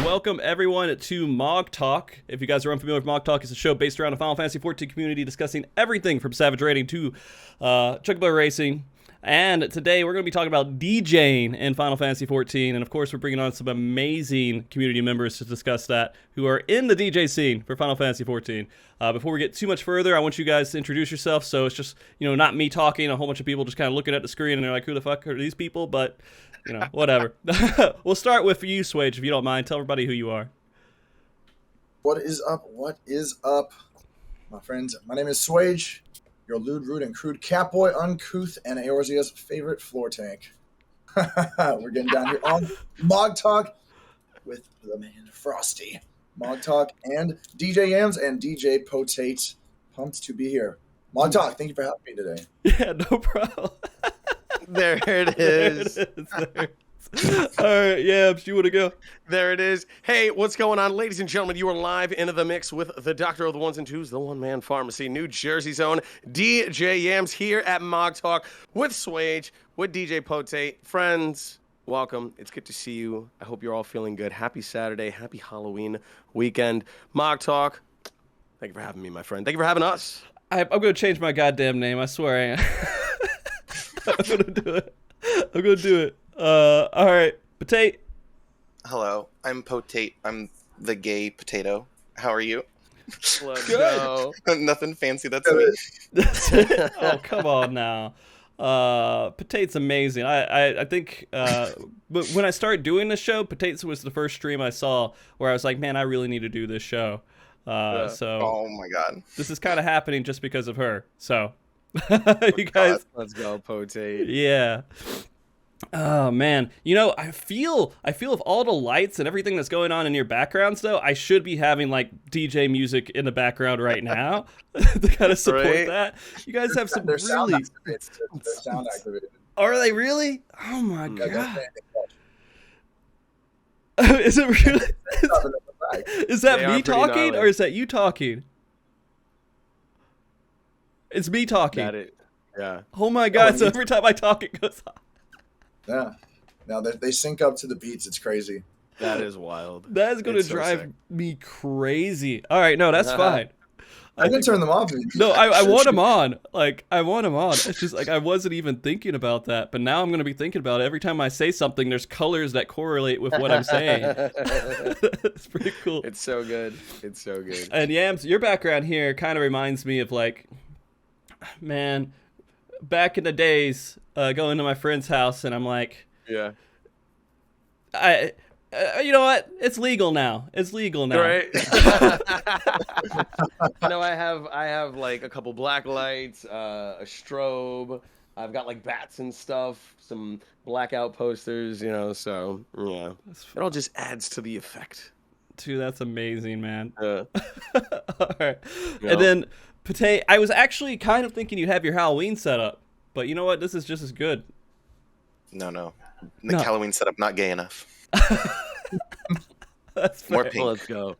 welcome everyone to MogTalk. If you guys are unfamiliar with MogTalk, it's a show based around the Final Fantasy XIV community discussing everything from Savage Raiding to Chocobo Racing. And today we're going to be talking about DJing in Final Fantasy XIV. And of course, we're bringing on some amazing community members to discuss that who are in the DJ scene for Final Fantasy XIV. Before we get too much further, I want you guys to introduce yourself. So it's just, not me talking, a whole bunch of people just kind of looking at the screen and they're like, who the fuck are these people? But, whatever. We'll start with you, Swage, if you don't mind. Tell everybody who you are. What is up? What is up, my friends? My name is Swage, your lewd, rude, and crude catboy, uncouth, and Eorzea's favorite floor tank. We're getting down here on MogTalk with the man Frosty. MogTalk and DJ Yams and DJ Potate. Pumped to be here. MogTalk, thank you for having me today. Yeah, no problem. There it is. All right, Yams, you want to go? There it is. Hey, what's going on, ladies and gentlemen? You are live into the mix with the Doctor of the Ones and Twos, the one-man pharmacy, New Jersey's own DJ Yams here at MogTalk with Swage, with DJ Potate. Friends, welcome. It's good to see you. I hope you're all feeling good. Happy Saturday. Happy Halloween weekend. MogTalk, thank you for having me, my friend. Thank you for having us. I'm going to change my goddamn name. I swear I am. I'm going to do it. I'm going to do it. All right, Potate. Hello, I'm Potate. I'm the gay potato. How are you? Let's Good. go. Nothing fancy, that's me. Oh, come on now. Potate's amazing. I think but when I started doing this show, Potate's was the first stream I saw where I was like, man, I really need to do this show. So Oh my god. this is kind of happening just because of her. So you guys, Let's go, Potate. yeah. Oh man, I feel with all the lights and everything that's going on in your backgrounds, though, I should be having like DJ music in the background right now to kind of support Right? that. You guys have some They're sound really. activated. They're sound activated. Are they really? Oh my Yeah, god! that's Is it really? fantastic. Is that They me are pretty talking gnarly. or is that you talking? It's me talking. Got it. Yeah. Oh my god! me So too. every time I talk, it goes off. Yeah. Now they sync up to the beats. It's crazy. That is wild. That is going to It's so drive sick. me crazy. All right, no, that's fine. I can turn them off. No, I want him on. Like, I want him on. It's just like I wasn't even thinking about that, but now I'm going to be thinking about it. Every time I say something, there's colors that correlate with what I'm saying. It's pretty cool. It's so good. It's so good. And Yams, your background here kind of reminds me of like, man, back in the days, going to my friend's house, and I'm like, Yeah. you know what? It's legal now. It's legal now. Right. I have like a couple black lights, a strobe. I've got like bats and stuff, some blackout posters, so yeah. It all just adds to the effect. Dude, that's amazing, man. Yeah. All right. Yeah. And then, Potate, I was actually kind of thinking you'd have your Halloween set up, but you know what? This is just as good. No. The No. Halloween setup not gay enough. That's fair. More pink. Let's go.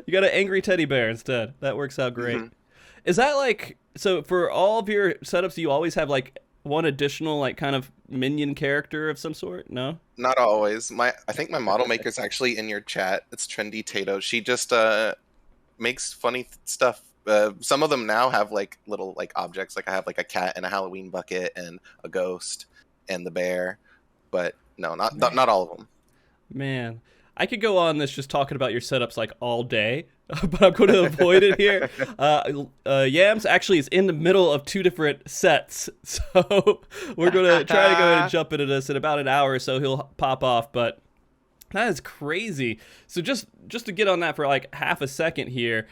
You got an angry teddy bear instead. That works out great. Mhm. Is that like, so for all of your setups, you always have like one additional like kind of minion character of some sort? No? Not always. I think my model maker's actually in your chat. It's Trendy Tato. She just makes funny stuff. Some of them now have like little like objects. Like I have like a cat and a Halloween bucket and a ghost and the bear. But no, not all of them. Man, I could go on this just talking about your setups like all day, but I'm going to avoid it here. Yams actually is in the middle of two different sets, so we're going to try to go ahead and jump into this in about an hour or so. He'll pop off, but that is crazy. So just to get on that for like half a second here,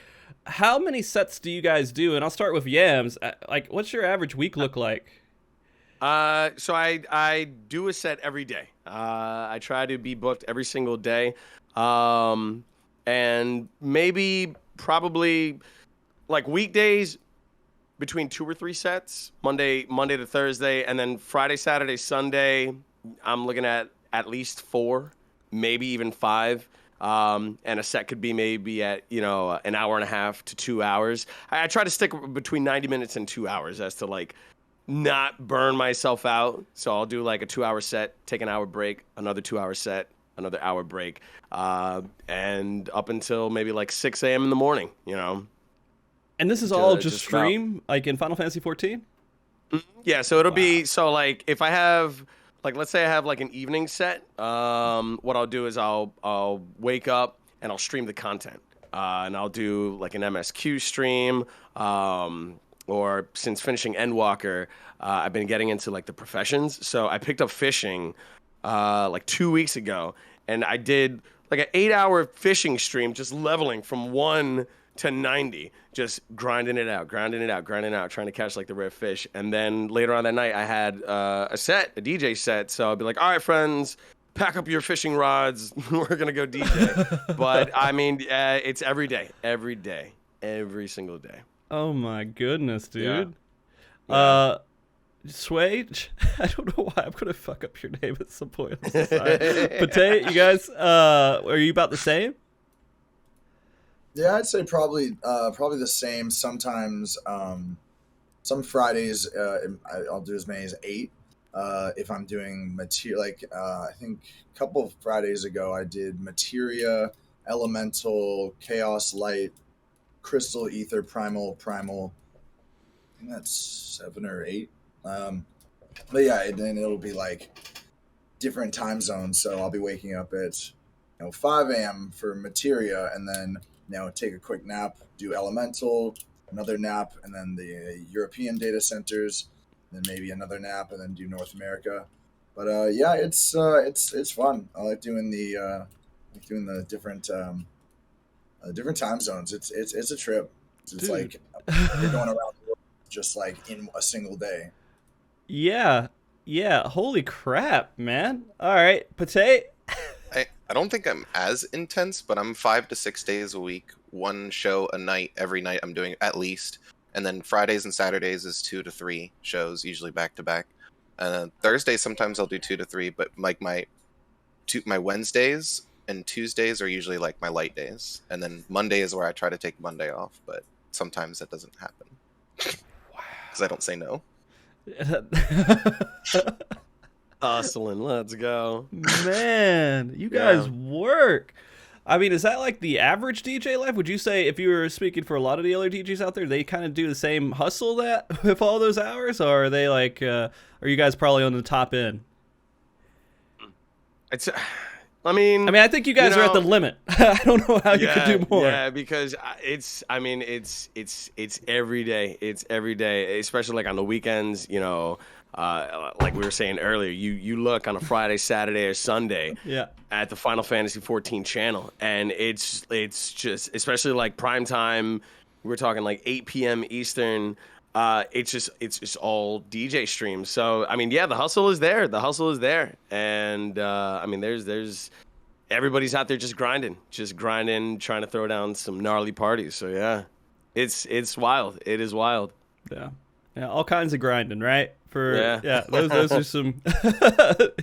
how many sets do you guys do? And I'll start with Yams. Like, what's your average week look like? So I do a set every day. I try to be booked every single day. And probably like weekdays between 2 or 3 sets, Monday to Thursday, and then Friday, Saturday, Sunday, I'm looking at least 4, maybe even 5. And a set could be maybe at, an hour and a half to 2 hours. I try to stick between 90 minutes and 2 hours as to like not burn myself out. So I'll do like a 2-hour set, take an hour break, another 2-hour set, another hour break, and up until maybe like 6 a.m. in the morning. And this is all just stream, like in Final Fantasy XIV? Yeah, so it'll be, so like if I have, like let's say I have like an evening set, what I'll do is I'll wake up and I'll stream the content. And I'll do like an MSQ stream, or since finishing Endwalker, I've been getting into like the professions. So I picked up fishing like 2 weeks ago, and I did like an 8-hour fishing stream, just leveling from 1 to 90, just grinding it out, trying to catch like the rare fish. And then later on that night, I had a DJ set. So I'd be like, all right, friends, pack up your fishing rods. We're going to go DJ. But I mean, it's every day, every single day. Oh my goodness, dude. Yeah. Swage? I don't know why I'm going to fuck up your name at some point. I'm sorry. Potate, you guys, are you about the same? Yeah, I'd say probably the same. Sometimes, some Fridays, I'll do as many as 8. If I'm doing materia, like I think a couple of Fridays ago, I did materia, elemental, chaos, light, crystal, ether, primal. I think that's 7 or 8. But yeah, and then it'll be like different time zones. So I'll be waking up at 5 a.m. for materia, and then take a quick nap, do elemental, another nap, and then the European data centers, then maybe another nap, and then do North America. But yeah, it's fun. I like doing the different time zones. It's a trip. It's like you're going around the world just like in a single day. Yeah. Holy crap, man. All right, Potate. I don't think I'm as intense, but I'm 5 to 6 days a week, one show a night. Every night I'm doing at least, and then Fridays and Saturdays is 2 to 3 shows, usually back to back. Thursdays sometimes I'll do 2 to 3, but like my Wednesdays and Tuesdays are usually like my light days, and then Monday is where I try to take Monday off, but sometimes that doesn't happen because I don't say no. Hustling, let's go. Man, you guys work. I mean, is that like the average DJ life? Would you say, if you were speaking for a lot of the other DJs out there, they kind of do the same hustle that with all those hours, or are they like, are you guys probably on the top end? I mean, I think you guys are at the limit. I don't know how you could do more. Yeah, because it's every day. It's every day, especially like on the weekends, like we were saying earlier, you look on a Friday, Saturday, or Sunday at the Final Fantasy XIV channel, and it's just, especially like prime time, we're talking like 8 p.m. Eastern. It's just all DJ streams. So I mean, yeah, the hustle is there. And I mean, there's everybody's out there just grinding, trying to throw down some gnarly parties. So yeah, it's wild. It is wild. Yeah, all kinds of grinding, right? Those are some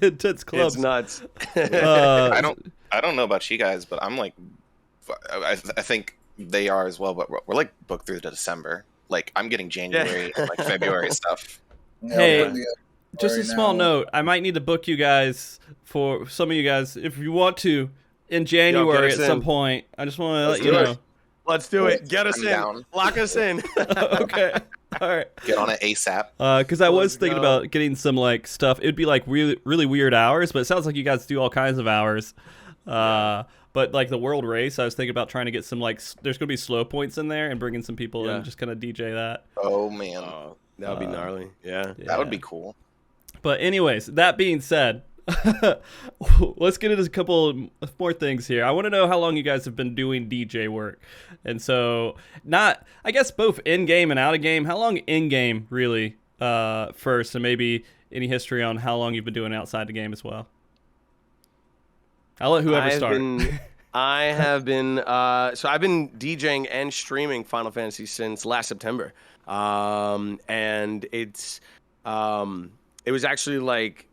intense clubs. It's nuts. I don't know about you guys, but I'm like, I think they are as well. But we're like booked through to December. Like I'm getting January and like February stuff. Hey, just a small note. I might need to book you guys, for some of you guys, if you want to, in January at some point. I just want to let you know. Let's do it. Get us in. Down. Lock us in. Okay. All right. Get on it ASAP. Because I was thinking about getting some like stuff. It'd be like really, really weird hours, but it sounds like you guys do all kinds of hours. But like the world race, I was thinking about trying to get some like, there's gonna be slow points in there and bringing some people in, just kind of DJ that. Oh man, that would be gnarly. Yeah, that would be cool. But anyways, that being said, let's get into a couple more things here. I want to know how long you guys have been doing DJ work, and so I guess both in game and out of game. How long in game really first, and maybe any history on how long you've been doing outside the game as well. I'll let whoever start. I have been so I've been DJing and streaming Final Fantasy since last September, and it was actually like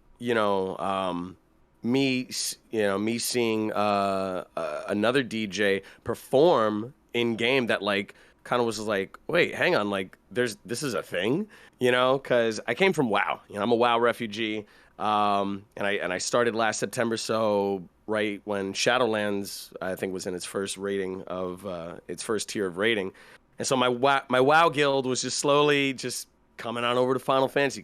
me seeing another DJ perform in game that like kind of was like, wait, hang on, like this is a thing, because I came from WoW. I'm a WoW refugee. And I started last September, so right when Shadowlands, I think, was in its first rating of its first tier of rating. And so my WoW guild was just slowly just coming on over to Final Fantasy,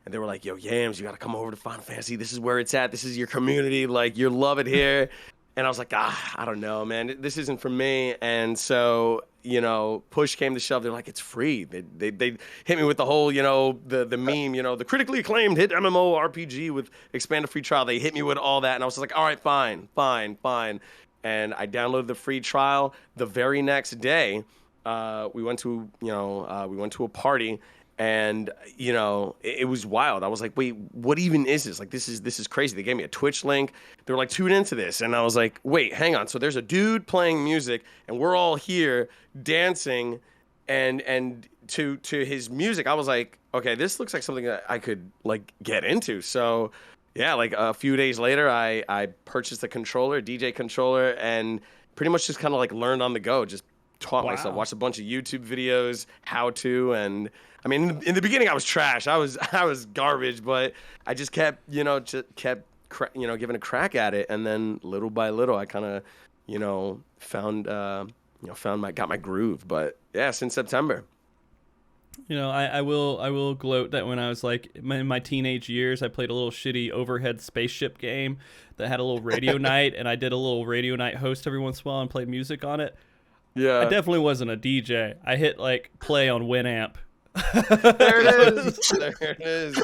And they were like, yo, Yams, you got to come over to Final Fantasy. This is where it's at. This is your community. Like, you'll love it here. And I was like, I don't know, man. This isn't for me. And so, you know, push came to shove. They're like, it's free. They hit me with the whole, you know, the meme, you know, the critically acclaimed hit MMO RPG with expanded free trial. They hit me with all that. And I was just like, all right, fine. And I downloaded the free trial. The very next day, we went to a party. And, you know, it was wild. I was like, wait, what even is this? Like, this is crazy. They gave me a Twitch link. They were like, tune into this. And I was like, wait, hang on. So there's a dude playing music, and we're all here dancing and to his music. I was like, okay, this looks like something that I could, like, get into. So, yeah, like, a few days later, I purchased a controller, a DJ controller, and pretty much just kind of, like, learned on the go, just taught myself, watched a bunch of YouTube videos, how to, and I mean, in the beginning, I was trash. I was garbage, but I just kept, you know, giving a crack at it, and then little by little, I kind of, you know, got my groove. But yeah, since September. You know, I will gloat that when I was like in my teenage years, I played a little shitty overhead spaceship game that had a little radio night, and I did a little radio night host every once in a while and played music on it. Yeah, I definitely wasn't a DJ. I hit like play on Winamp. There it is.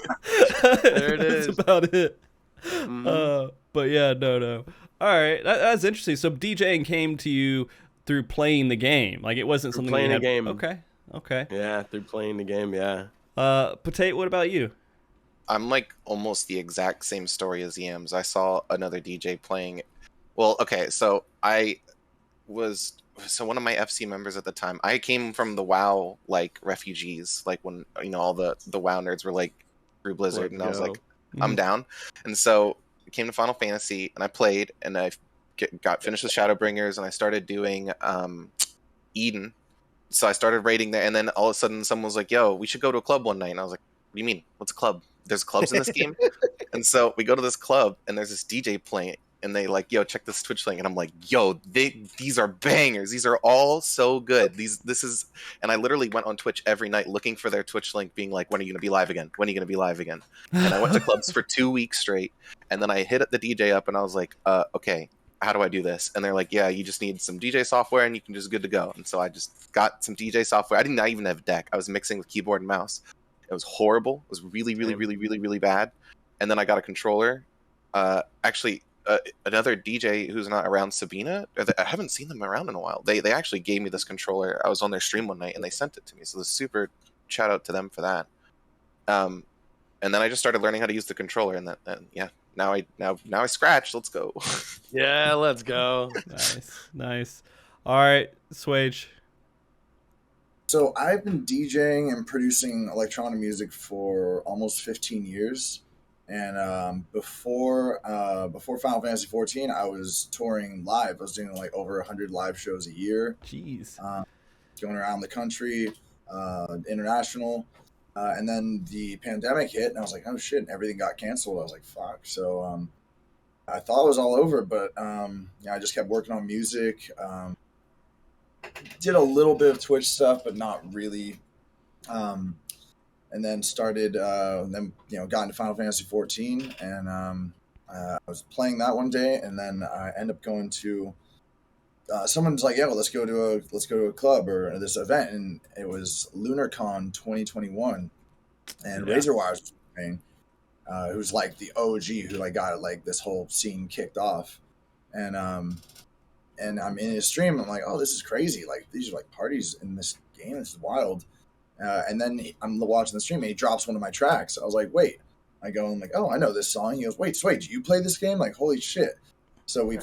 That's about it. But yeah, no. All right, that's interesting. So DJing came to you through playing the game. Like, it wasn't something playing you had... the game. Okay. Yeah, through playing the game. Yeah. Potate, what about you? I'm like almost the exact same story as Yams. I saw another DJ playing. Well, okay, so one of my FC members at the time, I came from the WoW like refugees, like when, you know, all the WoW nerds were like through Blizzard, and I was like, I'm down. And so I came to Final Fantasy and I played, and I got finished with Shadowbringers, and I started doing Eden. So I started raiding there, and then all of a sudden someone was like, yo, we should go to a club one night. And I was like, what do you mean? What's a club? There's clubs in this game? And so we go to this club, and there's this DJ playing, and they like, yo, check this Twitch link. And I'm like, yo, these are bangers. These are all so good. And I literally went on Twitch every night looking for their Twitch link, being like, when are you going to be live again? When are you going to be live again? And I went to clubs for 2 weeks straight. And then I hit the DJ up, and I was like, okay, how do I do this? And they're like, yeah, you just need some DJ software, and you can just good to go. And so I just got some DJ software. I did not even have a deck. I was mixing with keyboard and mouse. It was horrible. It was really, really, really, really, really bad. And then I got a controller. Another DJ who's not around, Sabina, I haven't seen them around in a while. They actually gave me this controller. I was on their stream one night, and they sent it to me. So the super shout out to them for that. And then I just started learning how to use the controller, and now I scratch. Let's go. Yeah, let's go. Nice. All right, Swage. So I've been DJing and producing electronic music for almost 15 years. And before Final Fantasy XIV, I was touring live. I was doing like over 100 live shows a year. Jeez. Going around the country, international. And then the pandemic hit, and I was like, oh shit, and everything got canceled. I was like, fuck. So I thought it was all over, but I just kept working on music. Did a little bit of Twitch stuff, but not really. And then started, got into Final Fantasy XIV, and I was playing that one day, and then I ended up going to. Someone's like, yeah, well, let's go to a club or this event, and it was LunarCon 2021, and Razorwire was playing, who's like the OG who like got like this whole scene kicked off, and I'm in his stream. I'm like, oh, this is crazy! Like, these are like parties in this game. This is wild. And then I'm watching the stream, and he drops one of my tracks. I was like, wait. I'm like, oh, I know this song. He goes, wait, Swage, do you play this game? Like, holy shit. So we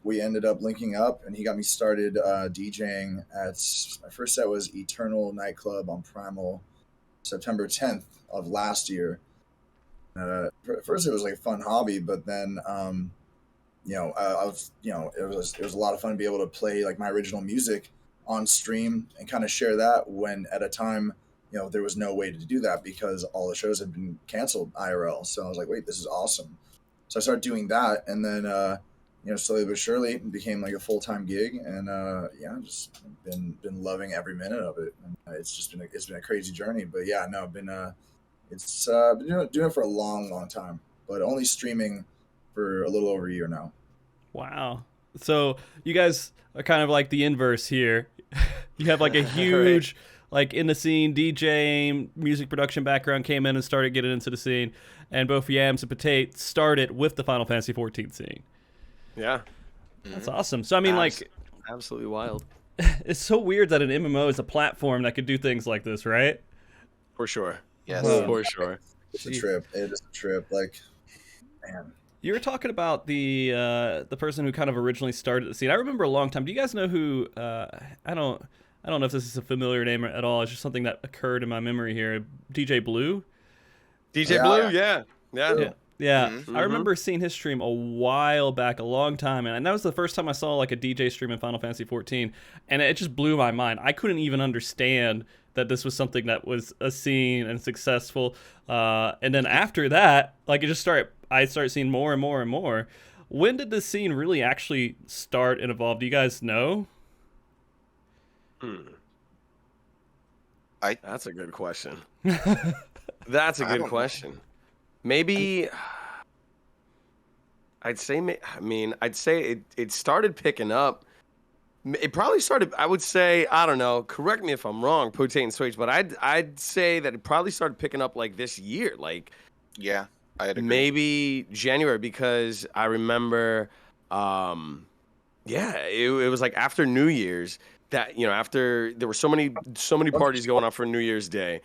we ended up linking up, and he got me started DJing at, my first set was Eternal Nightclub on Primal, September 10th of last year. At first it was like a fun hobby, but then, it was a lot of fun to be able to play like my original music on stream and kind of share that, when at a time there was no way to do that because all the shows had been canceled IRL. So I was like, wait, this is awesome. So I started doing that, and then slowly but surely it became like a full-time gig, and just been loving every minute of it. And it's been a crazy journey, but yeah, no, I've been been doing it for a long time, but only streaming for a little over a year now. Wow. So you guys are kind of like the inverse here. You have like a huge like in the scene DJing, music production background, came in and started getting into the scene, and both Yams and Potate started with the Final Fantasy XIV scene. Yeah. That's awesome. So I mean, absolutely wild. It's so weird that an MMO is a platform that could do things like this, right? For sure. Yes. For sure. It's a trip. It is a trip. Like, man. You were talking about the person who kind of originally started the scene. I remember a long time. Do you guys know who? I don't know if this is a familiar name at all. It's just something that occurred in my memory here. DJ Blue. DJ Blue, yeah. Mm-hmm. I remember seeing his stream a while back, a long time, and that was the first time I saw like a DJ stream in Final Fantasy XIV, and it just blew my mind. I couldn't even understand that this was something that was a scene and successful. And then after that, like I started seeing more and more and more. When did this scene really actually start and evolve? Do you guys know? That's a good question. That's a good question. Maybe I'd say it started picking up. It probably started, I would say, I don't know, correct me if I'm wrong, Potate and Swage, but I'd say that it probably started picking up like this year, like yeah, I'd agree. Maybe January, because I remember it was like after New Year's that, after there were so many parties going on for New Year's Day.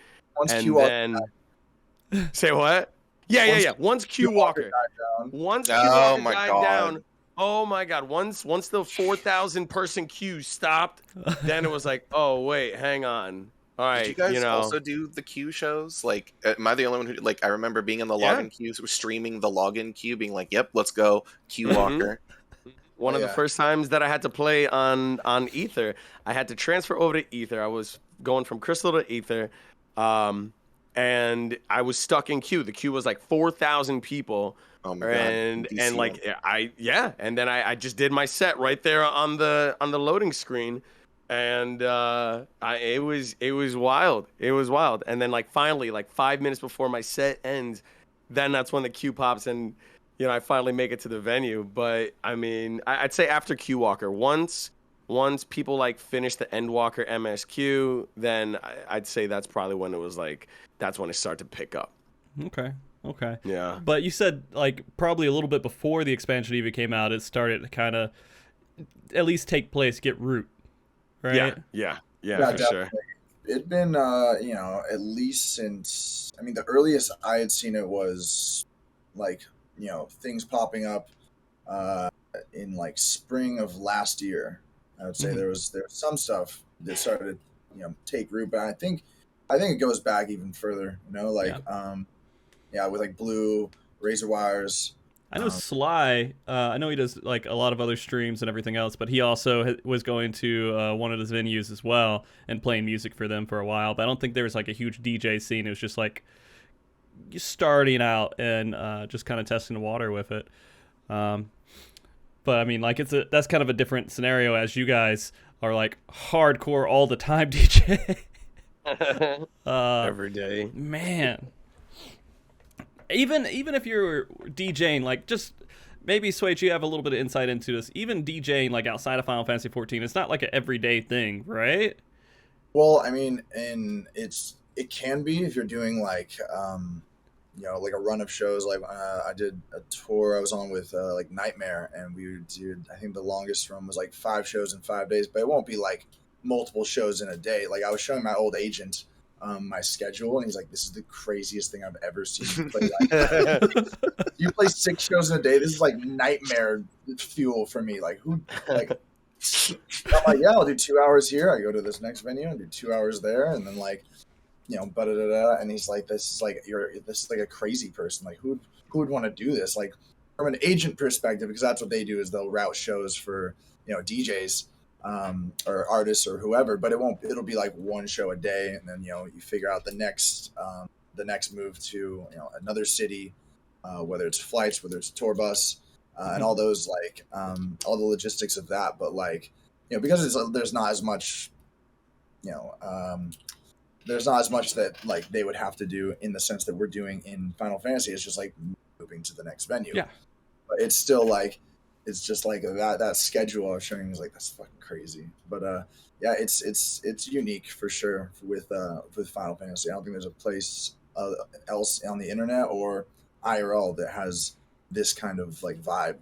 Say what? Yeah. Once Q Walker died down. Once Q Walker died down. Oh my God! Once the 4,000 person queue stopped, then it was like, oh wait, hang on. All right, did you guys also do the queue shows? Like, am I the only one who I remember being in the login queues, streaming the login queue, being like, "Yep, let's go, Q Walker." One of the first times that I had to play on Ether, I had to transfer over to Ether. I was going from Crystal to Ether, and I was stuck in queue. The queue was like 4,000 people. Oh my God. And then I just did my set right there on the loading screen, and it was wild. It was wild. And then finally 5 minutes before my set ends, then that's when the queue pops, and I finally make it to the venue. But I mean, I'd say after Q Walker, once people finish the Endwalker MSQ, then I'd say that's probably when it was that's when it started to pick up. Okay. Yeah. But you said probably a little bit before the expansion even came out, it started to kind of at least take place, get root, right? Yeah, for sure. It'd been at least since, I mean, the earliest I had seen it was things popping up in spring of last year. I would say there was some stuff that started take root, but I think it goes back even further. With Blue, Razor Wires. I know Sly. I know he does a lot of other streams and everything else, but he also was going to one of his venues as well and playing music for them for a while. But I don't think there was a huge DJ scene. It was just starting out and just kind of testing the water with it. But I mean, that's kind of a different scenario, as you guys are hardcore all the time DJ. Every day, man. Even if you're DJing, just maybe Swage, you have a little bit of insight into this. Even DJing outside of Final Fantasy XIV, it's not an everyday thing, right? Well, I mean, and it can be if you're doing a run of shows. I did a tour I was on with Nightmare, and we did, I think the longest run was 5 shows in 5 days, but it won't be multiple shows in a day. I was showing my old agent my schedule, and he's like, "This is the craziest thing I've ever seen you play." You play 6 shows in a day. This is nightmare fuel for me. I'm yeah, I'll do 2 hours here. I go to this next venue and do 2 hours there, and then and he's like, "This is this is a crazy person. Who would want to do this?" From an agent perspective, because that's what they do, is they'll route shows for DJs. or artists or whoever, but it'll be like one show a day, and then you figure out the next move to another city, whether it's flights, whether it's a tour bus, and all those all the logistics of that. But because there's not as much there's not as much that they would have to do in the sense that we're doing in Final Fantasy. It's just moving to the next venue. Yeah. But it's still it's just that schedule I was showing is that's fucking crazy. But yeah, it's unique for sure with Final Fantasy. I don't think there's a place else on the internet or IRL that has this kind of vibe.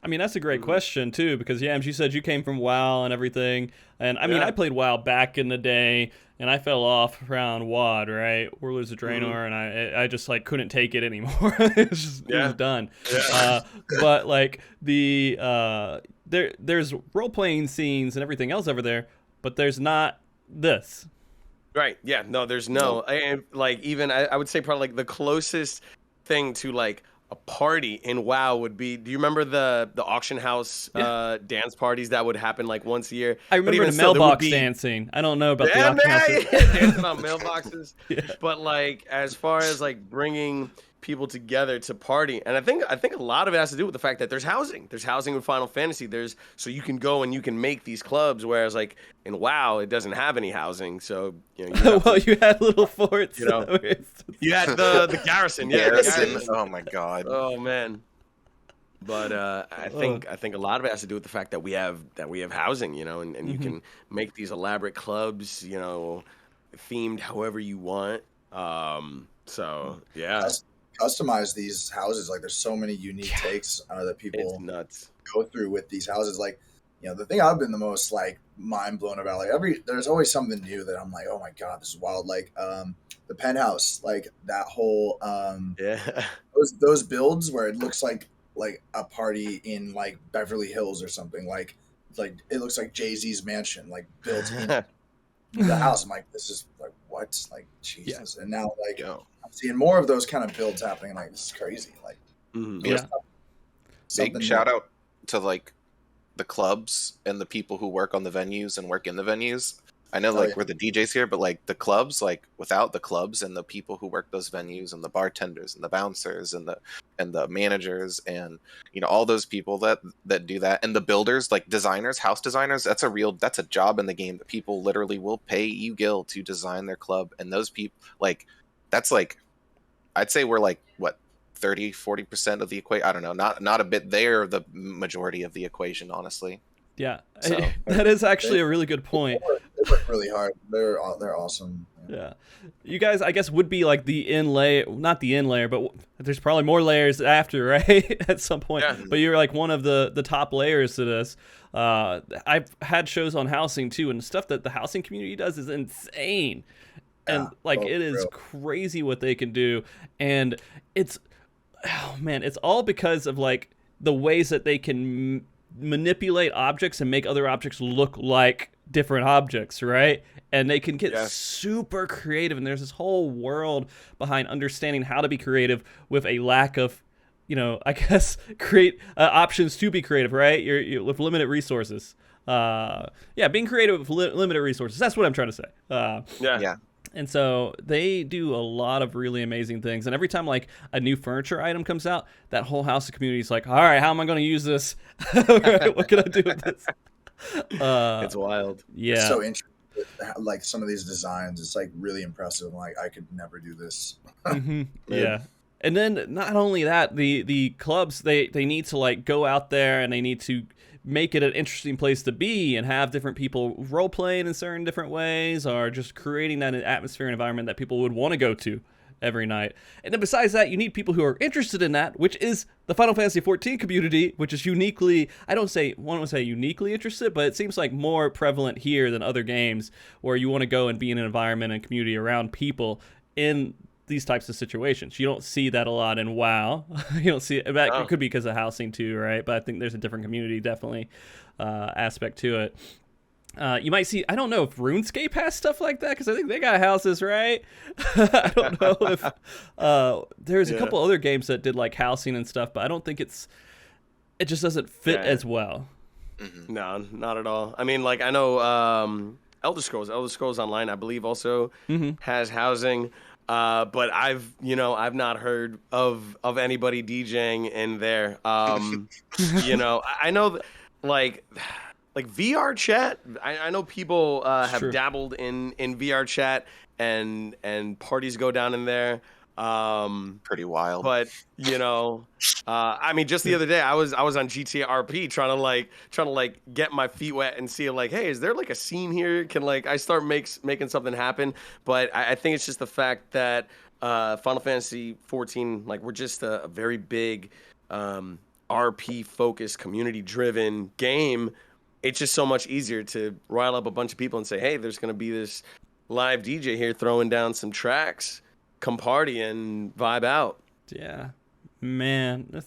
I mean, that's a great question too, because Yams, you said you came from WoW and everything, and I mean, I played WoW back in the day, and I fell off around WoD, right? Warlords of Draenor, and I just couldn't take it anymore. It was done. Yeah. But there's role playing scenes and everything else over there, but there's not this. Right. Yeah. No, there's no. And even I would say probably the closest thing to a party in WoW would be, do you remember the auction house dance parties that would happen once a year? I remember the mailbox dancing. I don't know about the auction house. Dancing on mailboxes. Yeah. But as far as bringing people together to party, and I think a lot of it has to do with the fact that there's housing. There's housing in Final Fantasy. So you can go and you can make these clubs, whereas in WoW it doesn't have any housing. So you had little forts. You had the garrison. Yeah, garrison. Oh my god. Oh man. But I think a lot of it has to do with the fact that we have housing, and you can make these elaborate clubs, themed however you want. So yeah. Customize these houses. There's so many unique takes that people go through with these houses. The thing I've been the most mind blown about, there's always something new that I'm oh my god, this is wild. The penthouse, that whole those builds where it looks like a party in Beverly Hills or something. It looks like Jay-Z's mansion built in the house. I'm this is what? Jesus. Yeah. And now I'm seeing more of those kind of builds happening. This is crazy. Big shout out to the clubs and the people who work on the venues and work in the venues. I know we're the DJs here, but the clubs, without the clubs and the people who work those venues and the bartenders and the bouncers and the managers and all those people that do that, and the builders, designers, house designers, that's a job in the game that people literally will pay you gil to design their club. And those people that's I'd say we're what, 30-40% of the equation. I don't know, not a bit there, the majority of the equation, honestly. Yeah, so, that is actually a really good point. They work really hard. They're awesome. Yeah, you guys, I guess, would be the in layer, not the in layer, but there's probably more layers after, right? At some point. Yeah. But you're one of the top layers to this. I've had shows on housing too, and stuff that the housing community does is insane. And it is crazy what they can do, and it's all because of the ways that they can manipulate objects and make other objects look like different objects, right? And they can get super creative, and there's this whole world behind understanding how to be creative with a lack of, I guess, create options to be creative, right? You're with limited resources. Being creative with limited resources. That's what I'm trying to say. Yeah. And so they do a lot of really amazing things. And every time a new furniture item comes out, that whole house community is all right, how am I going to use this? What can I do with this? It's wild. Yeah. It's so interesting. Some of these designs, it's really impressive. I could never do this. Mm-hmm. Yeah. And then not only that, the clubs, they need to go out there and they need to make it an interesting place to be and have different people role playing in certain different ways, or just creating that atmosphere and environment that people would want to go to every night. And then besides that, you need people who are interested in that, which is the Final Fantasy XIV community, which is uniquely, I don't want to say uniquely interested, but it seems more prevalent here than other games where you want to go and be in an environment and community around people in these types of situations. You don't see that a lot in WoW. You don't see it. It could be because of housing too, right? But I think there's a different community definitely aspect to it. You might see, I don't know if RuneScape has stuff like that, because I think they got houses, right? I don't know if there's a couple other games that did housing and stuff, but I don't think it just doesn't fit as well. No, not at all. I mean, like I know Elder Scrolls Online, I believe, also has housing. But I've not heard of anybody DJing in there. I know like VR chat. I know people have True. dabbled in VR chat and parties go down in there. Pretty wild. But I mean, just the other day, I was on GTA RP trying to get my feet wet and see like, hey, is there like a scene here? Can like I start making something happen? But I think it's just the fact that Final Fantasy XIV, like we're just a very big RP focused, community driven game. It's just so much easier to rile up a bunch of people and say, hey, there's going to be this live DJ here throwing down some tracks. Come party and vibe out. Yeah, man,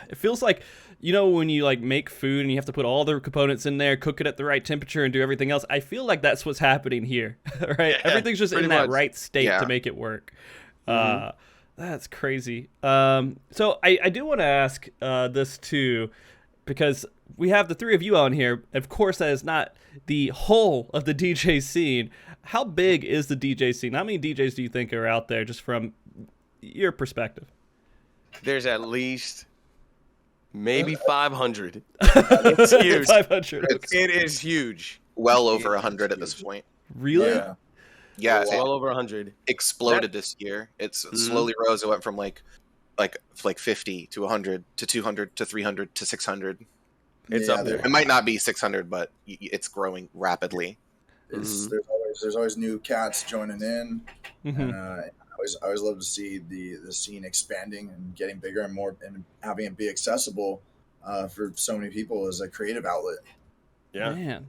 it feels like when you like make food and you have to put all the components in there, cook it at the right temperature, and do everything else. I feel like that's what's happening here, right? Yeah, everything's just in that right state Yeah. to make it work. That's crazy. So I do want to ask this too, because we have the three of you on here. Of course, that is not the whole of the DJ scene. How big is the DJ scene? How many DJs do you think are out there, just from your perspective? There's at least maybe 500. It's huge. 500. It is huge. Well over 100 at this point. Really? Yeah. Yeah, It's it well over 100. exploded this year. It's slowly rose. It went from like 50 to 100 to 200 to 300 to 600. It's Yeah, up there. It might not be 600, but it's growing rapidly. There's always new cats joining in, Mhm. and I always love to see the scene expanding and getting bigger and more, and having it be accessible for so many people as a creative outlet. Yeah. Man.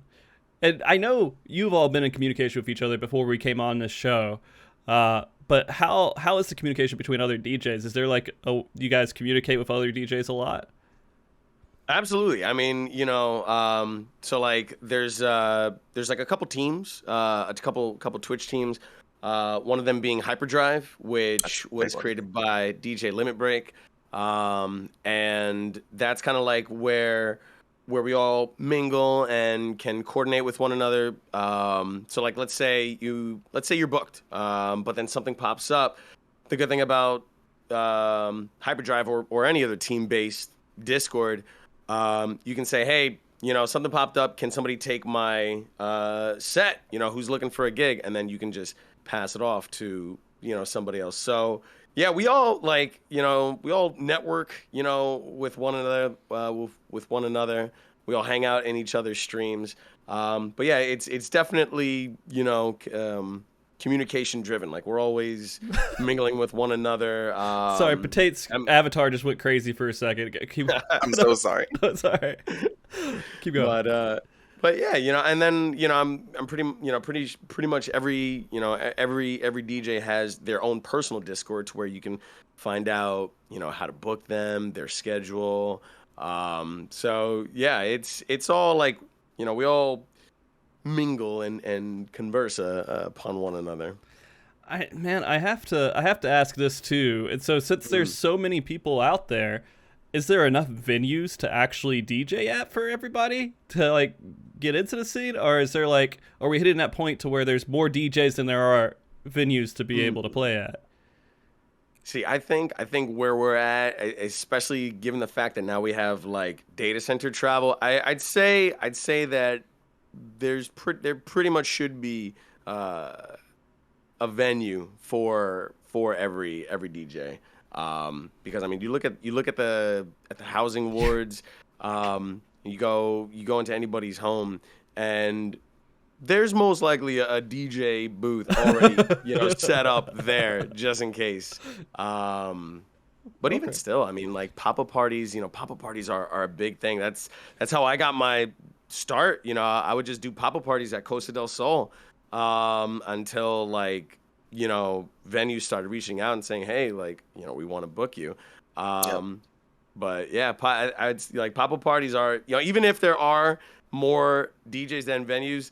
And I know you've all been in communication with each other before we came on this show. But how is the communication between other DJs? Is there like you guys communicate with other DJs a lot? Absolutely. I mean, so like there's like a couple teams, a couple Twitch teams. One of them being Hyperdrive, which was created by DJ Limit Break, and that's kind of like where we all mingle and can coordinate with one another. So like let's say you're booked, but then something pops up. The good thing about Hyperdrive or any other team-based Discord, you can say, hey, something popped up. Can somebody take my set? Who's looking for a gig? And then you can just pass it off to somebody else. So yeah, we all we all network with one another. With one another, we all hang out in each other's streams. But yeah, it's definitely communication driven. Like we're always mingling with one another. Sorry, Potate's avatar just went crazy for a second. I'm so sorry. No, it's all right. Keep going. But yeah, and then I'm pretty much every DJ has their own personal Discord to where you can find out how to book them, their schedule. So yeah, it's all like we all mingle and converse upon one another. I have to ask this too. And so since there's so many people out there, is there enough venues to actually DJ at for everybody to like get into the scene, or is there like, are we hitting that point to where there's more DJs than there are venues to be able to play at? See, I think where we're at, especially given the fact that now we have like data center travel, I'd say that there pretty much should be a venue for every DJ. Because I mean, you look at the housing wards, you go into anybody's home, and there's most likely a DJ booth already set up there just in case. But even still, I mean, like pop-up parties, pop-up parties are a big thing. That's how I got my start. I would just do pop-up parties at Costa del Sol until like venues started reaching out and saying, hey, like, we want to book you. But yeah, I'd like pop-up parties are, even if there are more DJs than venues,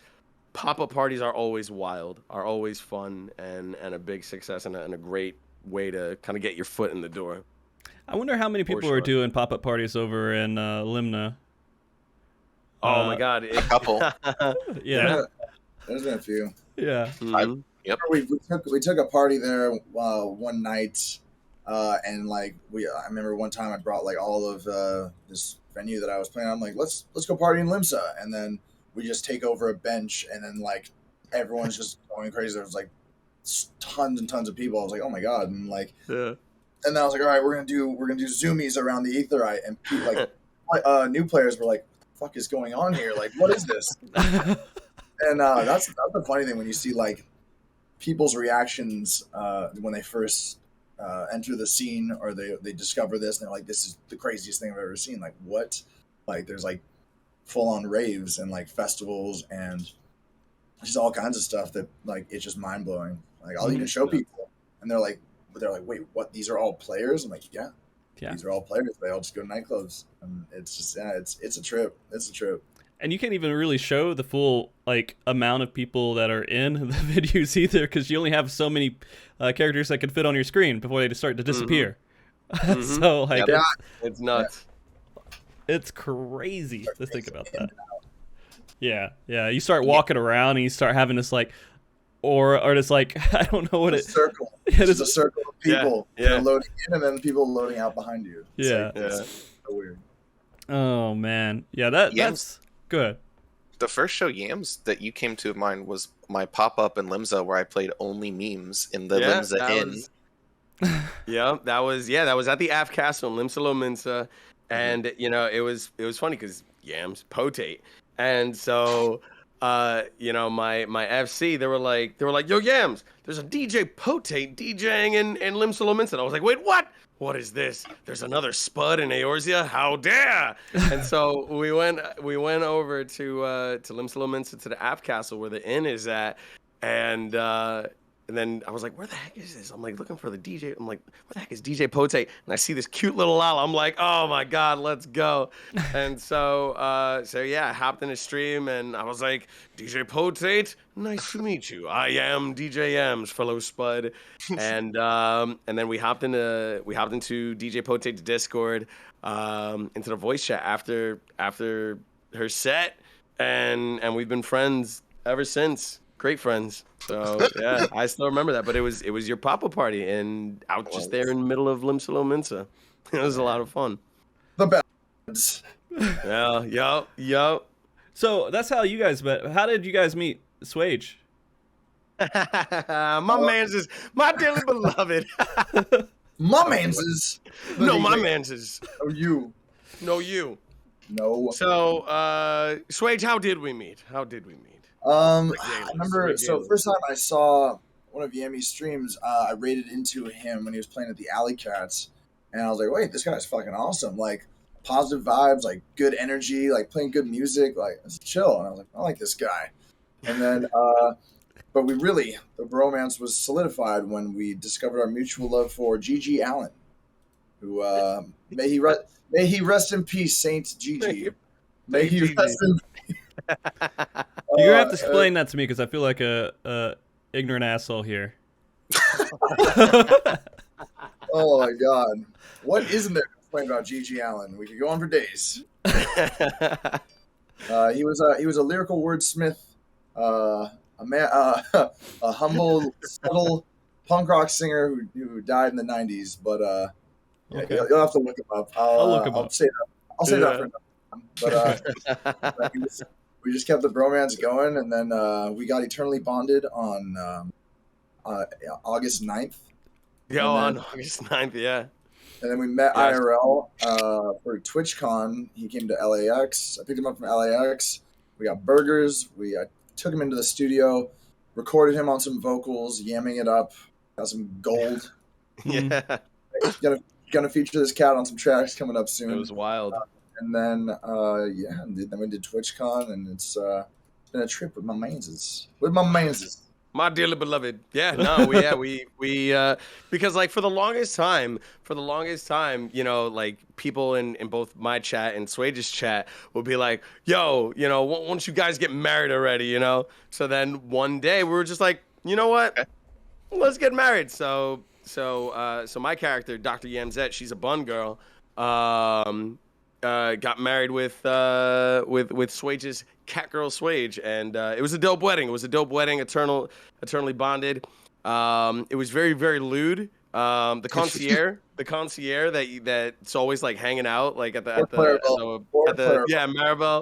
pop-up parties are always wild, are always fun, and a big success and a great way to kind of get your foot in the door. I wonder how many people are doing pop-up parties over in Limna. Oh my God. A couple. Yeah. There's been a few. Yeah. Mhm. Yep. We took a party there one night, and like I remember one time I brought like all of this venue that I was playing. I'm like, let's go party in Limsa, and then we just take over a bench, and then like everyone's just going crazy. There was like tons and tons of people. I was like, oh my God, and like, Yeah. and then I was like, all right, we're gonna do zoomies around the Aetherite, and new players were like, what the fuck is going on here? Like, what is this? And that's the funny thing when you see like people's reactions when they first enter the scene, or they discover this and they're like, this is the craziest thing I've ever seen. Like, what? Like, there's like full on raves and like festivals and just all kinds of stuff that like it's just mind blowing. Like, I'll even show people and they're like, wait, what? These are all players? I'm like, yeah. These are all players. They all just go to nightclubs, and it's just it's a trip. It's a trip. And you can't even really show the full like amount of people that are in the videos either, because you only have so many characters that can fit on your screen before they just start to disappear. So like it's nuts. It's crazy to think about that. Yeah. You start walking around and you start having this like, or just like I don't know what it's circle. Yeah, it's a circle of people that are loading in, and then people loading out behind you. It's so weird. Oh man, yeah. That's good. The first show Yams that you came to mind was my pop-up in Limsa where I played only memes in the Limsa Inn. That was at the Af Castle in Limsa Lominsa, and it was funny because Yams Potate, and so my FC they were like yo Yams, there's a DJ Potate DJing in Limsa Lominsa, and I was like, wait, what is this? There's another Spud in Eorzea? How dare! And so we went over to Limsa Lominsa, to the App Castle where the inn is at, and then I was like, where the heck is this? I'm like looking for the DJ. I'm like, where the heck is DJ Potate? And I see this cute little Lala. I'm like, oh my God, let's go. And so I hopped in his stream and I was like, DJ Potate, nice to meet you. I am DJ Yams, fellow Spud. And then we hopped into DJ Potate's Discord, into the voice chat after her set, and we've been friends ever since. Great friends. So yeah, I still remember that. But it was your pop-up party and out just there in the middle of Limsa Lominsa. It was a lot of fun. The best. Yeah, yo. So that's how you guys met. How did you guys meet Swage? My dearly beloved. My man's is. No, my man's is. Oh, you. No, you. No. So, Swage, how did we meet? I remember. So first time I saw one of Yammy's streams, I raided into him when he was playing at the Alley Cats, and I was like, "Wait, this guy's fucking awesome! Like positive vibes, like good energy, like playing good music, like it's chill." And I was like, "I like this guy." And then, but the bromance was solidified when we discovered our mutual love for Gigi Allen, who may he rest in peace, Saint Gigi. May he rest in peace. You're gonna have to explain that to me because I feel like a ignorant asshole here. Oh my God, what isn't there to explain about Gigi Allen? We could go on for days. He was a lyrical wordsmith, a humble, subtle punk rock singer who died in the '90s. But you'll have to look him up. I'll look him up. I'll say that for another time. But we just kept the bromance going, and then we got eternally bonded on August 9th. On August 9th, yeah. And then we met IRL for TwitchCon. He came to LAX. I picked him up from LAX. We got burgers. I took him into the studio, recorded him on some vocals, yamming it up. Got some gold. Yeah. Gonna feature this cat on some tracks coming up soon. It was wild. And then then we did TwitchCon, and it's been a trip with my manses. My dearly beloved. Yeah, no, we because like for the longest time, like people in both my chat and Swage's chat would be like, yo, won't you guys get married already, So then one day we were just like, you know what? Let's get married. So my character, Dr. Yamzette, she's a bun girl. got married with Swage's cat girl Swage, and it was a dope wedding. It was a dope wedding, eternally bonded. It was very, very lewd. The concierge that's always like hanging out like at the Maribel,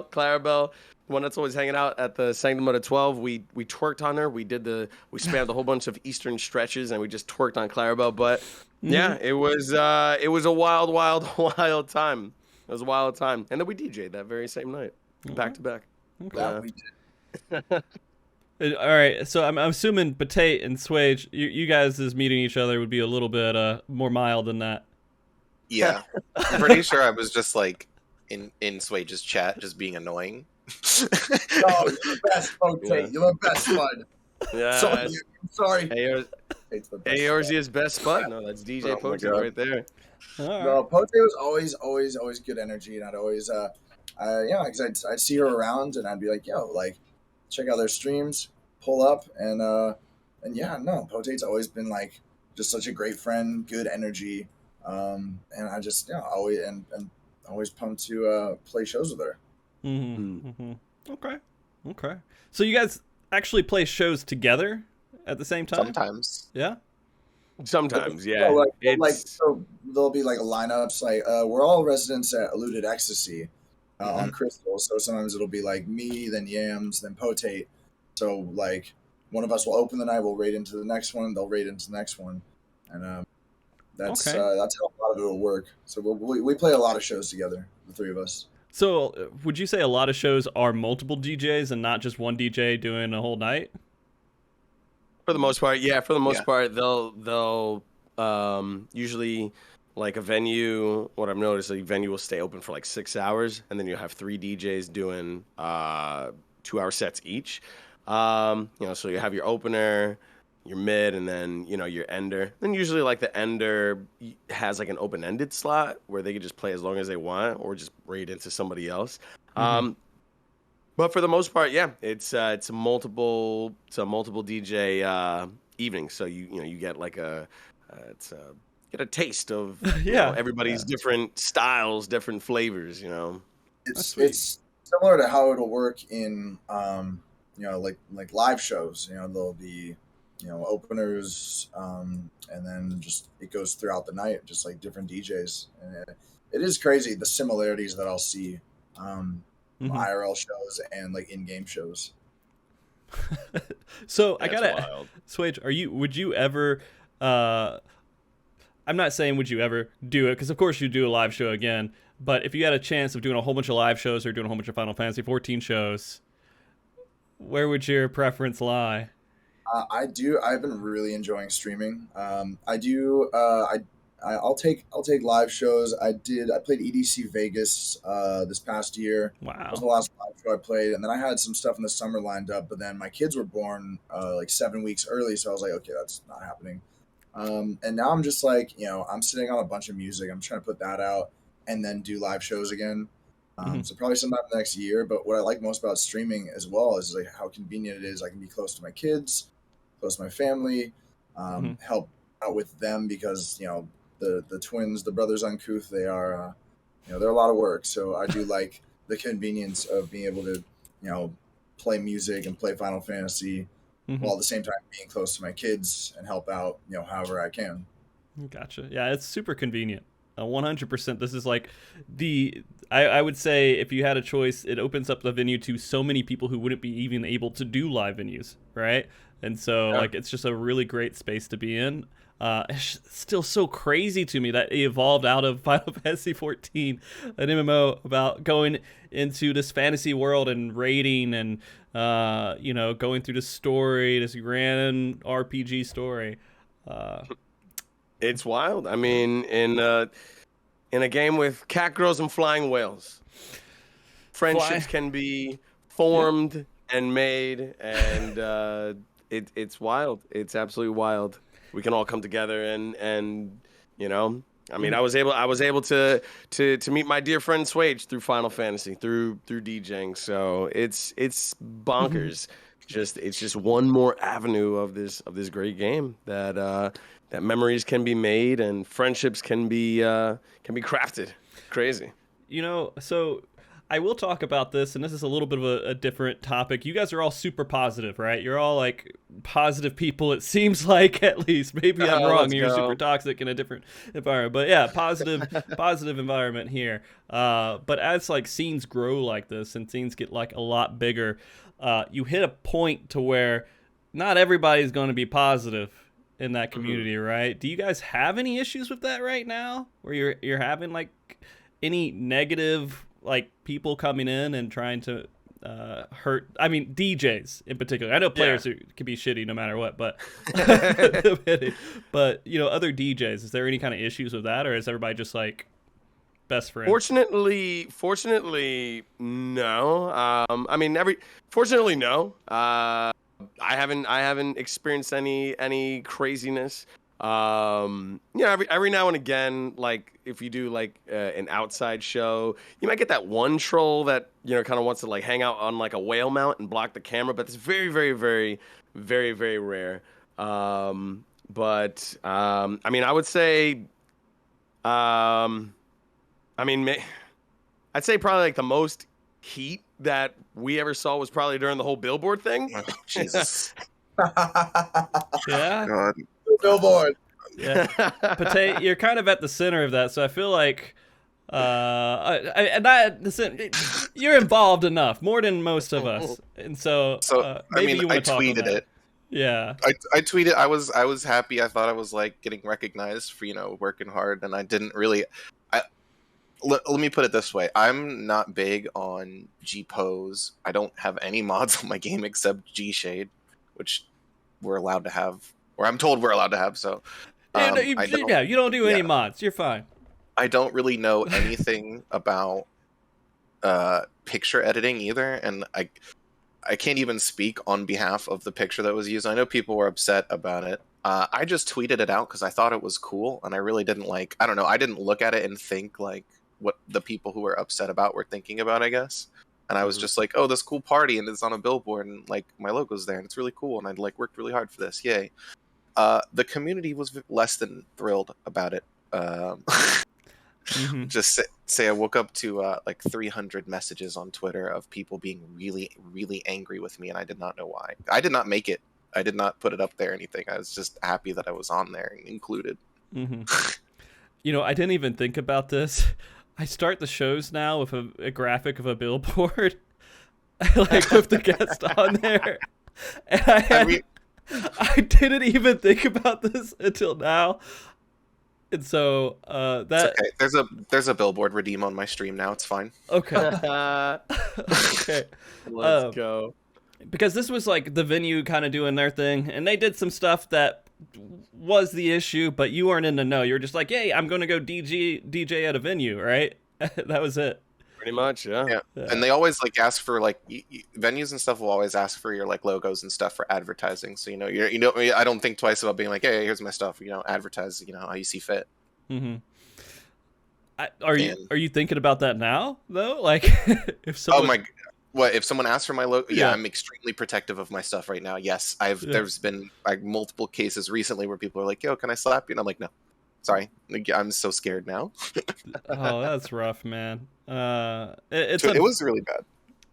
Clarabelle, the one that's always hanging out at the Sanctum of the 12. We twerked on her. We spammed a whole bunch of Eastern stretches, and we just twerked on Clarabelle. But yeah, it was a wild, wild, wild time. It was a wild time, and then we DJ'd that very same night, back to back. That we did. All right, so I'm assuming Potate and Swage, you guys as meeting each other would be a little bit more mild than that. Yeah, I'm pretty sure I was just like in Swage's chat, just being annoying. Oh, you're the best, Potate. You're the best, bud. Yeah. Sorry. Eorzea's best spot. No, that's DJ Potate right there. Right. No, Potate was always good energy, and I'd always, because I'd see her around, and I'd be like, yo, like, check out their streams, pull up, and Potate's always been like just such a great friend, good energy, and I just always pumped to play shows with her. Okay. So you guys actually play shows together at the same time? Sometimes. Yeah. Sometimes, yeah. So there'll be like lineups. Like we're all residents at Eluded Ecstasy. On Crystal, so sometimes it'll be like me, then Yams, then Potate. So like one of us will open the night, we'll raid into the next one, they'll raid into the next one, and that's how a lot of it will work. So we play a lot of shows together, the three of us. So would you say a lot of shows are multiple DJs and not just one DJ doing a whole night? For the most part, yeah. For the most part, they'll usually. Like a venue, what I've noticed, a venue will stay open for like 6 hours, and then you'll have 3 DJs doing 2-hour sets each. So you have your opener, your mid, and then your ender. Then usually like the ender has like an open-ended slot where they can just play as long as they want, or just raid into somebody else. But for the most part, yeah, it's a multiple DJ evening. So you get like get a taste of everybody's different styles, different flavors. It's similar to how it'll work in like live shows. There'll be openers, and then just it goes throughout the night, just like different DJs. And it is crazy the similarities that I'll see IRL shows and like in-game shows. So I gotta, Swage, would you ever? I'm not saying would you ever do it, because of course you do a live show again, but if you had a chance of doing a whole bunch of live shows or doing a whole bunch of Final Fantasy XIV shows, where would your preference lie? I've been really enjoying streaming. I'll take live shows. I played EDC Vegas this past year. Wow. That was the last live show I played, and then I had some stuff in the summer lined up, but then my kids were born like 7 weeks early, so I was like, okay, that's not happening. And now I'm just like, I'm sitting on a bunch of music. I'm trying to put that out and then do live shows again. So probably sometime next year. But what I like most about streaming as well is like how convenient it is. I can be close to my kids, close to my family, help out with them because, the twins, the brothers Uncouth, they are, they're a lot of work. So I do like the convenience of being able to, play music and play Final Fantasy while at the same time being close to my kids and help out, however I can. Gotcha. Yeah, it's super convenient. 100%. This is like I would say if you had a choice, it opens up the venue to so many people who wouldn't be even able to do live venues, right? And so like it's just a really great space to be in. It's still so crazy to me that it evolved out of Final Fantasy XIV, an MMO about going into this fantasy world and raiding and going through the story, this grand RPG story. It's wild. I mean, in a game with cat girls and flying whales, friendships can be formed and made, and it's wild. It's absolutely wild. We can all come together and I mean, I was able to meet my dear friend Swage through Final Fantasy, through DJing. So it's bonkers. It's just one more avenue of this great game that memories can be made and friendships can be crafted. Crazy. So I will talk about this, and this is a little bit of a different topic. You guys are all super positive, right? You're all like positive people, it seems like, at least. Maybe I'm wrong. Let's You're go. super toxic in a different environment. But yeah, positive environment here. But as like scenes grow like this and scenes get like a lot bigger, you hit a point to where not everybody's going to be positive in that community, right? Do you guys have any issues with that right now? Where you're having like any negative like people coming in and trying to hurt, I mean DJs in particular. I know players who can be shitty no matter what, but but other DJs, is there any kind of issues with that, or is everybody just like best friends? Fortunately, no. Fortunately, no. I haven't experienced any craziness. Every now and again, like if you do like an outside show, you might get that one troll that kind of wants to like hang out on like a whale mount and block the camera, but it's very, very, very, very, very rare. I would say, I'd say probably like the most heat that we ever saw was probably during the whole billboard thing. Oh, Jesus. Yeah. God. Billboard. Yeah, Potate, you're kind of at the center of that, so I feel like, you're involved enough, more than most of us, and so maybe you want I to talk on tweeted that. it. Yeah, I tweeted. I was happy. I thought I was like getting recognized for working hard, and I didn't really. Let me put it this way: I'm not big on G pose. I don't have any mods on my game except G shade, which we're allowed to have, or I'm told we're allowed to have. So. You don't do any mods. You're fine. I don't really know anything about picture editing either, and I can't even speak on behalf of the picture that was used. I know people were upset about it. I just tweeted it out because I thought it was cool, and I really didn't I don't know, I didn't look at it and think like what the people who were upset about were thinking about, I guess. And I was just like, oh, this cool party, and it's on a billboard, and like my logo's there, and it's really cool, and I like worked really hard for this. Yay. The community was less than thrilled about it. Just say I woke up to like 300 messages on Twitter of people being really, really angry with me, and I did not know why. I did not make it. I did not put it up there or anything. I was just happy that I was on there and included. I didn't even think about this. I start the shows now with a graphic of a billboard, like with the guest on there, and I didn't even think about this until now, and so that it's okay. There's a billboard redeem on my stream now. It's fine. Okay. Okay. Let's go. Because this was like the venue kind of doing their thing, and they did some stuff that was the issue, but you weren't in the know. You were just like, "Hey, I'm going to go DJ at a venue," right? That was it. Pretty much, yeah. And they always like ask for like venues and stuff will always ask for your like logos and stuff for advertising. So I don't think twice about being like, hey, here's my stuff. Advertise. How you see fit. Mm-hmm. Are you thinking about that now though? Like, if someone... if someone asks for my logo? Yeah, I'm extremely protective of my stuff right now. Yes, there's been like multiple cases recently where people are like, yo, can I slap you? And I'm like, no. Sorry, I'm so scared now. Oh, that's rough, man. It was really bad.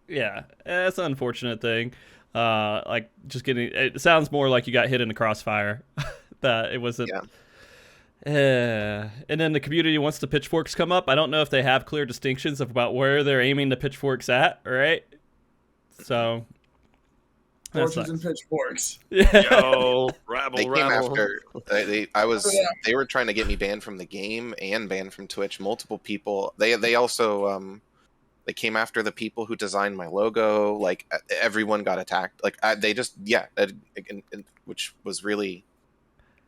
Yeah, it's an unfortunate thing. Like just getting. It sounds more like you got hit in the crossfire. That it wasn't. Yeah. And then the community wants the pitchforks come up. I don't know if they have clear distinctions about where they're aiming the pitchforks at. Right. So. Torches and pitchforks. Yo, rabble. They came after. They were trying to get me banned from the game and banned from Twitch. Multiple people. They also they came after the people who designed my logo. Like everyone got attacked. Like which was really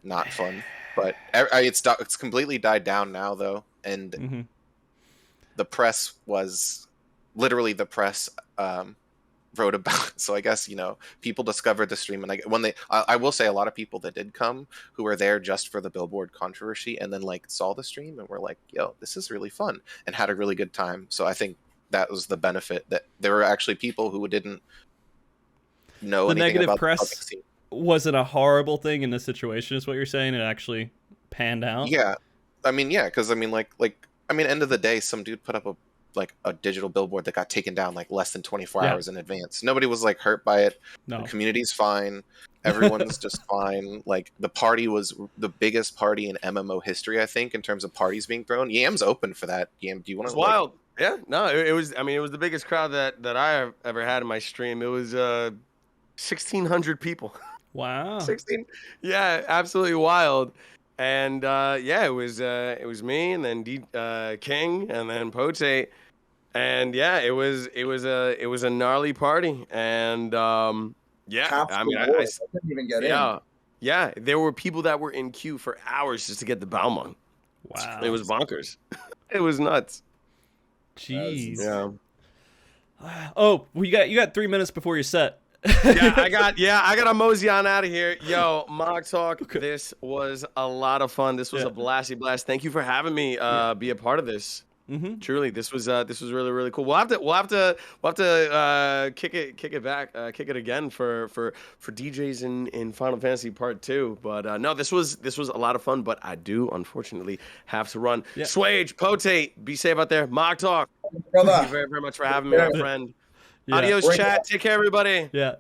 not fun. But it's completely died down now though, and the press was literally the press. Wrote about it. So I guess people discovered the stream, and I will say a lot of people that did come who were there just for the billboard controversy and then like saw the stream and were like, yo, this is really fun, and had a really good time. So I think that was the benefit, that there were actually people who didn't know the anything negative about press the public scene. Wasn't a horrible thing in this situation is what you're saying. It actually panned out. Yeah, because end of the day, some dude put up like a digital billboard that got taken down like less than 24 Yeah. hours in advance. Nobody was like hurt by it. No. The community's fine. Everyone's just fine. Like the party was the biggest party in MMO history, I think, in terms of parties being thrown. Yams open for that. Yam, do you want It's to? wild. Yeah, no, it was. I mean, it was the biggest crowd that I have ever had in my stream. It was 1,600 people. Wow. 16. Yeah, absolutely wild. And yeah, it was me, and then King, and then Potate, and yeah, it was a gnarly party, and yeah, I mean, I couldn't even get in. Yeah, there were people that were in queue for hours just to get the Balmung. Wow. It was bonkers. It was nuts. Jeez. Yeah. Oh, well, you got 3 minutes before your set. I got to mosey on out of here. Yo, MogTalk, okay. This was a lot of fun. This was a blasty blast. Thank you for having me be a part of this. Mm-hmm. Truly, this was really, really cool. We'll have to kick it again for DJs in Final Fantasy Part 2. But no, this was a lot of fun. But I do unfortunately have to run. Yeah. Swage, Potate, be safe out there. MogTalk, thank you very, very much for having me, my friend. Yeah. Adios, chat. Take care, everybody. Yeah.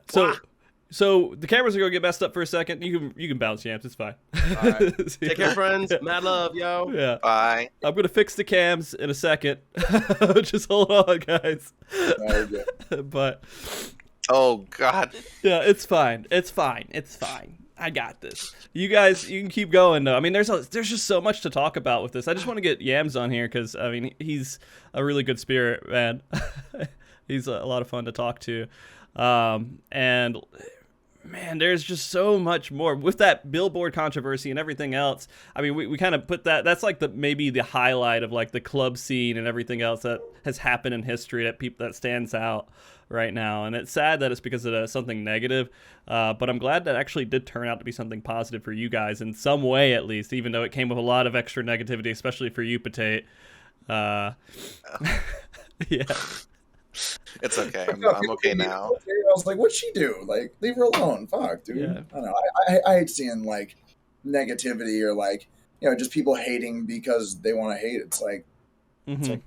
So the cameras are gonna get messed up for a second. You can bounce, Yams. It's fine. All right. Take care, friends. Mad love, yo. Yeah. Bye. I'm gonna fix the cams in a second. Just hold on, guys. But. Oh God. Yeah, it's fine. It's fine. It's fine. I got this. You guys, you can keep going though. I mean, there's just so much to talk about with this. I just want to get Yams on here because I mean he's a really good spirit, man. He's a lot of fun to talk to. And man, there's just so much more with that billboard controversy and everything else. I mean, we kind of put that's like maybe the highlight of like the club scene and everything else that has happened in history that stands out right now. And it's sad that it's because of something negative. But I'm glad that actually did turn out to be something positive for you guys in some way, at least, even though it came with a lot of extra negativity, especially for you, Potate. Yeah. It's okay. I'm okay now. I was like, what'd she do? Like, leave her alone. Fuck, dude. Yeah. I don't know. I hate seeing, like, negativity or, like, just people hating because they want to hate. It's like, it's like,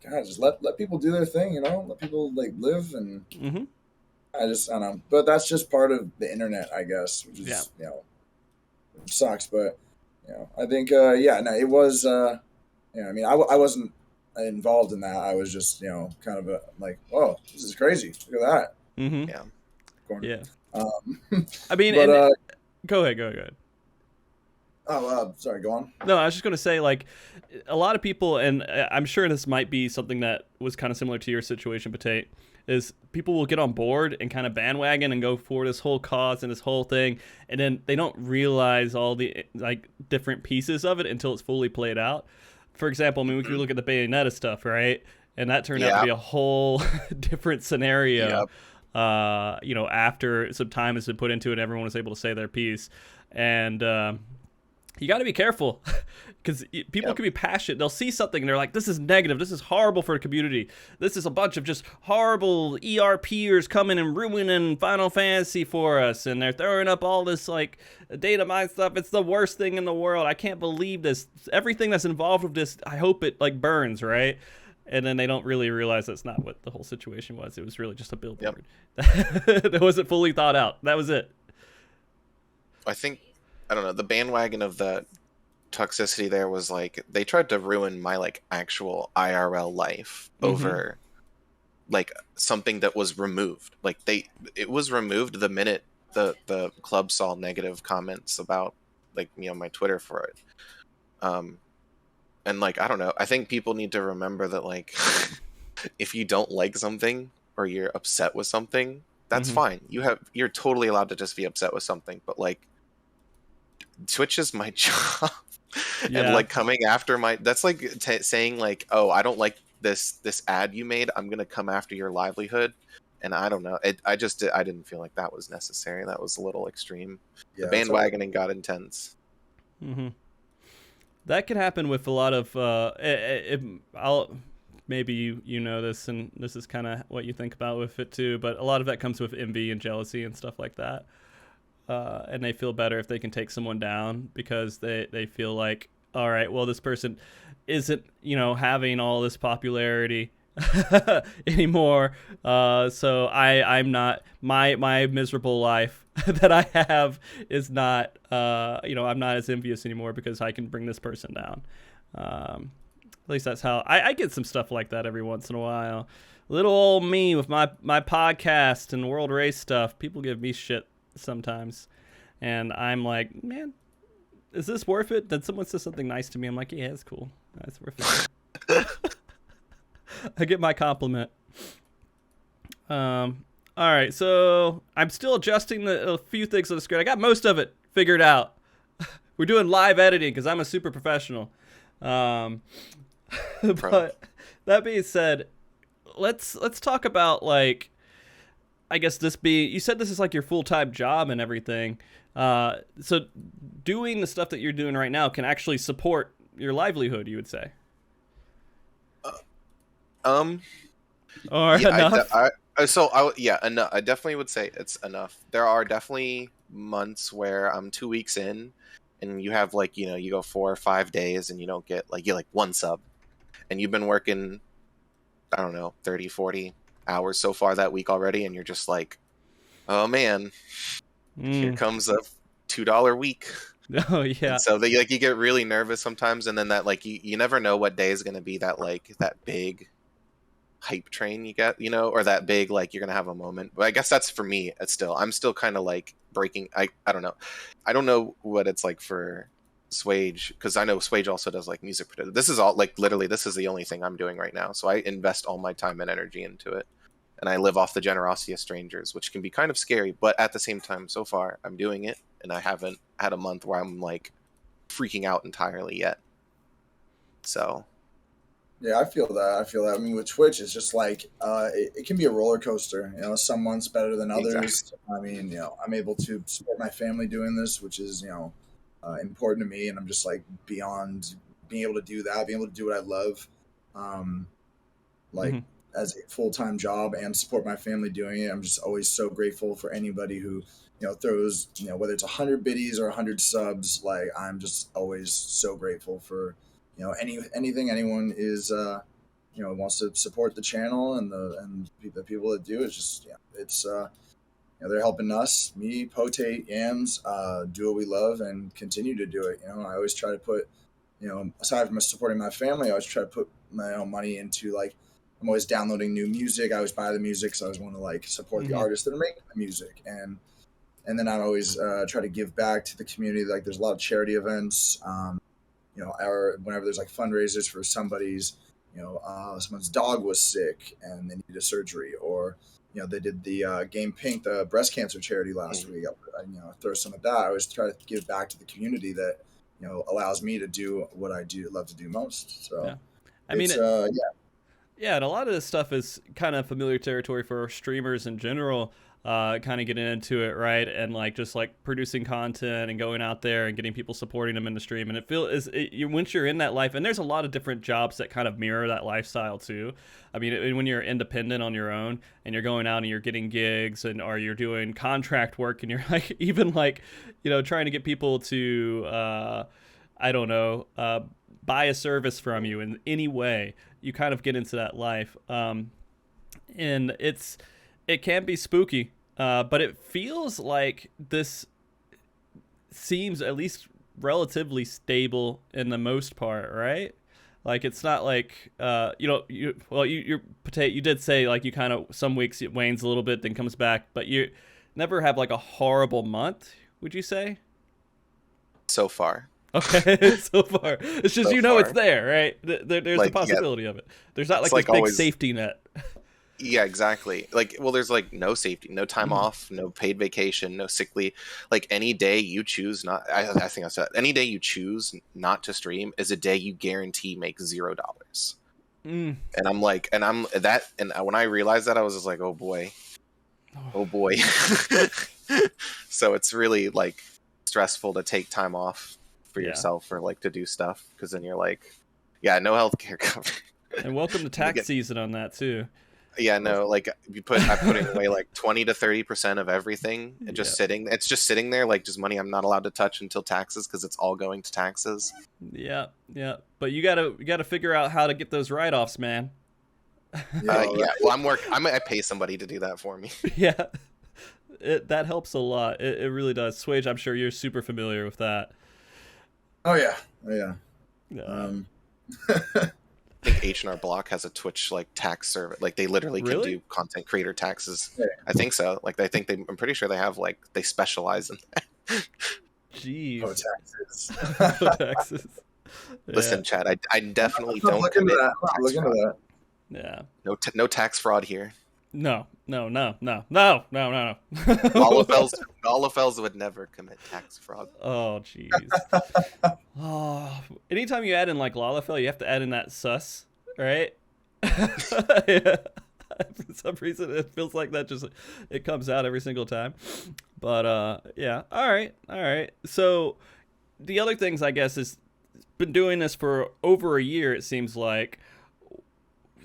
God, just let people do their thing, Let people, like, live and I don't know. But that's just part of the internet, I guess, which is, it sucks. But, I think, it was, I mean, I wasn't involved in that. I was just kind of like, whoa, this is crazy, look at that. I mean, but, go ahead. Sorry, go on. No, I was just going to say, like, a lot of people, and I'm sure this might be something that was kind of similar to your situation, Potate, is people will get on board and kind of bandwagon and go for this whole cause and this whole thing, and then they don't realize all the, like, different pieces of it until it's fully played out. For example, I mean, we could look at the Bayonetta stuff, right? And that turned out to be a whole different scenario, after some time has been put into it and everyone was able to say their piece. And you got to be careful because people can be passionate. They'll see something and they're like, this is negative. This is horrible for the community. This is a bunch of just horrible ERPers coming and ruining Final Fantasy for us. And they're throwing up all this like data mine stuff. It's the worst thing in the world. I can't believe this. Everything that's involved with this, I hope it like burns, right? And then they don't really realize that's not what the whole situation was. It was really just a billboard. That wasn't fully thought out. That was it. I think, I don't know, the bandwagon of the toxicity there was like, they tried to ruin my like actual IRL life over like something that was removed. Like it was removed the minute the club saw negative comments about like, my Twitter for it. And like, I don't know, I think people need to remember that like, if you don't like something or you're upset with something, that's fine. You're totally allowed to just be upset with something, but like, Twitch is my job. And like coming after that's like saying like, oh, I don't like this ad you made, I'm gonna come after your livelihood. And I don't know, I didn't feel like that was necessary. That was a little extreme. The bandwagoning got intense. That can happen with a lot of maybe you know this, and this is kind of what you think about with it too, but a lot of that comes with envy and jealousy and stuff like that. And they feel better if they can take someone down because they feel like all right, well, this person isn't, having all this popularity anymore. So I'm not, my miserable life that I have is not, I'm not as envious anymore because I can bring this person down. At least that's how I get some stuff like that every once in a while. Little old me with my podcast and world race stuff. People give me shit sometimes. And I'm like, man, is this worth it? Then someone says something nice to me. I'm like, yeah, it's cool. That's worth it. I get my compliment. All right, so I'm still adjusting a few things on the screen. I got most of it figured out. We're doing live editing because I'm a super professional. But that being said, let's talk about, like, I guess you said this is like your full-time job and everything. So doing the stuff that you're doing right now can actually support your livelihood, you would say? Or enough? I definitely would say it's enough. There are definitely months where I'm 2 weeks in and you have, like, you go 4 or 5 days and you don't get, like, you like 1 sub. And you've been working, I don't know, 30, 40 hours so far that week already, and you're just like, oh man, here comes a $2 week. Oh yeah. And so you get really nervous sometimes, and then that, like, you never know what day is going to be that, like, that big hype train you get, or that big, like, you're going to have a moment. But I guess that's for me. I'm still kind of like breaking. I don't know. I don't know what it's like for Swage, because I know Swage also does, like, music production. This is all, like, literally this is the only thing I'm doing right now, so I invest all my time and energy into it, and I live off the generosity of strangers, which can be kind of scary, but at the same time, so far I'm doing it, and I haven't had a month where I'm, like, freaking out entirely yet. So yeah, I feel that. I mean, with Twitch, it's just like it can be a roller coaster. Some months better than others. Exactly. I mean, I'm able to support my family doing this, which is important to me, and I'm just, like, beyond being able to do that, being able to do what I love, as a full-time job and support my family doing it. I'm just always so grateful for anybody who throws, whether it's 100 biddies or 100 subs. Like, I'm just always so grateful for anything anyone is wants to support the channel, and the people that do. It's just it's they're helping us, me, Potate, Yams, do what we love and continue to do it. I always try to put, aside from supporting my family, I always try to put my own money into, like, I'm always downloading new music. I always buy the music, so I always want to, like, support the artists that are making the music. And then I always try to give back to the community. Like, there's a lot of charity events, whenever there's, like, fundraisers for somebody's, someone's dog was sick and they needed surgery, or they did the Game Pink, the breast cancer charity last week. I throw some of that. I always try to give back to the community that allows me to do what I love to do most. So yeah. I mean, yeah, and a lot of this stuff is kind of familiar territory for streamers in general. Kind of getting into it, right? And, like, just, like, producing content and going out there and getting people supporting them in the stream. And once you're in that life, and there's a lot of different jobs that kind of mirror that lifestyle too. I mean, when you're independent on your own and you're going out and you're getting gigs, or you're doing contract work, and you're, like, even, like, trying to get people to, buy a service from you in any way, you kind of get into that life. And it can be spooky, but it feels like this seems at least relatively stable in the most part, right? Like, it's not like, you're Potate, you did say, like, you kind of, some weeks it wanes a little bit, then comes back, but you never have, like, a horrible month, would you say? So far. Okay, so far. It's just, it's there, right? There's like, a possibility of it. There's not, like, this big always safety net. Yeah, exactly. Like, well, there's, like, no safety, no time off, no paid vacation, no sick leave. Like, any day you choose I think I said, any day you choose not to stream is a day you guarantee make $0. And I'm like, and when I realized that, I was just like, oh boy. So it's really, like, stressful to take time off for yourself, or, like, to do stuff, because then you're like, no healthcare coverage. And welcome to tax season on that too. Yeah, no, like I'm putting away like 20 to 30% of everything and just sitting. It's just sitting there, like just money I'm not allowed to touch until taxes because it's all going to taxes. Yeah, yeah. But you gotta figure out how to get those write-offs, man. Yeah, well, I pay somebody to do that for me. Yeah, that helps a lot. It really does. Swage, I'm sure you're super familiar with that. Oh yeah, yeah. I think H&R Block has a Twitch like tax service. Like they literally can Really? do content creator taxes. Yeah. I think so. Like I'm pretty sure they have like they specialize in that. Jeez. Oh, taxes. Taxes. Listen, Chad, I definitely don't Look into commit that. tax Look into fraud. that. Yeah. No tax fraud here. No. Lalafels would never commit tax fraud. Oh, jeez. Oh, anytime you add in like Lalafell, you have to add in that sus, right? Yeah. For some reason, it feels like that it comes out every single time. But yeah. All right. So the other things, I guess, is been doing this for over a year. It seems like.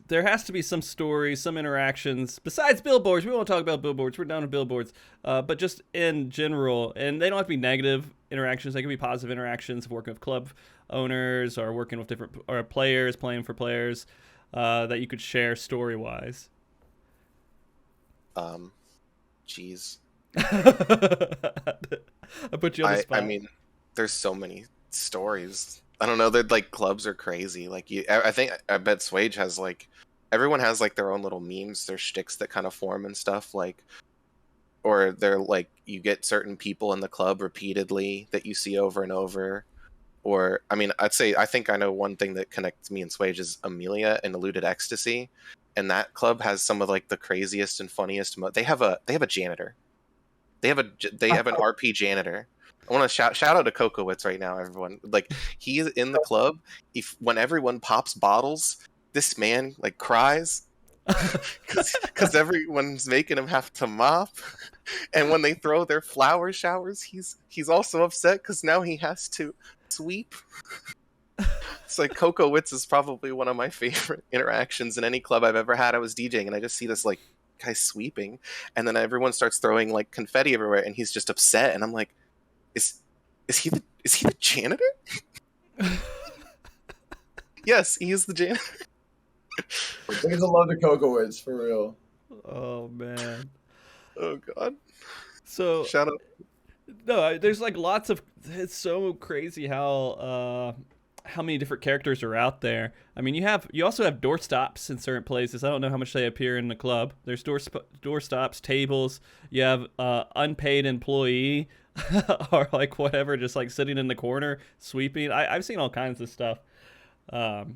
There has to be some stories, some interactions, besides billboards. We won't talk about billboards. We're down to billboards. But just in general, and they don't have to be negative interactions. They can be positive interactions of working with club owners or working with different or players, playing for players that you could share story-wise. Jeez. I put you on the spot. I mean, there's so many stories. I don't know. They're like clubs are crazy. Like I bet Swage has like everyone has like their own little memes, their shticks that kind of form and stuff. Like, or they're like you get certain people in the club repeatedly that you see over and over. Or I mean, I think I know one thing that connects me and Swage is Amelia and Eluded Ecstasy, and that club has some of like the craziest and funniest. They have a janitor. They have an RP janitor. I want to shout out to Kokowitz right now, everyone. Like he is in the club. When everyone pops bottles, this man like cries because everyone's making him have to mop. And when they throw their flower showers, he's also upset because now he has to sweep. It's like Kokowitz is probably one of my favorite interactions in any club I've ever had. I was DJing and I just see this like guy sweeping, and then everyone starts throwing like confetti everywhere, and he's just upset, and I'm like. Is he the janitor? Yes, he is the janitor. There's a love to Kokowitz, for real. Oh man. Oh god. So shout out. No, there's like lots of. It's so crazy how many different characters are out there. I mean, you also have doorstops in certain places. I don't know how much they appear in the club. There's doorstops, tables. You have unpaid employee. Or like whatever, just like sitting in the corner sweeping. I've seen all kinds of stuff. But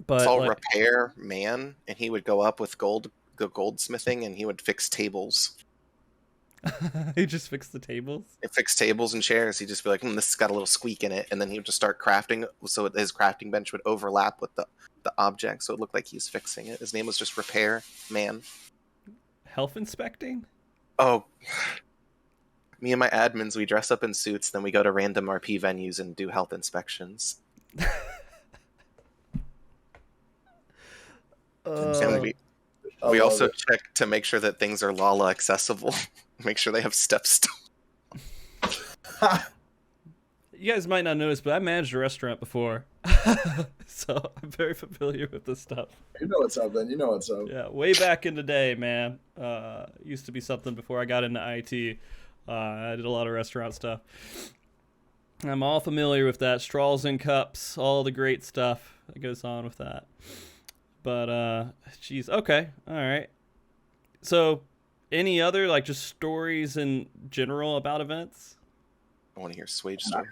it's all like, repair man, and he would go up with goldsmithing, and he would fix tables. He just fixed the tables. He'd fix tables and chairs. He'd just be like, this has got a little squeak in it, and then he would just start crafting, so his crafting bench would overlap with the object, so it looked like he was fixing it. His name was just Repair Man. Health inspecting? Oh. Me and my admins, we dress up in suits, then we go to random RP venues and do health inspections. And we also check to make sure that things are Lala accessible. Make sure they have steps. You guys might not know this, but I managed a restaurant before. So I'm very familiar with this stuff. You know what's up, then. You know what's up. Yeah, way back in the day, man. Used to be something before I got into IT. I did a lot of restaurant stuff. I'm all familiar with that. Straws and cups, all the great stuff that goes on with that. But, geez, okay, all right. So, any other, like, just stories in general about events? I want to hear Swage stories.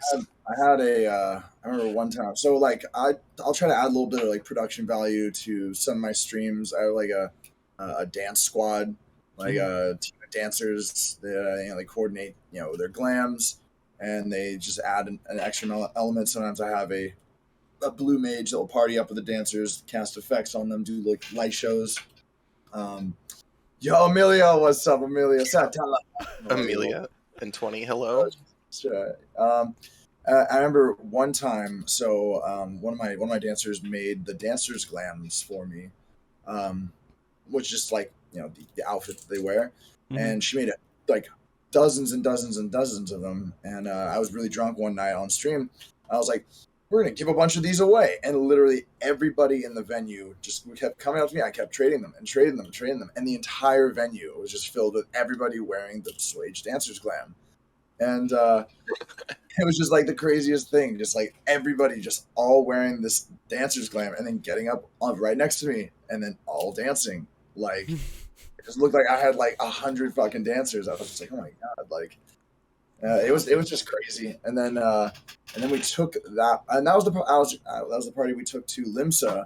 I remember one time. So, like, I'll try to add a little bit of, like, production value to some of my streams. I have, like, a dance squad, like, a team of dancers that, they coordinate, their glams, and they just add an extra element. Sometimes I have a blue mage that will party up with the dancers, cast effects on them, do, like, light shows. Yo, Amelia, what's up, Amelia? Amelia and 20, hello. Sure. I remember one time. So one of my dancers made the dancers glams for me. which is just like, you know, the outfit that they wear. Mhm. And she made like dozens and dozens and dozens of them. And I was really drunk one night on stream. I was like, we're going to give a bunch of these away. And literally everybody in the venue just kept coming up to me. I kept trading them and trading them and trading them. And the entire venue was just filled with everybody wearing the Swage Dancers Glam. And it was just like the craziest thing. Just like everybody just all wearing this Dancers Glam and then getting up right next to me and then all dancing. Like, it just looked like I had like 100 fucking dancers. I was just like, oh my God. Like, it was just crazy. And then we took that, and that was the party we took to Limsa,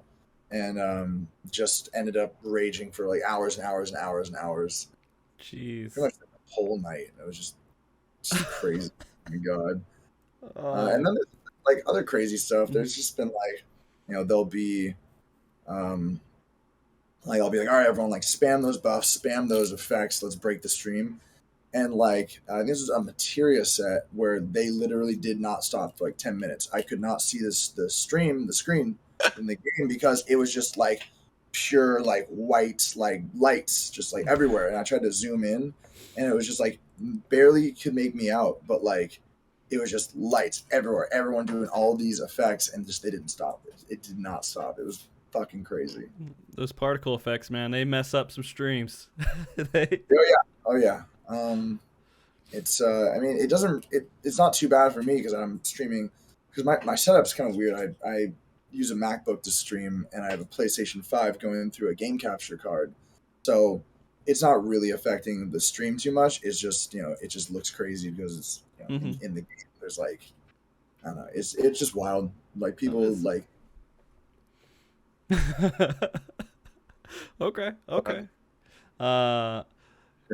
and just ended up raging for like hours and hours and hours and hours. Jeez. Pretty much the whole night. It was just crazy. Oh my God. And then there's like other crazy stuff. There's just been like, you know, there'll be, like I'll be like, all right, everyone, like spam those buffs, spam those effects. Let's break the stream. And like, this was a materia set where they literally did not stop for like 10 minutes. I could not see the screen in the game because it was just like pure like white like lights just like everywhere. And I tried to zoom in, and it was just like barely could make me out, but like it was just lights everywhere. Everyone doing all these effects, and just they didn't stop. It did not stop. It was fucking crazy. Those particle effects, man, they mess up some streams. Oh yeah. It's I mean, it's not too bad for me because I'm streaming, because my setup's kind of weird. I use a MacBook to stream, and I have a PlayStation 5 going through a game capture card, so it's not really affecting the stream too much. It's just, you know, it just looks crazy because it's, you know, in the game there's like, I don't know, it's just wild. Like people like okay. bring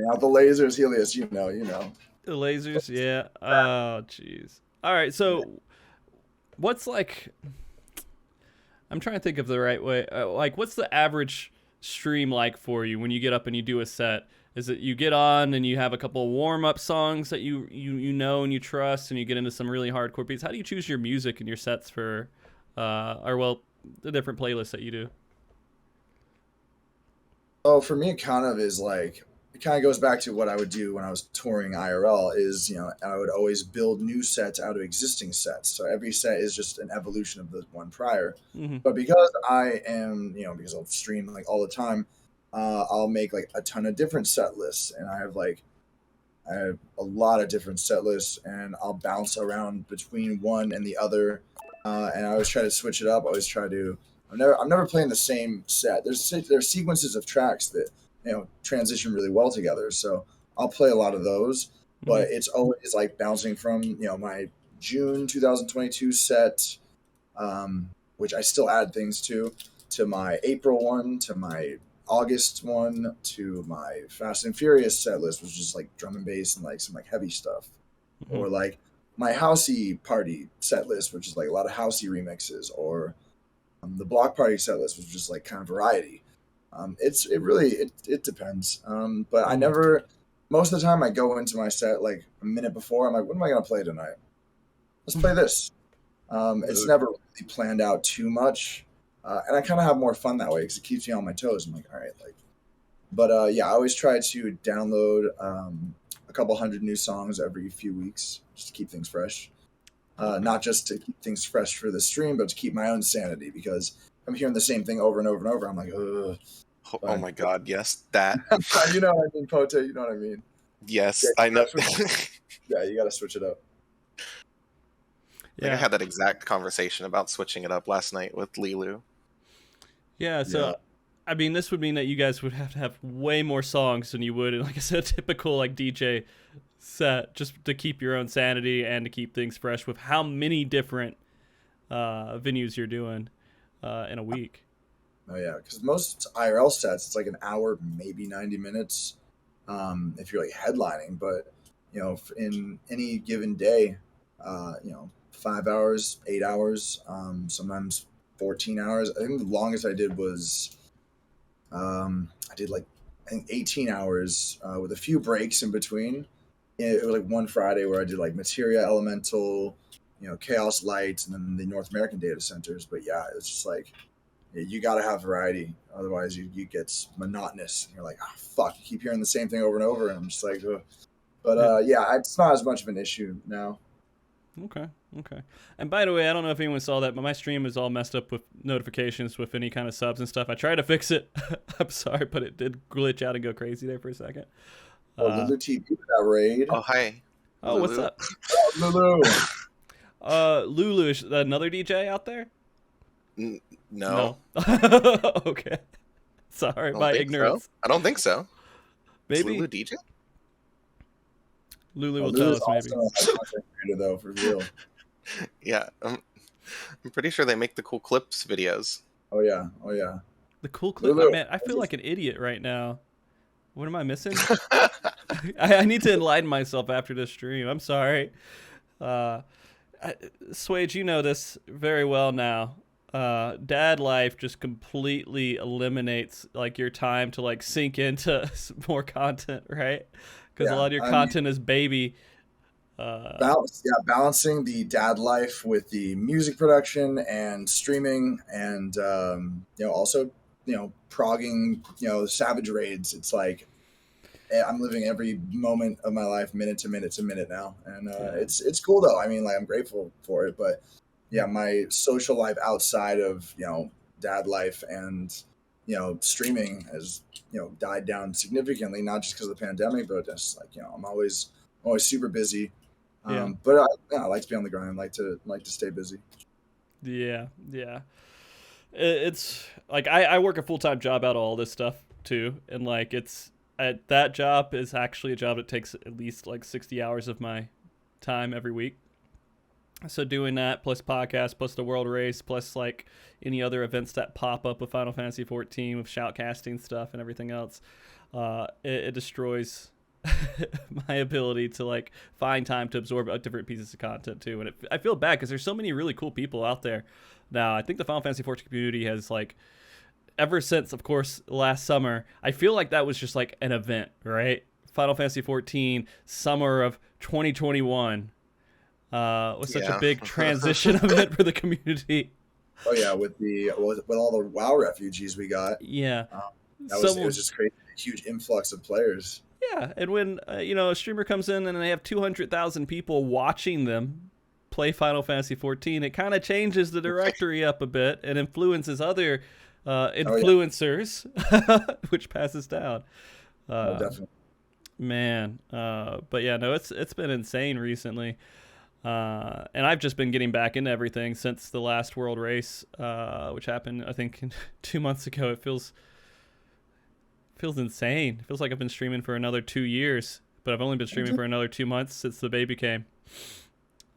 out the lasers, Helios. You know. The lasers, yeah. Oh, jeez. All right, so what's like? I'm trying to think of the right way. Like, what's the average stream like for you when you get up and you do a set? Is it you get on and you have a couple of warm-up songs that you know and you trust, and you get into some really hardcore beats? How do you choose your music and your sets for, the different playlists that you do? Oh, for me, it kind of goes back to what I would do when I was touring IRL. Is, you know, I would always build new sets out of existing sets. So every set is just an evolution of the one prior. But because because I'll stream like all the time, I'll make like a ton of different set lists, and I have a lot of different set lists, and I'll bounce around between one and the other, and I always try to switch it up. I'm never playing the same set. There's sequences of tracks that, you know, transition really well together, so I'll play a lot of those. But it's always like bouncing from, you know, my June 2022 set, which I still add things to my April one, to my August one, to my Fast and Furious set list, which is just like drum and bass and like some like heavy stuff, or like my housey party set list, which is like a lot of housey remixes, or the block party set list, which is just like kind of variety. It depends. But I never, most of the time I go into my set like a minute before. I'm like, what am I going to play tonight? Let's play this. It's never really planned out too much. And I kind of have more fun that way because it keeps me on my toes. I'm like, all right, but yeah, I always try to download a couple hundred new songs every few weeks just to keep things fresh. Not just to keep things fresh for the stream, but to keep my own sanity, because I'm hearing the same thing over and over and over. I'm like, ugh. Oh my God, yes, that. You know what I mean, Potate? You know what I mean? Yes, Yeah, I know. Yeah, you got to switch it up. I had that exact conversation about switching it up last night with Lilu. Yeah, so I mean, this would mean that you guys would have to have way more songs than you would in, like I said, a typical like DJ set, just to keep your own sanity and to keep things fresh with how many different venues you're doing in a week. Oh yeah, because most IRL sets, it's like an hour, maybe 90 minutes, if you're like headlining. But, you know, in any given day, you know, 5 hours, 8 hours, sometimes 14 hours. I think the longest I did was, I did like, I think 18 hours with a few breaks in between. It was like one Friday where I did like Materia, Elemental, you know, Chaos Light, and then the North American data centers. But yeah, it's just like, you got to have variety. Otherwise, you get monotonous. And you're like, oh, fuck, you keep hearing the same thing over and over. And I'm just like, ugh. But yeah, it's not as much of an issue now. Okay. And by the way, I don't know if anyone saw that, but my stream is all messed up with notifications with any kind of subs and stuff. I tried to fix it. I'm sorry, but it did glitch out and go crazy there for a second. Lulu TV with that raid. Oh, hi. Oh, Lulu. what's up? Lulu. Lulu, is another DJ out there? No. Okay. Sorry, I don't my think ignorance. so. I don't think so. Is Maybe Lulu DJ? Lulu will tell us. Maybe. Also a content creator, though, for real. Yeah. I'm pretty sure they make the cool clips videos. Oh yeah. The cool clip. Lulu. Man, I feel like an idiot right now. What am I missing? I need to enlighten myself after this stream. I'm sorry. Swage, you know this very well now. Dad life just completely eliminates like your time to like sink into more content, right? Because a lot of your content is baby. Balancing the dad life with the music production and streaming, and also progging Savage raids. It's like I'm living every moment of my life minute to minute now, and it's cool though. I mean, like I'm grateful for it, but yeah, my social life outside of dad life and streaming has died down significantly, not just because of the pandemic, but just like I'm always super busy. But I like to be on the grind. Like to stay busy. Yeah. It's like I work a full-time job out of all this stuff too, and like that job is actually a job that takes at least like 60 hours of my time every week. So doing that plus podcast plus the world race plus like any other events that pop up with Final Fantasy XIV with shoutcasting stuff and everything else, it destroys my ability to like find time to absorb different pieces of content too. And I feel bad because there's so many really cool people out there now. I think the Final Fantasy XIV community has like ever since, of course, last summer, I feel like that was just like an event, right? Final Fantasy XIV summer of 2021 was such a big transition event for the community. Oh yeah, with all the WoW refugees we got. Yeah, it was just crazy. A huge influx of players. Yeah, and when a streamer comes in and they have 200,000 people watching them play Final Fantasy XIV, it kind of changes the directory up a bit and influences other influencers, which passes down. Definitely. Man, but yeah, no, it's been insane recently, and I've just been getting back into everything since the last World Race, which happened I think 2 months ago. It feels insane. It feels like I've been streaming for another 2 years, but I've only been streaming for another 2 months since the baby came.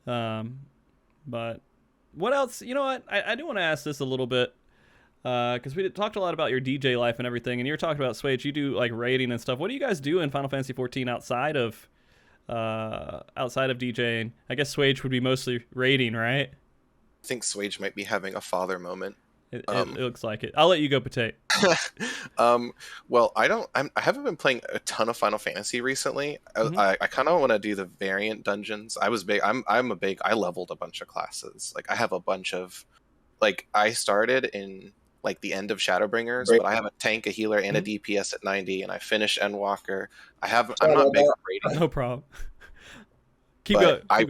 But what else? You know what? I do want to ask this a little bit, because we talked a lot about your DJ life and everything, and you were talking about Swage. You do like raiding and stuff. What do you guys do in Final Fantasy XIV outside of DJing? I guess Swage would be mostly raiding, right? I think Swage might be having a father moment. It looks like it. I'll let you go, Potate. Well, I haven't been playing a ton of Final Fantasy recently. I kind of want to do the variant dungeons. I leveled a bunch of classes. Like I have a bunch of, like I started in like the end of Shadowbringers, but I have a tank, a healer, and a DPS at 90, and I finished Endwalker. I'm not big on raiding. No problem. Keep going. I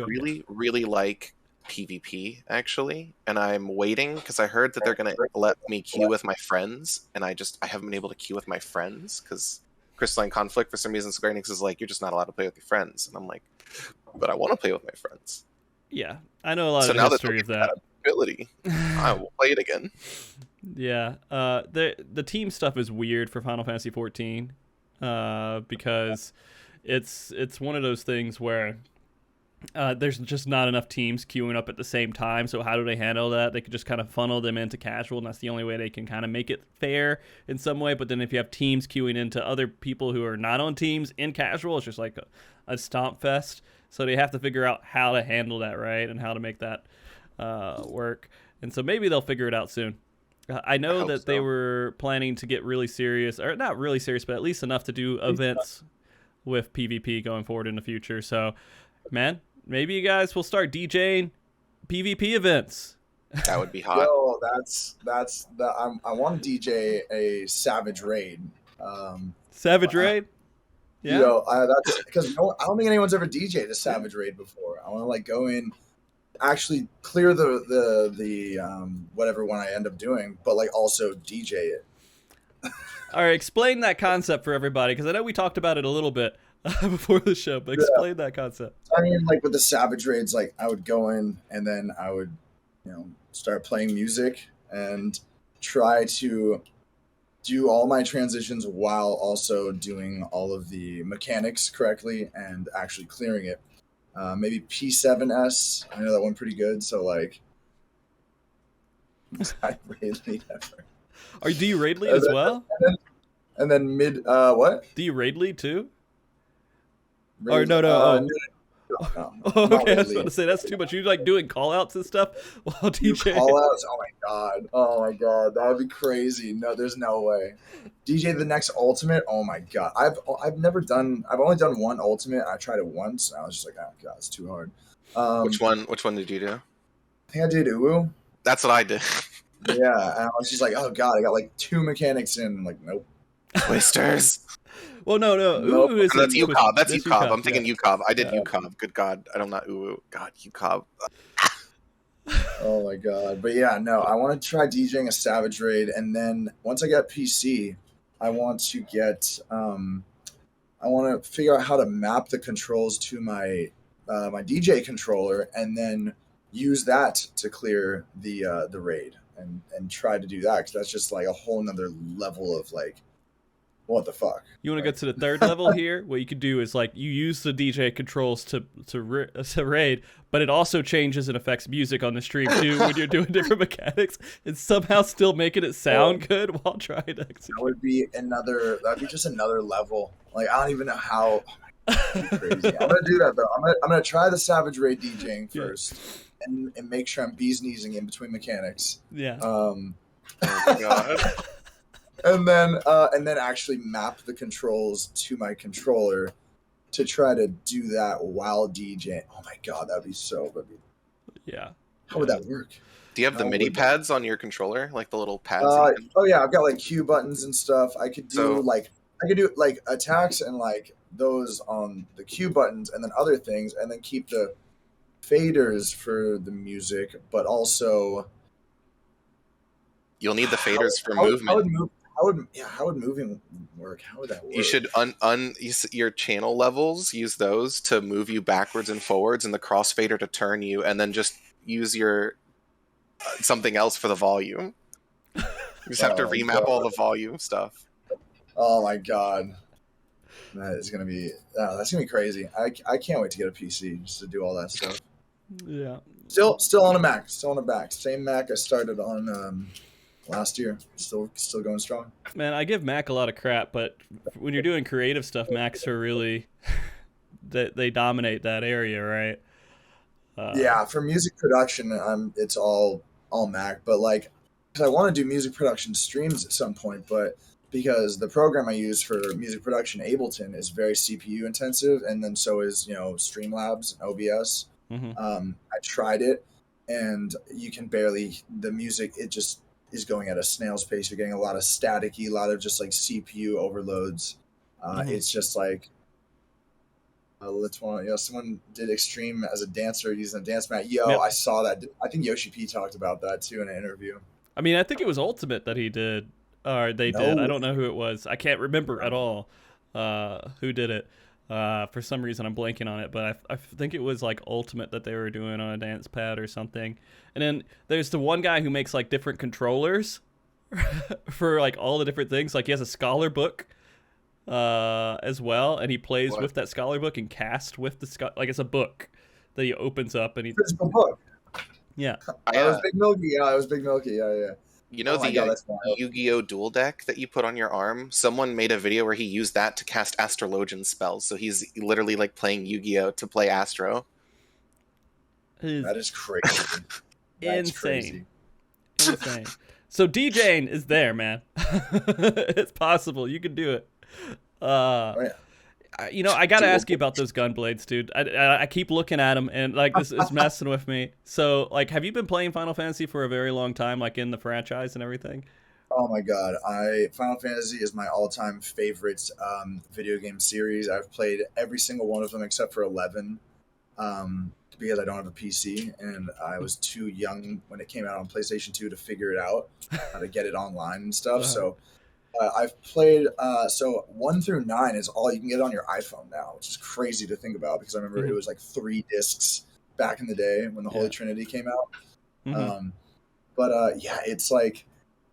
really like PvP actually, and I'm waiting because I heard that they're gonna let me queue with my friends, and I haven't been able to queue with my friends because Crystalline Conflict for some reason Square Enix is like, you're just not allowed to play with your friends, and I'm like, but I want to play with my friends. Yeah, I know a lot of the history of that ability. I will play it again. Yeah, the team stuff is weird for Final Fantasy XIV, because it's one of those things where there's just not enough teams queuing up at the same time. So how do they handle that? They could just kind of funnel them into casual, and that's the only way they can kind of make it fair in some way. But then if you have teams queuing into other people who are not on teams in casual, it's just like a stomp fest. So they have to figure out how to handle that, right, and how to make that work. And so maybe they'll figure it out soon. I know that they were planning to get really serious, or not really serious, but at least enough to do events with PvP going forward in the future. So, man, maybe you guys will start DJing PvP events. That would be hot. Yo, that's I want to DJ a Savage Raid. Savage Raid. Yeah. You know, that's because I don't think anyone's ever DJ'd a Savage Raid before. I want to like go in, actually clear the whatever one I end up doing, but like also DJ it. All right, explain that concept for everybody, because I know we talked about it a little bit before the show, but explain that concept. I mean, like with the Savage Raids, like I would go in and then I would, you know, start playing music and try to do all my transitions while also doing all of the mechanics correctly and actually clearing it. Maybe P7S. I know that one pretty good. So like, I really never. Do you raid lead as well? And then mid, what? Do you raid lead too? Raid, no. no, Okay, I was about to say that's too much. You like doing call outs and stuff while DJ. Call outs? Oh my god, that would be crazy. No, there's no way. DJ the next ultimate? Oh my god. I've only done one ultimate. I tried it once and I was just like, oh god, it's too hard. Which one did you do? I think I did Uwu. That's what I did. Yeah, and I was just like, oh god, I got like 2 mechanics in. I'm like, nope. Twisters. Well, no. Nope. Uwu is That's UCOB. That's UCOB. I'm thinking yeah. UCOB. I did UCOB. Good God. I don't know Uwu. God, UCOB. Oh my god. But yeah, no, I want to try DJing a Savage Raid, and then once I get PC, I want to get I want to figure out how to map the controls to my my DJ controller and then use that to clear the raid and try to do that, because that's just like a whole nother level of like, what the fuck. You want to go to the third level here? What you could do is like you use the DJ controls to raid, but it also changes and affects music on the stream too when you're doing different mechanics, and somehow still making it sound good while trying to execute. That'd be just another level. Like I don't even know how. Oh my God, that'd be crazy. I'm gonna do that though. I'm gonna try the Savage Raid DJing first, and make sure I'm bees kneesing in between mechanics. Yeah. Oh my God. And then actually map the controls to my controller to try to do that while DJing. Oh my god, that'd be Yeah. How would that work? Do you have the MIDI pads on your controller, like the little pads? Oh yeah, I've got like Q buttons and stuff. I could do like attacks and like those on the Q buttons, and then other things, and then keep the faders for the music, but also you'll need the faders for movement. How would moving work? How would that work? You should your channel levels, use those to move you backwards and forwards, and the crossfader to turn you, and then just use your something else for the volume. You just have to remap all the volume stuff. Oh my god, that's gonna be crazy. I can't wait to get a PC just to do all that stuff. Yeah. Still on a Mac. Still on a Mac. Same Mac I started on last year. Still going strong. Man, I give Mac a lot of crap, but when you're doing creative stuff, Macs are really they dominate that area, right? Yeah, for music production, it's all Mac, but like, because I want to do music production streams at some point, but because the program I use for music production, Ableton, is very CPU intensive, and then so is Streamlabs and OBS. Mm-hmm. I tried it, and you can barely, the music, it just is going at a snail's pace. You're getting a lot of staticky, a lot of just like CPU overloads. It's just like, someone did Extreme as a dancer using a dance mat. Yep. I saw that. I think Yoshi P talked about that too in an interview. I mean, I think it was Ultimate that he did, or they did. I don't know who it was. I can't remember at all who did it. For some reason, I'm blanking on it, but I think it was like Ultimate that they were doing on a dance pad or something. And then there's the one guy who makes like different controllers for like all the different things. Like he has a scholar book as well, and he plays with that scholar book and cast with the like it's a book that he opens up and he. Physical book. Yeah. I was Big Milky. Yeah, I was Big Milky. Yeah. You know Yu-Gi-Oh duel deck that you put on your arm? Someone made a video where he used that to cast Astrologian spells. So he's literally like playing Yu-Gi-Oh to play Astro. That is crazy. Insane. So DJing is there, man. It's possible. You can do it. Yeah. I gotta ask you about those gun blades, dude. I keep looking at them, and like this is messing with me. So, like, have you been playing Final Fantasy for a very long time, like in the franchise and everything? Oh my god, Final Fantasy is my all-time favorite video game series. I've played every single one of them except for 11, because I don't have a PC and I was too young when it came out on PlayStation 2 to figure it out, how to get it online and stuff. So I've played, so 1 through 9 is all you can get on your iPhone now, which is crazy to think about because I remember it was like 3 discs back in the day when the Holy Trinity came out. Yeah, it's like,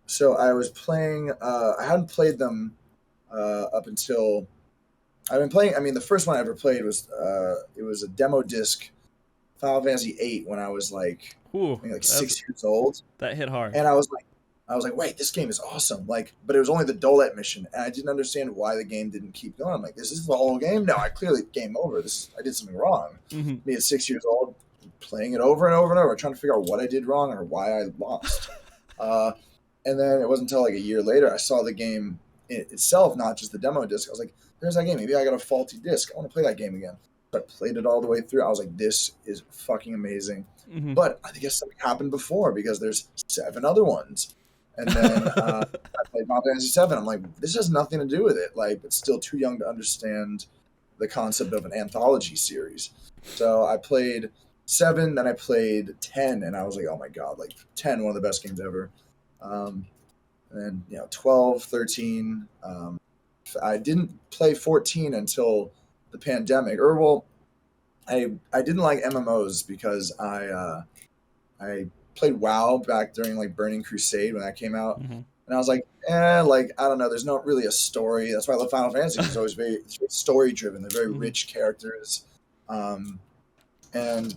so I was playing, I hadn't played them up until, I've been playing, I mean, the first one I ever played was, it was a demo disc, Final Fantasy VIII, when I was like, I think like 6 years old. That hit hard. And I was like, wait, this game is awesome. Like, but it was only the Dolet mission, and I didn't understand why the game didn't keep going. I'm like, is this the whole game? No, I clearly game over. I did something wrong. Me at 6 years old, playing it over and over and over, trying to figure out what I did wrong or why I lost. And then it wasn't until like a year later I saw the game itself, not just the demo disc. I was like, there's that game. Maybe I got a faulty disc. I want to play that game again. But I played it all the way through. I was like, this is fucking amazing. But I guess something happened before because there's 7 other ones. And then I played Final Fantasy VII. I'm like, this has nothing to do with it. Like, it's still too young to understand the concept of an anthology series. So I played 7, then I played 10, and I was like, oh my god, like 10, one of the best games ever. And then 12, 13. I didn't play 14 until the pandemic. Or well, I didn't like MMOs because I played WoW back during like Burning Crusade when that came out, and I was like, like I don't know. There's not really a story. That's why I love Final Fantasy. It's always very story driven. They're very rich characters, and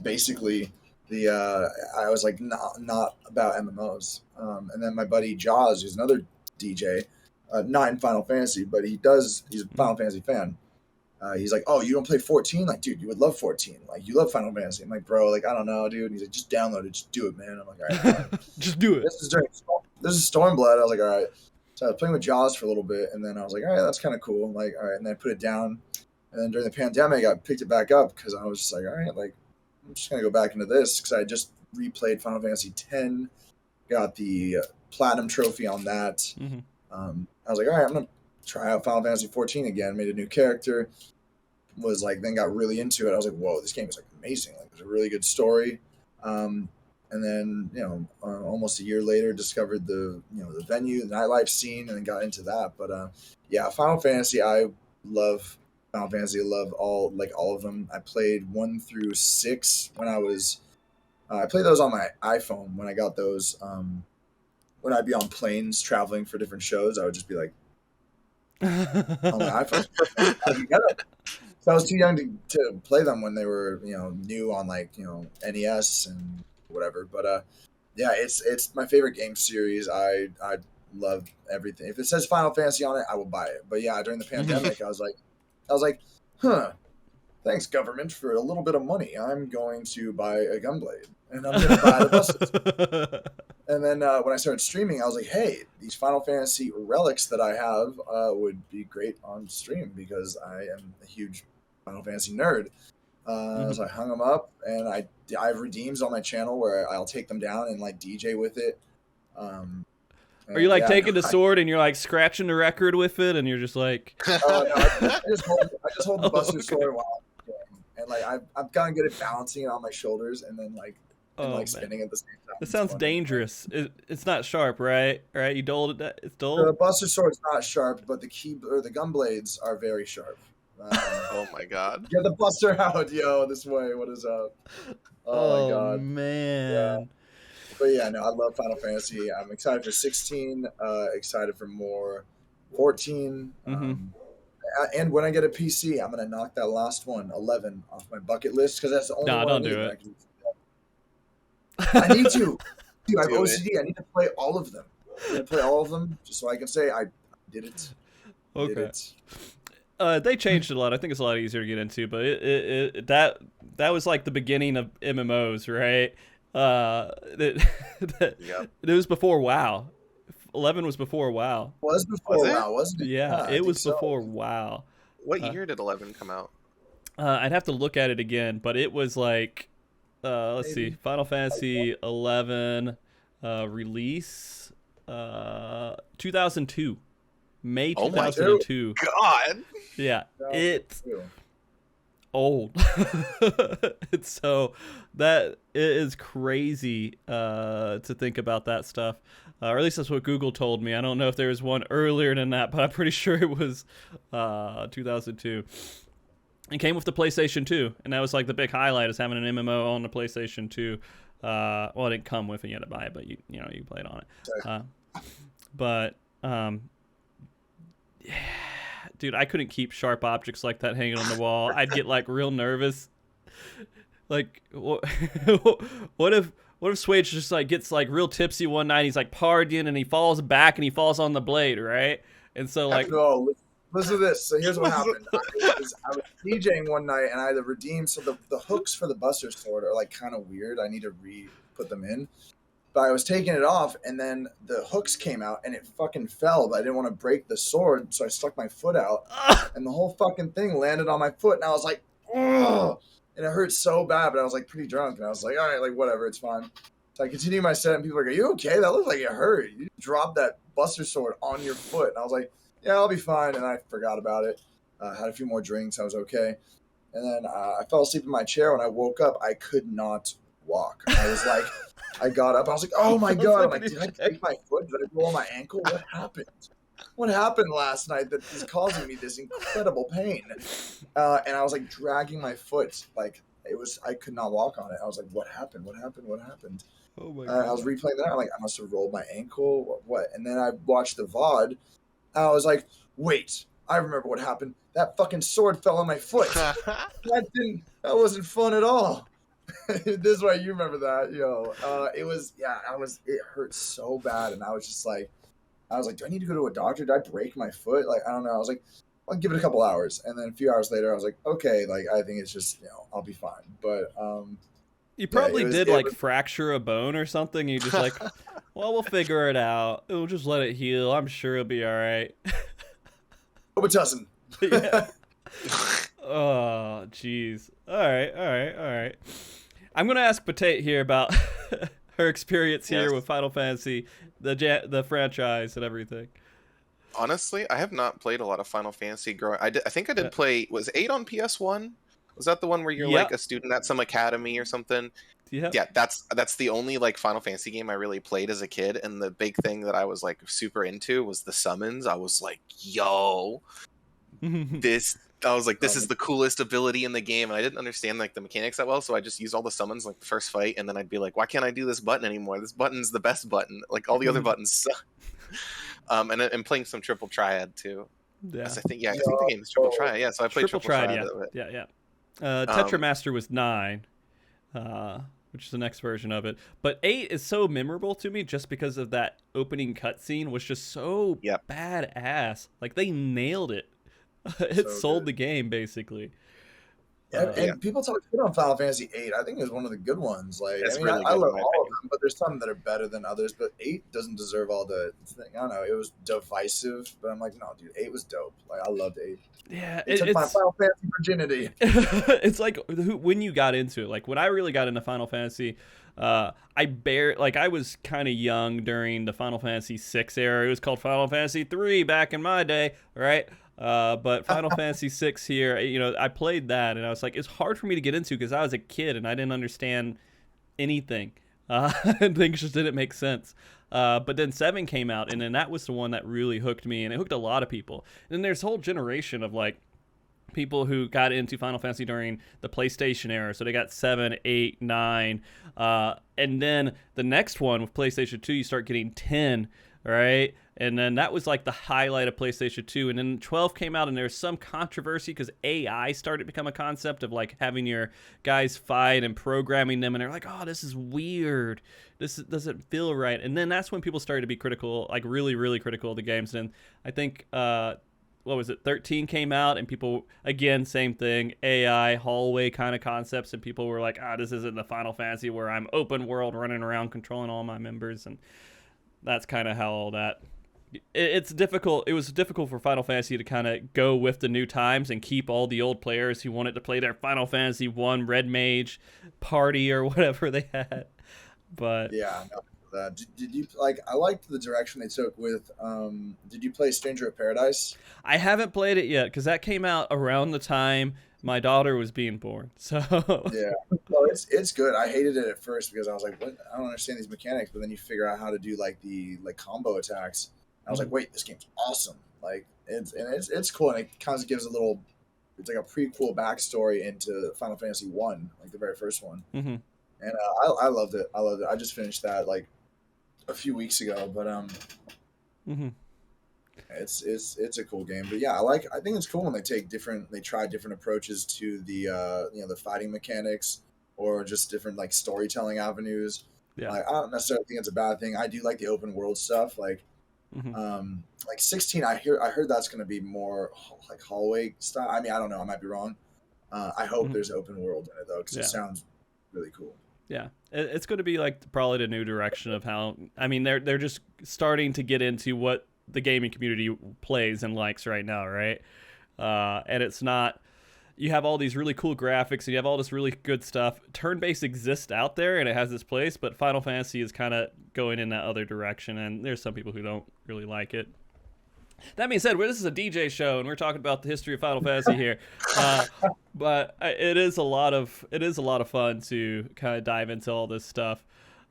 basically I was like not about MMOs. And then my buddy Jaws, who's another DJ, not in Final Fantasy, but he's a Final Fantasy fan. He's like, oh, you don't play 14? Like, dude, you would love 14. Like, you love Final Fantasy. I'm like, bro, like, I don't know, dude. And he's like, just download it. Just do it, man. I'm like, all right. Just do it. This is Stormblood. I was like, all right. So I was playing with Jaws for a little bit, and then I was like, all right, that's kind of cool. I'm like, all right. And then I put it down. And then during the pandemic, I picked it back up because I was just like, all right, like, I'm just going to go back into this because I just replayed Final Fantasy X, got the Platinum Trophy on that. I was like, all right, I'm going to try out Final Fantasy XIV again, made a new character, then got really into it. I was like, whoa, this game is like amazing. Like, there's a really good story. And then, almost a year later, discovered the venue, the nightlife scene, and then got into that. But Final Fantasy, I love Final Fantasy. I love all of them. I played 1 through 6 when I was, I played those on my iPhone when I got those. When I'd be on planes traveling for different shows, I would just be like, on my iPhone. So I was too young to play them when they were, new on NES and whatever. But it's my favorite game series. I love everything. If it says Final Fantasy on it, I will buy it. But yeah, during the pandemic, I was like, thanks government for a little bit of money. I'm going to buy a gunblade and I'm going to buy the buses. And then when I started streaming, I was like, hey, these Final Fantasy relics that I have would be great on stream because I am a huge Final Fantasy nerd. So I hung them up, and I have redeems on my channel where I'll take them down and like DJ with it. Are you like taking the sword and you're like scratching the record with it, and you're just like? No, I just hold the Buster sword while I'm doing, and like I'm kind of good at balancing it on my shoulders and then spinning at the same time. That sounds dangerous. It's not sharp, right? Right? You dulled it. It's dull. The Buster sword's not sharp, but the gun blades are very sharp. Oh my god! Get the Buster out, yo! This way. What is up? Oh my god, man! Yeah. But yeah, no, I love Final Fantasy. I'm excited for 16. Excited for more 14. And when I get a PC, I'm gonna knock that last one, 11, off my bucket list because that's the only one. No, don't do it. I need to. Dude, I have OCD. I need to play all of them. I'm gonna play all of them just so I can say I did it. Okay. Did it. They changed it a lot. I think it's a lot easier to get into, but that was like the beginning of MMOs, right? It was before WoW. 11 was before WoW. Was before WoW, wasn't it? Yeah, it was before so. WoW. What year did 11 come out? I'd have to look at it again, but it was like, let's Maybe. see, Final Fantasy 11 release 2002, May Oh my 2002. God. Yeah, it's Ew. old. It's so that it is crazy to think about that stuff. Or at least that's what Google told me. I don't know if there was one earlier than that, but I'm pretty sure it was 2002. It came with the PlayStation 2, and that was like the big highlight, is having an MMO on the PlayStation 2. Well, it didn't come with it, you had to buy it, but you played on it. But yeah, dude, I couldn't keep sharp objects like that hanging on the wall. I'd get like real nervous. Like, what if Swage just like gets like real tipsy one night? He's like partying and he falls back and he falls on the blade, right? And so like, No, listen to this. So here's what happened. I was DJing one night and I had to redeem. So the hooks for the Buster Sword are like kind of weird. I need to put them in. But I was taking it off, and then the hooks came out, and it fucking fell. But I didn't want to break the sword, so I stuck my foot out, and the whole fucking thing landed on my foot. And I was like, ugh! And it hurt so bad. But I was like pretty drunk, and I was like, all right, like whatever, it's fine. So I continued my set, and people were like, "Are you okay? That looked like it hurt. You dropped that Buster Sword on your foot." And I was like, "Yeah, I'll be fine." And I forgot about it. Had a few more drinks. I was okay. And then I fell asleep in my chair. When I woke up, I could not walk. I was like, I got up. I was like, oh my God. I'm like, did I break my foot? Did I roll my ankle? What happened? What happened last night that is causing me this incredible pain? And I was like dragging my foot. Like I could not walk on it. I was like, what happened? What happened? What happened? oh my God. I was replaying that. I'm like, I must have rolled my ankle. What? And then I watched the VOD. And I was like, wait, I remember what happened. That fucking sword fell on my foot. That wasn't fun at all. This is why you remember that, yo. It hurt so bad, and I was like, do I need to go to a doctor? Did I break my foot? Like, I don't know. I was like, I'll give it a couple hours, and then a few hours later, I was like, okay, like I think it's just, I'll be fine. But you probably did fracture a bone or something. And you just like, well, we'll figure it out. We'll just let it heal. I'm sure it'll be all right. Robitussin. Yeah. Oh, jeez. All right. I'm gonna ask Potate here about her experience here with Final Fantasy, the franchise and everything. Honestly, I have not played a lot of Final Fantasy growing. I think I did play. Was 8 on PS1? Was that the one where you're like a student at some academy or something? Yeah. Yeah, that's the only like Final Fantasy game I really played as a kid, and the big thing that I was like super into was the summons. I was like, yo, this is the coolest ability in the game, and I didn't understand like the mechanics that well, so I just used all the summons like the first fight, and then I'd be like, why can't I do this button anymore? This button's the best button. Like all the other buttons suck. And playing some Triple Triad too. Yeah. I think the game is Triple Triad. Yeah, so I played Triple Triad. Yeah. Tetramaster was 9, which is the next version of it. But 8 is so memorable to me just because of that opening cutscene was just so badass. Like they nailed it. It sold the game basically. And people talk shit on Final Fantasy VIII. I think it's one of the good ones. Like, It's I mean, really I good, love in my all of opinion. them, but there's some that are better than others. But 8 doesn't deserve all the thing. I don't know. It was divisive, but I'm like, no, dude, 8 was dope. Like, I loved 8. Yeah, It took my Final Fantasy virginity. It's like when you got into it. Like when I really got into Final Fantasy, I was kind of young during the Final Fantasy VI era. It was called Final Fantasy III back in my day, right? But Final Fantasy VI here, I played that and I was like, it's hard for me to get into because I was a kid and I didn't understand anything. And things just didn't make sense. But then 7 came out, and then that was the one that really hooked me, and it hooked a lot of people. And then there's a whole generation of like people who got into Final Fantasy during the PlayStation era. So they got 7, 8, 9. And then the next one with PlayStation 2, you start getting 10, right? And then that was like the highlight of PlayStation 2. And then 12 came out, and there was some controversy because AI started to become a concept of like having your guys fight and programming them. And they're like, oh, this is weird. This doesn't feel right. And then that's when people started to be critical, like really, really critical of the games. And I think, 13 came out, and people, again, same thing, AI, hallway kind of concepts. And people were like, this isn't the Final Fantasy where I'm open world running around controlling all my members. And that's kind of how all that it's difficult. It was difficult for Final Fantasy to kind of go with the new times and keep all the old players who wanted to play their Final Fantasy 1 Red Mage party or whatever they had. But yeah, no, did you like? I liked the direction they took with. Did you play Stranger of Paradise? I haven't played it yet because that came out around the time my daughter was being born. So yeah, well, it's good. I hated it at first because I was like, what? I don't understand these mechanics. But then you figure out how to do like the combo attacks. I was like, wait, this game's awesome. Like it's cool, and it kind of gives a little. It's like a prequel backstory into Final Fantasy 1, like the very first one. Mm-hmm. And I loved it. I just finished that like a few weeks ago, but Mm-hmm. it's a cool game. But yeah, I think it's cool when they try different approaches to the the fighting mechanics or just different like storytelling avenues. Yeah. Like, I don't necessarily think it's a bad thing. I do like the open world stuff. Like Mm-hmm. like 16, I heard that's going to be more like hallway style. I mean, I don't know. I might be wrong. I hope there's open world in it though, because it sounds really cool. Yeah, it's going to be like probably the new direction of how. I mean, they're just starting to get into what the gaming community plays and likes right now, right? And it's not. You have all these really cool graphics, and you have all this really good stuff. Turn-based exists out there, and it has its place, but Final Fantasy is kind of going in that other direction, and there's some people who don't really like it. That being said, this is a DJ show, and we're talking about the history of Final Fantasy here. But it is a lot of fun to kind of dive into all this stuff,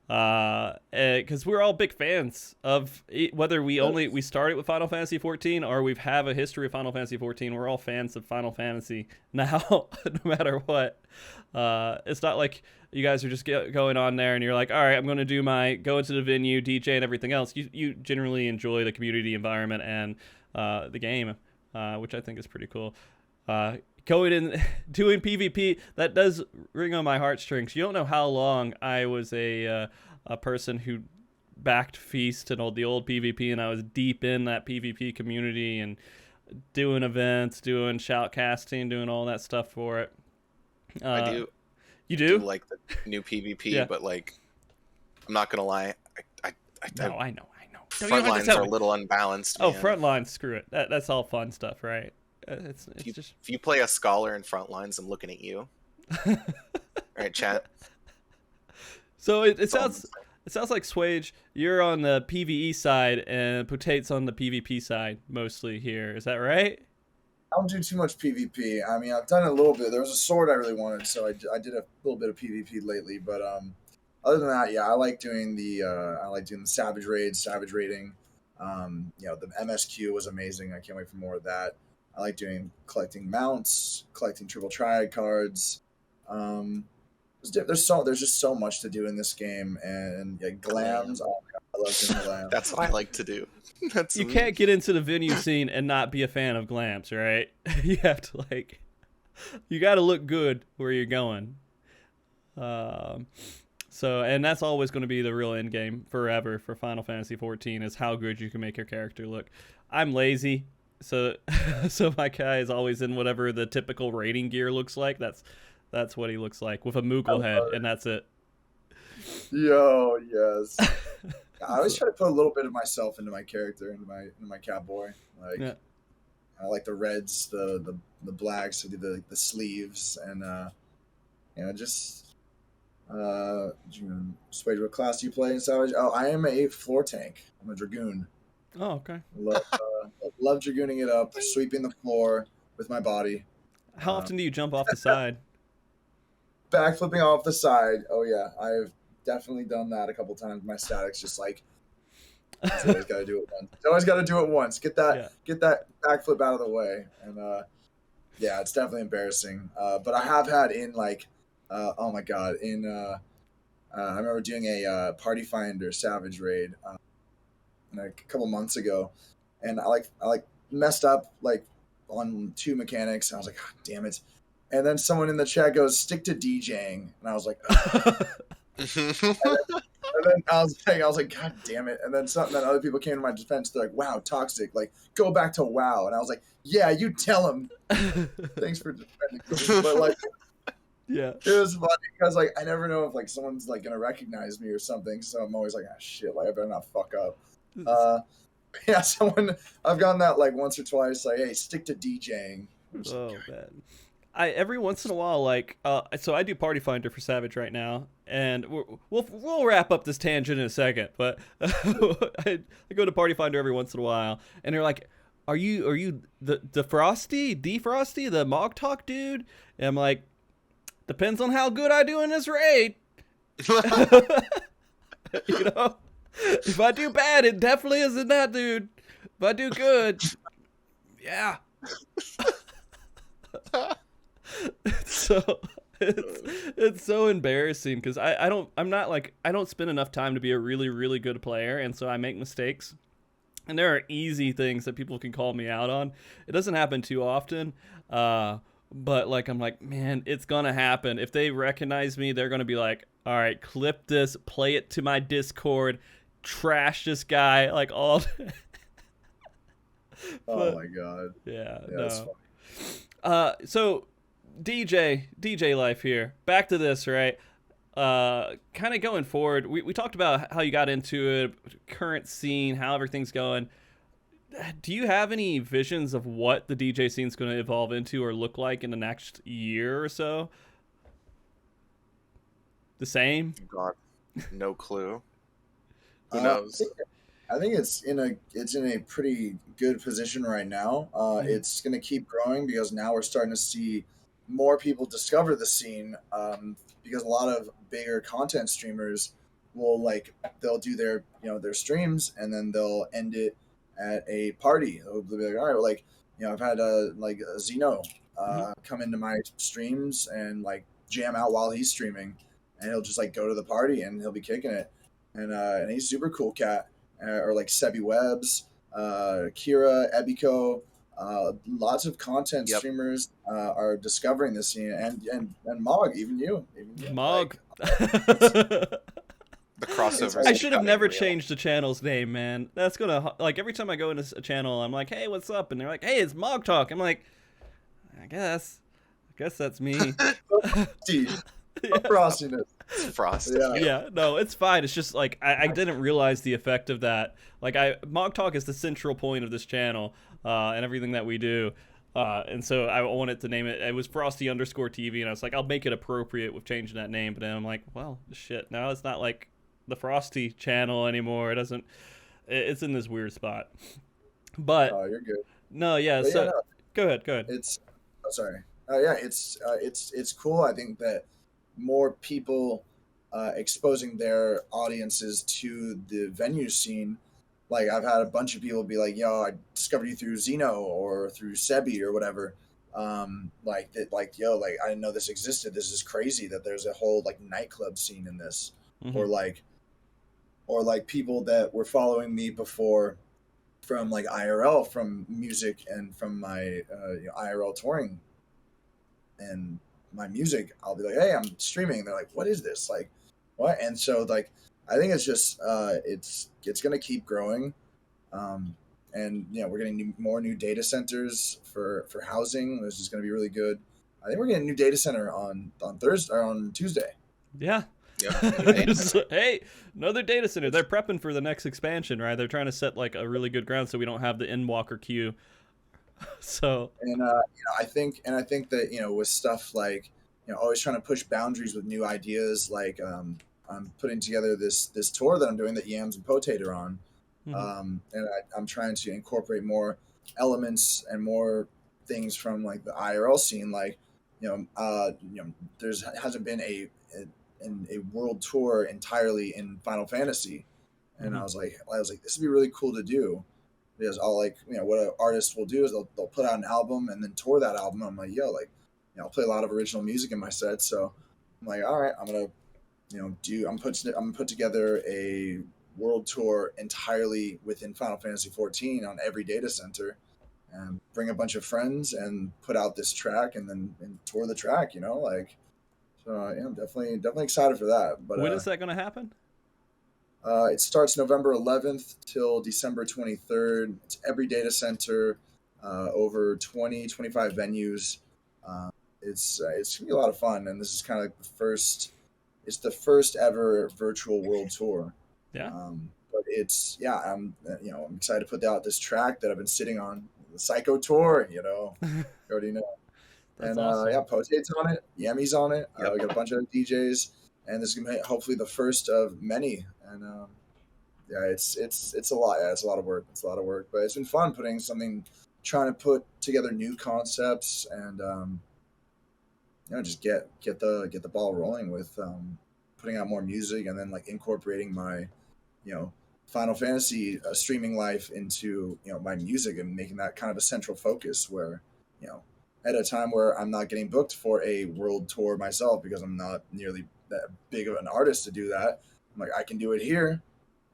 because we're all big fans of whether we started with Final Fantasy 14 or we have a history of Final Fantasy 14. We're all fans of Final Fantasy now, no matter what. It's not like you guys are just going on there and you're like, all right, I'm going to go into the venue, DJ, and everything else. You generally enjoy the community environment and the game, which I think is pretty cool. Going in, doing PvP, that does ring on my heartstrings. You don't know how long I was a person who backed Feast and the old PvP, and I was deep in that PvP community and doing events, doing shoutcasting, doing all that stuff for it. I do. You do? Like the new PvP, Yeah. but like, I'm not gonna lie. No, I know. Front lines are a little unbalanced. Oh, man. front lines, screw it. That's all fun stuff, right? It's just. If you play a scholar in front lines, I'm looking at you. Right, chat. So it sounds like Swage, you're on the PvE side and Potate's on the PvP side mostly here. Is that right? I don't do too much PvP. I mean, I've done a little bit. There was a sword I really wanted, so I did a little bit of PvP lately. But other than that, yeah, I like doing the savage raids, savage raiding. The MSQ was amazing. I can't wait for more of that. I like collecting mounts, collecting triple triad cards. There's just so much to do in this game, and glams. Oh my God, I love doing glams. That's what I like to do. You can't get into the venue scene and not be a fan of glams, right? You have to you got to look good where you're going. And that's always going to be the real end game forever for Final Fantasy 14 is how good you can make your character look. I'm lazy. So my guy is always in whatever the typical raiding gear looks like. That's what he looks like with a Moogle head, and that's it. Yo, yes. I always try to put a little bit of myself into my character, into my catboy. Like, I like the reds, the blacks, I do the sleeves, and just Swage, what class do you play in Savage? Oh, I am a floor tank. I'm a dragoon. Oh, okay. Love dragooning it up, sweeping the floor with my body. How often do you jump off the side? Backflipping off the side. Oh yeah, I've definitely done that a couple times. My static's just like, always got to do it once. Always got to do it once. Get that backflip out of the way. And yeah, it's definitely embarrassing. But I have had oh my God, I remember doing a Party Finder Savage raid a couple months ago, and I messed up on 2 mechanics, and I was like, God damn it. And then someone in the chat goes, stick to DJing. And I was like, and then I was like, God damn it. And then other people came to my defense. They're like, wow, toxic. Go back to WoW. And I was like, yeah, you tell him. Thanks for defending me. But yeah, it was funny because I never know if someone's gonna recognize me or something. So I'm always like, ah, shit, I better not fuck up. Yeah, someone I've gotten that like once or twice. Like, hey, stick to DJing. Oh man. I every once in a while, like, so I do Party Finder for Savage right now, and we'll wrap up this tangent in a second. But I go to Party Finder every once in a while, and they're like, "Are you the Frosty, the MogTalk dude?" And I'm like, "Depends on how good I do in this raid." You know, if I do bad, it definitely isn't that dude. If I do good, yeah. So it's so embarrassing because I don't spend enough time to be a really, really good player, and so I make mistakes. And there are easy things that people can call me out on. It doesn't happen too often, but like I'm like, man, it's gonna happen. If they recognize me, they're gonna be like, all right, clip this, play it to my Discord, trash this guy, like all. Oh my god. Yeah, That's no. funny. So DJ life here. Back to this, right? Kind of going forward, we talked about how you got into it, current scene, how everything's going. Do you have any visions of what the DJ scene's going to evolve into or look like in the next year or so? The same? God, no clue. Who Uh, knows? I think it's in a pretty good position right now. It's going to keep growing because now we're starting to see more people discover the scene. Because a lot of bigger content streamers will they'll do their streams and then they'll end it at a party. They'll be like, all right, well, I've had a Zeno come into my streams and like jam out while he's streaming, and he'll just like go to the party and he'll be kicking it, and he's a super cool cat. Or like Sebi Webbs, Kira, Ebiko, lots of content Yep. streamers are discovering this scene, and Mog, even you. Mog. The crossover. I should have never changed the channel's name, man. That's gonna like every time I go into a channel, I'm like, hey, what's up? And they're like, hey, it's MogTalk. I'm like, I guess that's me. Frostiness. Frost. Yeah, no, it's fine. It's just like I didn't realize the effect of that. Like MogTalk is the central point of this channel and everything that we do. And so I wanted to name it. It was Frosty_TV, and I was like, I'll make it appropriate with changing that name. But then I'm like, well, shit. Now it's not like the Frosty channel anymore. It doesn't. It's in this weird spot. But Oh, you're good. no, yeah. But So yeah, no, go ahead. it's sorry. Yeah, it's cool. I think that more people exposing their audiences to the venue scene. Like I've had a bunch of people be like, "Yo, I discovered you through Zeno or through Sebi or whatever." Like that, like yo, like I didn't know this existed. This is crazy that there's a whole like nightclub scene in this, Mhm. or like people that were following me before from like IRL, from music and from my IRL touring and my music. I'll be like, hey, I'm streaming. They're like, what is this? Like, what? And so like, I think it's just it's gonna keep growing, and we're getting more new data centers for housing, which is gonna be really good. I think we're getting a new data center on Thursday or on Tuesday. Yeah. Yeah. Hey, another data center. They're prepping for the next expansion, right? They're trying to set like a really good ground so we don't have the Endwalker queue. So And I think that with stuff like always trying to push boundaries with new ideas. Like I'm putting together this tour that I'm doing that Yams and Potate are on, and I'm trying to incorporate more elements and more things from like the IRL scene. Like there's hasn't been a world tour entirely in Final Fantasy, and I was like this would be really cool to do. Because I'll what an artist will do is they'll put out an album and then tour that album. I'm like, yo, I'll play a lot of original music in my set. So I'm like, all right, I'm gonna I'm put together a world tour entirely within Final Fantasy XIV on every data center, and bring a bunch of friends and put out this track and tour the track. So I'm definitely excited for that. But when is that going to happen? It starts November 11th till December 23rd. It's every data center, over 25 venues. It's gonna be a lot of fun, and this is kind of like the first ever virtual world tour. Yeah. But it's I'm I'm excited to put out this track that I've been sitting on the Psycho tour. You already know. That's And awesome. Potate's on it, Yami's on it. Yep. We got a bunch of DJs, and this is gonna be hopefully the first of many. And it's a lot. Yeah, it's a lot of work. It's a lot of work, but it's been fun trying to put together new concepts and just get the ball rolling with putting out more music, and then like incorporating my Final Fantasy streaming life into my music, and making that kind of a central focus where at a time where I'm not getting booked for a world tour myself because I'm not nearly that big of an artist to do that. I'm like, I can do it here,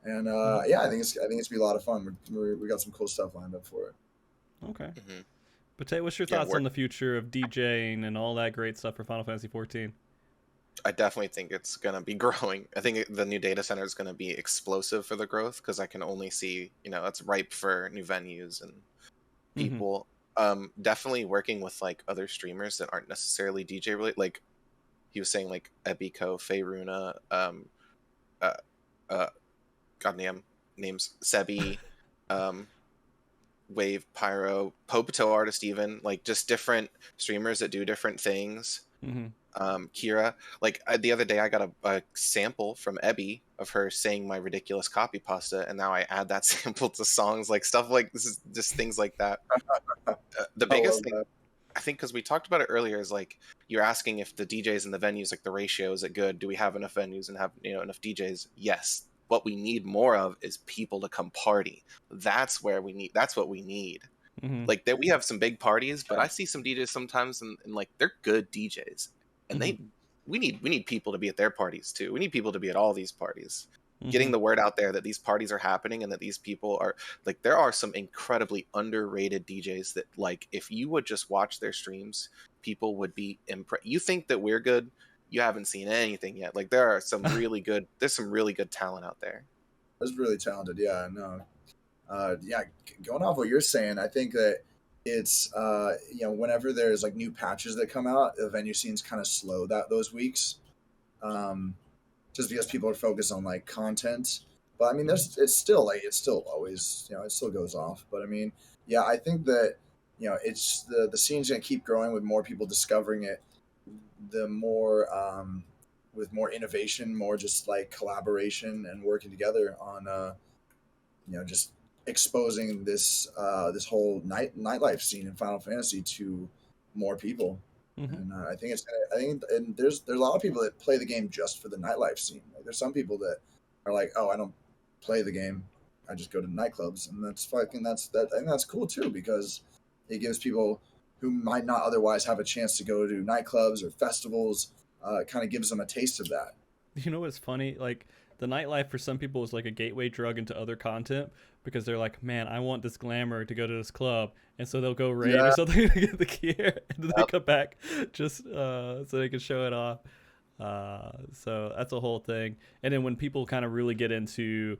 and I think it's gonna be a lot of fun. We got some cool stuff lined up for it. Okay. Mm-hmm. Potate, what's your thoughts on the future of DJing and all that great stuff for Final Fantasy XIV? I definitely think it's going to be growing. I think the new data center is going to be explosive for the growth, because I can only see, it's ripe for new venues and people. Definitely working with like other streamers that aren't necessarily DJ related. Like he was saying, like Ebico, Faeruna, goddamn names, Sebi, Wave, Pyro, Popato artist, even like just different streamers that do different things. Kira, like the other day I got a sample from Ebby of her saying my ridiculous copy pasta, and now I add that sample to songs, like stuff like this is just things like that. The biggest thing, I think, because we talked about it earlier, is like you're asking if the DJs and the venues, like the ratio, is it good? Do we have enough venues and have enough DJs? Yes. What we need more of is people to come party. That's what we need. Like that, we have some big parties, but I see some DJs sometimes, and like they're good DJs, and we need people to be at their parties too. We need people to be at all these parties, getting the word out there that these parties are happening, and that these people are like, there are some incredibly underrated DJs that, like, if you would just watch their streams, people would be impressed. You think that we're good? You haven't seen anything yet. Like there's some really good talent out there. That's really talented. Yeah, no. Going off what you're saying, I think that it's whenever there's like new patches that come out, the venue scene's kind of slow those weeks, just because people are focused on like content. But I mean, it's still always it still goes off. But I mean, I think that it's the scene's gonna keep growing with more people discovering it. The more with more innovation, more just like collaboration and working together on just exposing this whole nightlife scene in Final Fantasy to more people. And I think there's a lot of people that play the game just for the nightlife scene. Like, there's some people that are like, oh, I don't play the game, I just go to nightclubs, and I think that's cool too, because it gives people who might not otherwise have a chance to go to nightclubs or festivals, kind of gives them a taste of that. You know what's funny? Like, the nightlife for some people is like a gateway drug into other content, because they're like, man, I want this glamour to go to this club, and so they'll go raid or something to get the gear, and then they come back just so they can show it off. So that's a whole thing. And then when people kind of really get into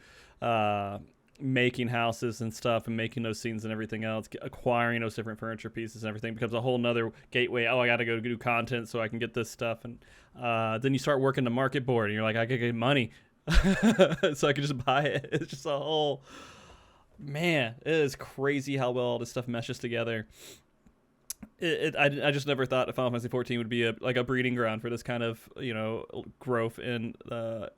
making houses and stuff, and making those scenes and everything else, acquiring those different furniture pieces and everything becomes a whole nother gateway. Oh, I gotta go do content so I can get this stuff. And then you start working the market board, and you're like, I could get money so I can just buy it. It's just a whole, man, it is crazy how well all this stuff meshes together. I just never thought that Final Fantasy XIV would be a breeding ground for this kind of growth, and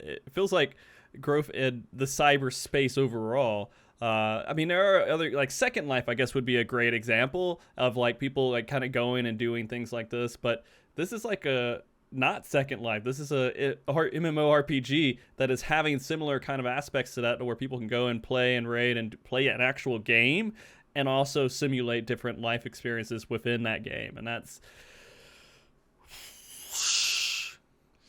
it feels like growth in the cyberspace overall. I mean, there are other, like Second Life, I guess, would be a great example of like people like kind of going and doing things like this. But this is like a not Second Life. This is a MMORPG that is having similar kind of aspects to that, where people can go and play and raid and play an actual game, and also simulate different life experiences within that game. And that's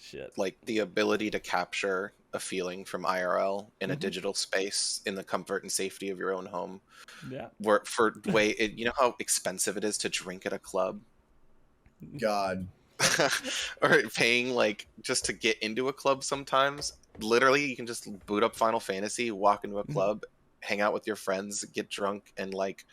shit. Like the ability to capture a feeling from IRL in a digital space in the comfort and safety of your own home. Yeah. You know how expensive it is to drink at a club? God. Or paying like just to get into a club sometimes. Literally, you can just boot up Final Fantasy, walk into a club, hang out with your friends, get drunk, and like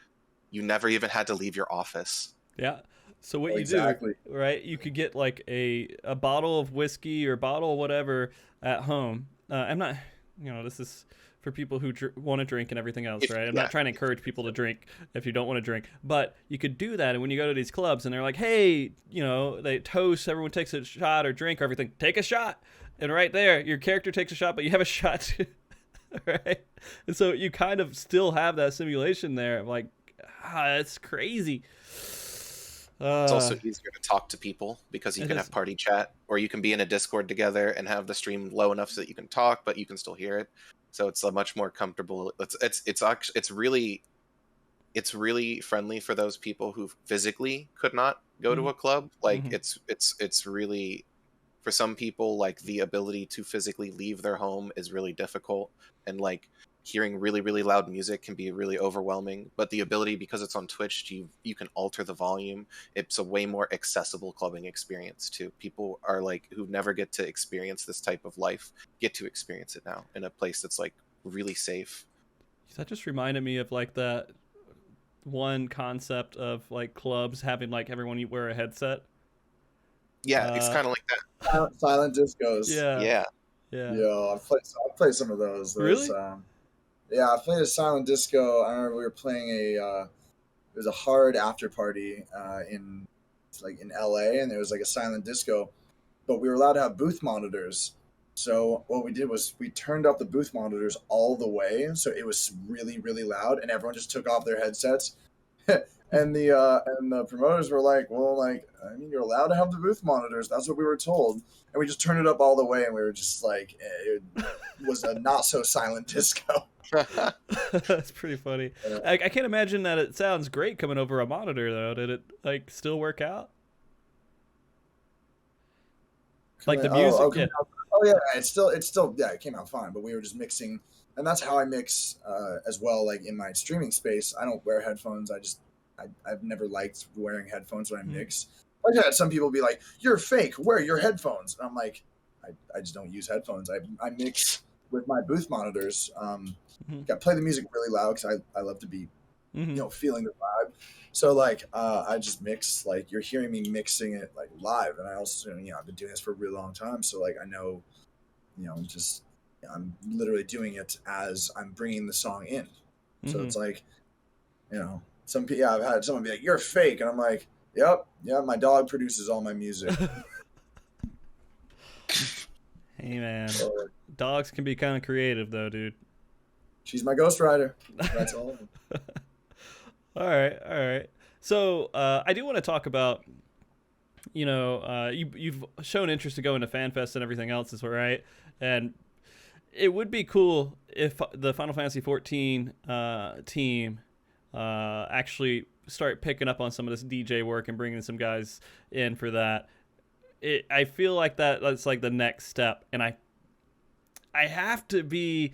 you never even had to leave your office. Yeah. So what you do, right? You could get like a bottle of whiskey or a bottle of whatever at home. I'm not, this is for people who want to drink and everything else, If- right? I'm yeah. not trying to encourage people to drink if you don't want to drink, but you could do that. And when you go to these clubs and they're like, hey, you know, they toast, everyone takes a shot or drink or everything, take a shot. And right there, your character takes a shot, but you have a shot too, right? And so you kind of still have that simulation there of like, that's crazy. It's also easier to talk to people because you It can is. have party chat, or you can be in a Discord together and have the stream low enough so that you can talk, but you can still hear it. So it's a much more comfortable. It's really friendly for those people who physically could not go to a club. Like Mhm. it's really, for some people, like the ability to physically leave their home is really difficult, and like hearing really really loud music can be really overwhelming, but the ability, because it's on Twitch, you can alter the volume. It's a way more accessible clubbing experience too. People are like, who never get to experience this type of life, get to experience it now in a place that's like really safe. That just reminded me of like that one concept of like clubs having like everyone wear a headset. Yeah, it's kind of like that. Silent discos. Yeah. Yo, I've played some of those. Really? Yeah, I played a silent disco. I remember we were playing it was a hard after party in LA, and there was like a silent disco, but we were allowed to have booth monitors. So what we did was we turned up the booth monitors all the way, so it was really really loud, and everyone just took off their headsets. And the promoters were like, well, like, I mean, you're allowed to have the booth monitors. That's what we were told. And we just turned it up all the way, and we were just like, it was a not so silent disco. That's pretty funny. Yeah. I can't imagine that it sounds great coming over a monitor though. Did it like still work out? Like the music? Okay. Yeah. Oh yeah, it came out fine. But we were just mixing, and that's how I mix as well. Like in my streaming space, I don't wear headphones. I've never liked wearing headphones when I mix. I've had some people be like, "You're fake. Wear your headphones." And I'm like, I just don't use headphones. I mix with my booth monitors. I play the music really loud because I love to be, feeling the vibe. So like, I just mix, like you're hearing me mixing it like live, and I also, I've been doing this for a really long time, so like I know, I'm literally doing it as I'm bringing the song in. So it's like, I've had someone be like, "You're fake," and I'm like, "Yep, yeah, my dog produces all my music." Hey man, So, dogs can be kind of creative though, dude. she's my ghostwriter. That's all. All right. So I do want to talk about, you've shown interest to go into FanFest and everything else, is right? And it would be cool if the Final Fantasy XIV team actually start picking up on some of this DJ work and bringing some guys in for that. I feel like that's like the next step, and I have to be.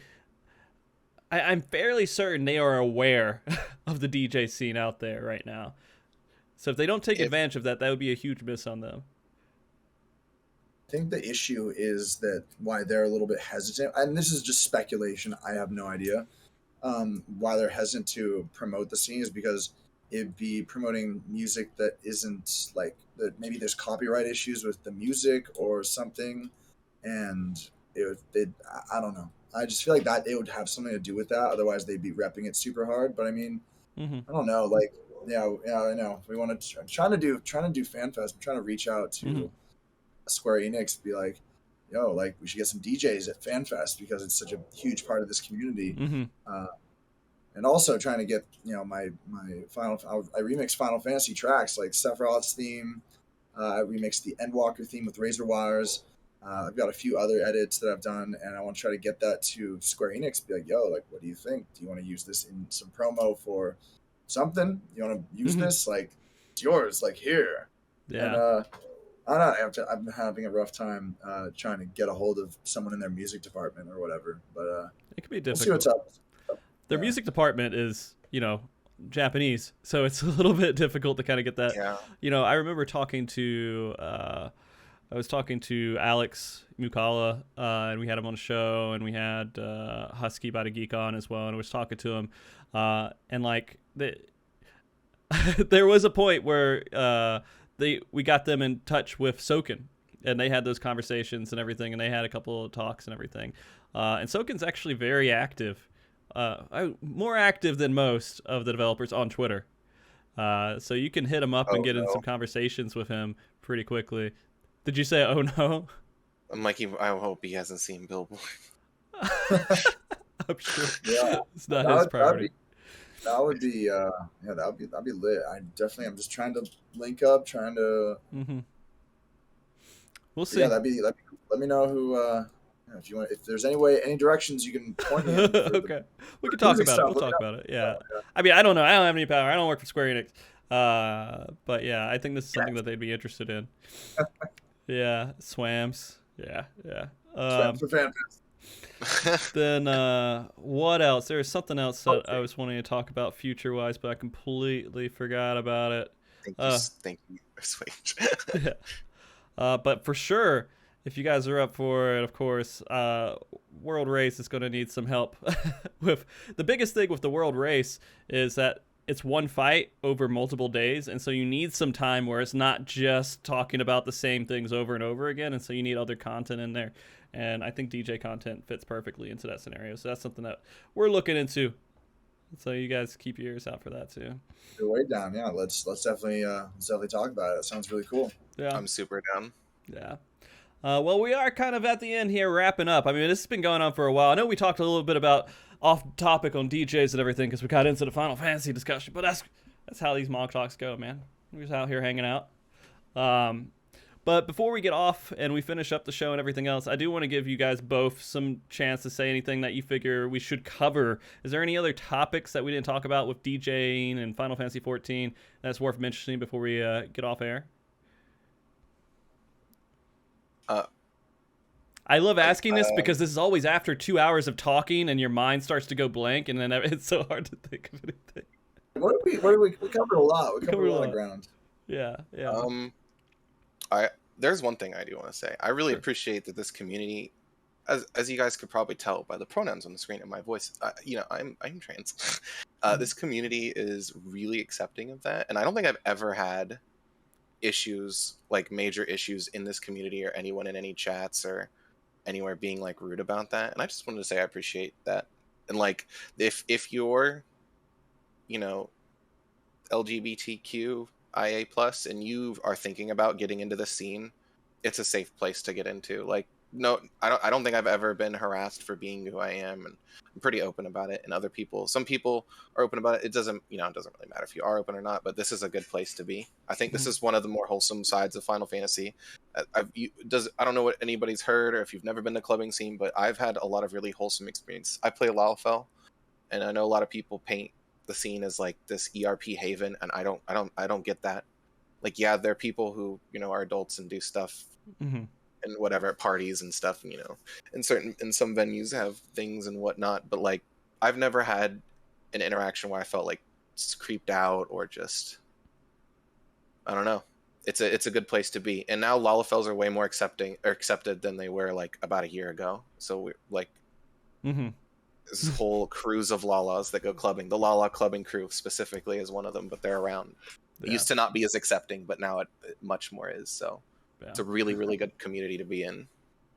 I'm fairly certain they are aware of the DJ scene out there right now. So if they don't take advantage of that, that would be a huge miss on them. I think the issue is that why they're a little bit hesitant, and this is just speculation, I have no idea, why they're hesitant to promote the scene is because it'd be promoting music that isn't like, that maybe there's copyright issues with the music or something, and I don't know. I just feel like that it would have something to do with that. Otherwise, they'd be repping it super hard. But I mean, I don't know. Like, yeah, I know. We want to trying to do FanFest. I'm trying to reach out to Square Enix, be like, yo, like we should get some DJs at FanFest because it's such a huge part of this community. And also trying to get my I remixed Final Fantasy tracks like Sephiroth's theme. I remixed the Endwalker theme with Razor Wires. I've got a few other edits that I've done, and I want to try to get that to Square Enix. Be like, yo, like, what do you think? Do you want to use this in some promo for something? You want to use this? Like, it's yours. Like, here. Yeah. And, I don't know. I'm having a rough time trying to get a hold of someone in their music department or whatever. But it could be we'll difficult. see what's up. Their music department is, Japanese, so it's a little bit difficult to kind of get that. Yeah. I remember talking to I was talking to Alex Mukala, and we had him on the show, and we had Husky by the Geek on as well, and I was talking to him, and like there was a point where we got them in touch with Soken, and they had those conversations and everything, and they had a couple of talks and everything. And Soken's actually very active, more active than most of the developers on Twitter. So you can hit him up and get in some conversations with him pretty quickly. Did you say, oh no? I'm like, I hope he hasn't seen Billboard. I'm sure. Yeah. It's not his priority. That'd be lit. I'm just trying to link up, Mm-hmm. We'll see. Yeah, that'd be let me know who if there's any directions you can point me in. Okay. We can talk about it. We'll talk about it. Yeah. I mean, I don't know. I don't have any power. I don't work for Square Enix. But yeah, I think this is something that they'd be interested in. Yeah, Swams. Yeah. Swams for fantastic. Then what else? There was something else that I was wanting to talk about future-wise, but I completely forgot about it. Thank you, Swage. Yeah. But for sure, if you guys are up for it, of course, World Race is going to need some help. With the biggest thing with the World Race is that it's one fight over multiple days, and so you need some time where it's not just talking about the same things over and over again, and so you need other content in there. And I think DJ content fits perfectly into that scenario, so that's something that we're looking into. So you guys keep your ears out for that too. You're way down, yeah. Let's definitely talk about it. That sounds really cool. Yeah, I'm super down. Yeah. Well, we are kind of at the end here, wrapping up. I mean, this has been going on for a while. I know we talked a little bit about off topic on DJs and everything because we got into the Final Fantasy discussion, but that's how these mock talks go, man. We're just out here hanging out. But before we get off and we finish up the show and everything else, I do want to give you guys both some chance to say anything that you figure we should cover. Is there any other topics that we didn't talk about with DJing and Final Fantasy XIV that's worth mentioning before we get off air? I love asking this because this is always after 2 hours of talking and your mind starts to go blank, and then it's so hard to think of anything. We covered a lot. We covered a lot of ground. Yeah. There's one thing I do want to say. I really appreciate that this community, as you guys could probably tell by the pronouns on the screen and my voice, I'm trans. This community is really accepting of that, and I don't think I've ever had issues, like major issues in this community or anyone in any chats or anywhere being like rude about that. And I just wanted to say I appreciate that. And like if you're LGBTQIA plus and you are thinking about getting into the scene, it's a safe place to get into. Like, no, I don't think I've ever been harassed for being who I am, and I'm pretty open about it. And some people are open about it. It doesn't really matter if you are open or not, but this is a good place to be. I think this is one of the more wholesome sides of Final Fantasy. I don't know what anybody's heard or if you've never been to clubbing scene, but I've had a lot of really wholesome experience. I play Lalafell, and I know a lot of people paint the scene as like this ERP haven, and I don't get that. Like, yeah, there are people who are adults and do stuff. Mm-hmm. And whatever at parties and stuff, in some venues have things and whatnot, but like I've never had an interaction where I felt like creeped out or just, I don't know. It's a good place to be. And now Lalafells are way more accepted than they were like about a year ago. So we're like, this whole cruise of Lalas that go clubbing. The Lala clubbing crew specifically is one of them, but they're around. It used to not be as accepting, but now it much more is. So. Yeah. It's a really, really good community to be in.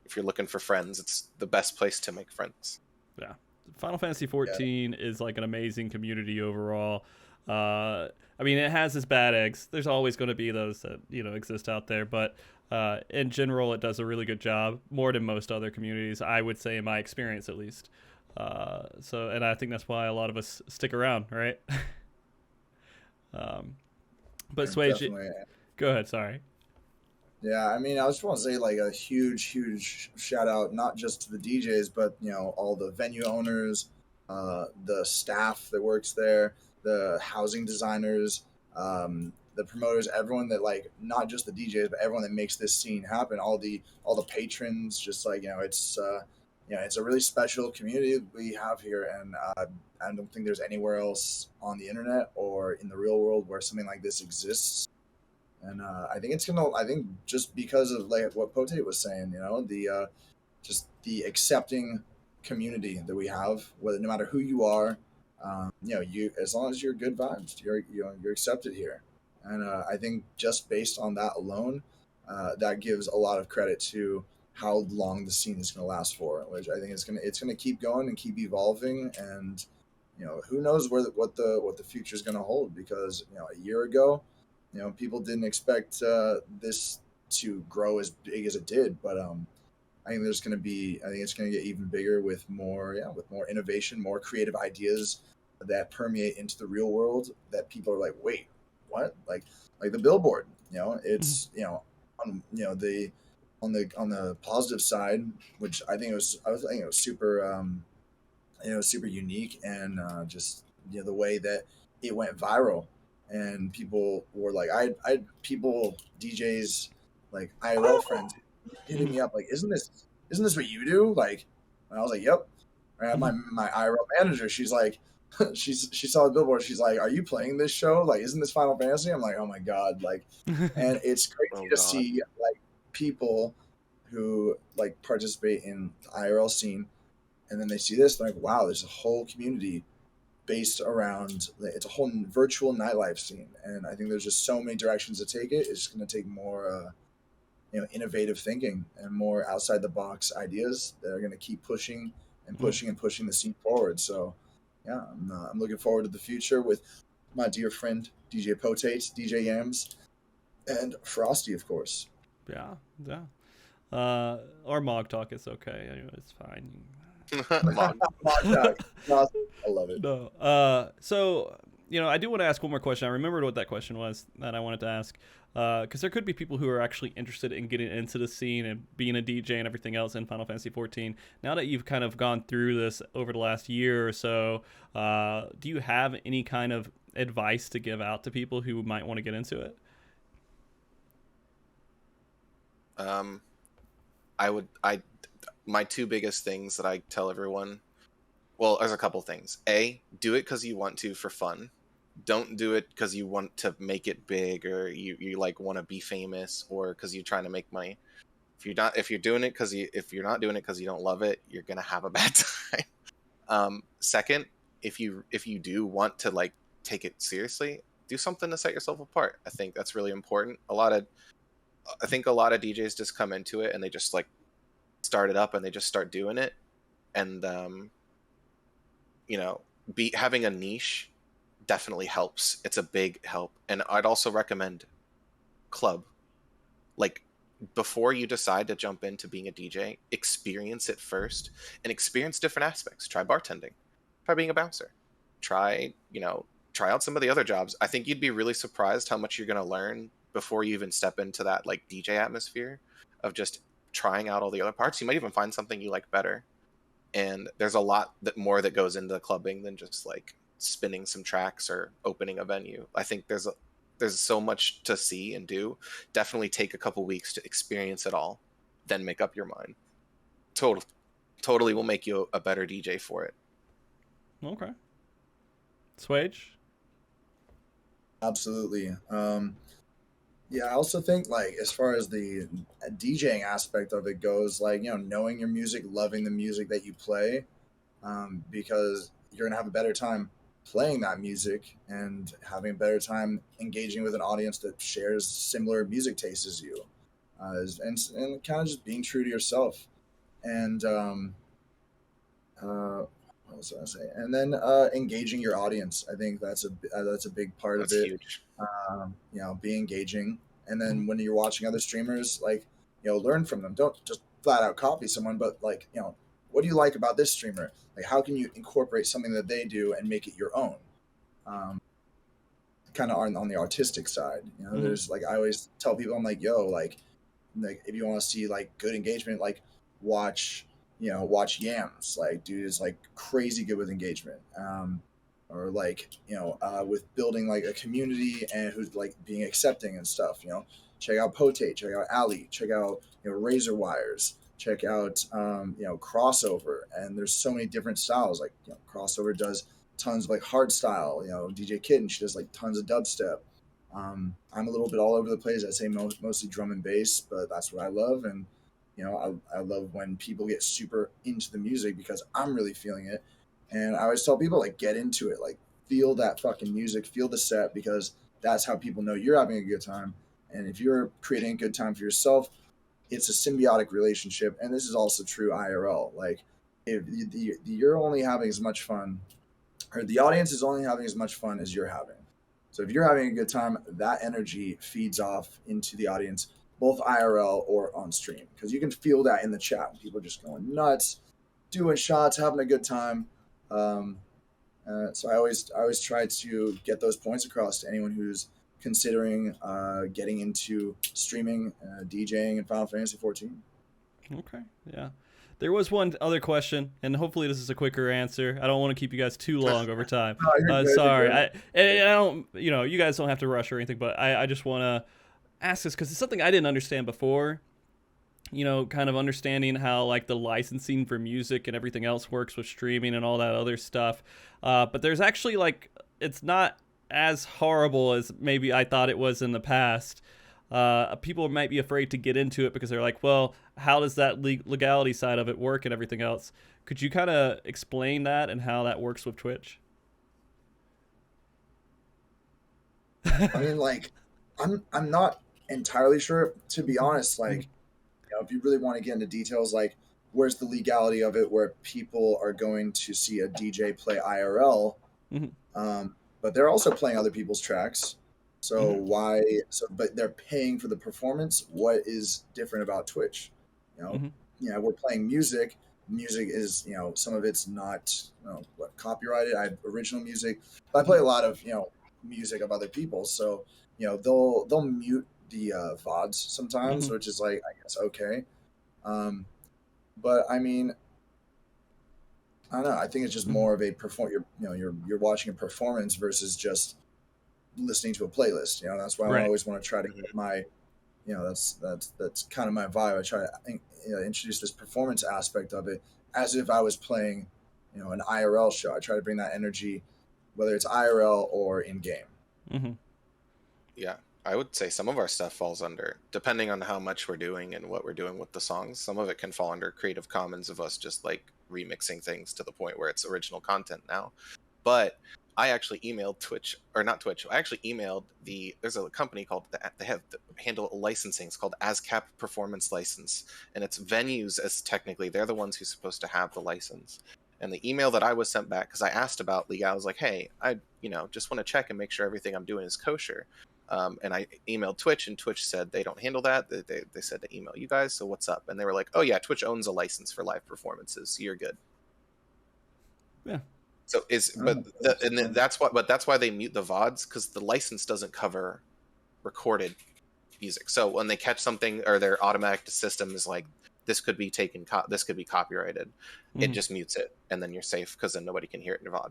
If you're looking for friends, it's the best place to make friends. Yeah. Final Fantasy XIV is like an amazing community overall. I mean, it has its bad eggs. There's always going to be those that, exist out there. But in general, it does a really good job. More than most other communities, I would say, in my experience at least. And I think that's why a lot of us stick around, right? But Swage, go ahead. Sorry. Yeah, I mean, I just want to say like a huge shout out, not just to the DJs, but all the venue owners, the staff that works there, the housing designers, the promoters, everyone that like not just the DJs, but everyone that makes this scene happen. All the patrons, just like it's a really special community we have here, and I don't think there's anywhere else on the internet or in the real world where something like this exists. And I think just because of like what Potate was saying, just the accepting community that we have, whether no matter who you are, you as long as you're good vibes, you're accepted here. And I think just based on that alone, that gives a lot of credit to how long the scene is going to last for, which I think it's going to keep going and keep evolving. And who knows what the future is going to hold, because a year ago, people didn't expect this to grow as big as it did. But I think it's going to get even bigger with more innovation, more creative ideas that permeate into the real world, that people are like, wait, what? Like the billboard, it's on the positive side, which I think it was super super unique, and just the way that it went viral, and people were like, I had people, DJs, like IRL friends hitting me up like, isn't this what you do? Like, and I was like, yep. And my IRL manager, she's like, she saw the billboard, she's like, are you playing this show? Like, isn't this Final Fantasy? I'm like, oh my god. Like, and it's crazy to see like people who like participate in the IRL scene, and then they see this, like, wow, there's a whole community based around, it's a whole virtual nightlife scene. And I think there's just so many directions to take it. It's going to take more innovative thinking and more outside the box ideas that are going to keep pushing and pushing the scene forward. So yeah, I'm looking forward to the future with my dear friend DJ Potate, DJ Yams, and Frosty, of course. Yeah. Or MogTalk, it's okay. Anyway, it's fine. MogTalk. I love it. No. So, I do want to ask one more question. I remembered what that question was that I wanted to ask. Because there could be people who are actually interested in getting into the scene and being a DJ and everything else in Final Fantasy XIV. Now that you've kind of gone through this over the last year or so, do you have any kind of advice to give out to people who might want to get into it? My two biggest things that I tell everyone, well, there's a couple things. A, do it because you want to for fun. Don't do it because you want to make it big, or you like want to be famous, or because you're trying to make money. If you're not doing it because you don't love it, you're gonna have a bad time. Second, if you do want to like take it seriously, do something to set yourself apart. I think that's really important. I think a lot of DJs just come into it and they just like start it up and they just start doing it, and having a niche definitely helps. It's a big help. And I'd also recommend club. Like, before you decide to jump into being a DJ, experience it first and experience different aspects. Try bartending, try being a bouncer, try out some of the other jobs. I think you'd be really surprised how much you're going to learn before you even step into that like DJ atmosphere of just trying out all the other parts. You might even find something you like better. And there's a lot more that goes into clubbing than just like spinning some tracks or opening a venue. I think there's so much to see and do. Definitely take a couple weeks to experience it all, then make up your mind. Totally will make you a better DJ for it. Okay. Swage? Absolutely. Yeah, I also think, like, as far as the DJing aspect of it goes, like, knowing your music, loving the music that you play, because you're going to have a better time playing that music and having a better time engaging with an audience that shares similar music tastes as you, and kind of just being true to yourself. And what was I going to say? And then engaging your audience. I think that's a big part of it. Huge. Be engaging. And then when you're watching other streamers, like, learn from them. Don't just flat out copy someone, but like, what do you like about this streamer? Like, how can you incorporate something that they do and make it your own? Kind of on the artistic side, there's like, I always tell people, I'm like, yo, like if you want to see like good engagement, like watch Yams. Like, dude is like crazy good with engagement. Or like, with building like a community and who's like being accepting and stuff, check out Potate, check out Ali, check out, Razor Wires, check out, Crossover. And there's so many different styles. Like, Crossover does tons of like hard style, DJ Kitten, she does like tons of dubstep. I'm a little bit all over the place. I'd say mostly drum and bass, but that's what I love. And, I love when people get super into the music because I'm really feeling it. And I always tell people, like, get into it, like, feel that fucking music, feel the set, because that's how people know you're having a good time. And if you're creating a good time for yourself, it's a symbiotic relationship. And this is also true IRL. Like, if you're only having as much fun, or the audience is only having as much fun as you're having. So if you're having a good time, that energy feeds off into the audience, both IRL or on stream, because you can feel that in the chat. People are just going nuts, doing shots, having a good time. So I always try to get those points across to anyone who's considering getting into streaming, DJing in Final Fantasy XIV. Okay, yeah. There was one other question, and hopefully this is a quicker answer. I don't want to keep you guys too long over time. No, you're good, sorry, you're good. I don't. You guys don't have to rush or anything, but I just want to ask this because it's something I didn't understand before. Kind of understanding how like the licensing for music and everything else works with streaming and all that other stuff. But there's actually like it's not as horrible as maybe I thought it was in the past. People might be afraid to get into it because they're like, well, how does that legality side of it work and everything else? Could you kind of explain that and how that works with Twitch? I mean, like, I'm not entirely sure, to be honest. Like, if you really want to get into details, like, where's the legality of it where people are going to see a DJ play IRL, but they're also playing other people's tracks. So why? But they're paying for the performance. What is different about Twitch? We're playing music. Music is, some of it's not, copyrighted. I have original music. But I play a lot of, music of other people. So, they'll mute the VODs sometimes, which is like, I guess, okay. But I mean, I don't know. I think it's just more of a you're watching a performance versus just listening to a playlist. That's why I always want to try to get my, that's kind of my vibe. I try to introduce this performance aspect of it as if I was playing, an IRL show. I try to bring that energy, whether it's IRL or in game. Yeah, I would say some of our stuff falls under, depending on how much we're doing and what we're doing with the songs. Some of it can fall under Creative Commons of us just like remixing things to the point where it's original content now. But I actually emailed Twitch, or not Twitch. I actually emailed there's a company called they have the handle licensing. It's called ASCAP Performance License, and it's venues as technically they're the ones who's supposed to have the license. And the email that I was sent back, because I asked about legal, I was like, hey, I just want to check and make sure everything I'm doing is kosher. And I emailed Twitch, and Twitch said they don't handle that. They said to email you guys. So what's up? And they were like, oh yeah, Twitch owns a license for live performances, so you're good. Yeah. So that's why they mute the VODs, because the license doesn't cover recorded music. So when they catch something, or their automatic system is like, this could be this could be copyrighted, it just mutes it, and then you're safe because then nobody can hear it in your VOD.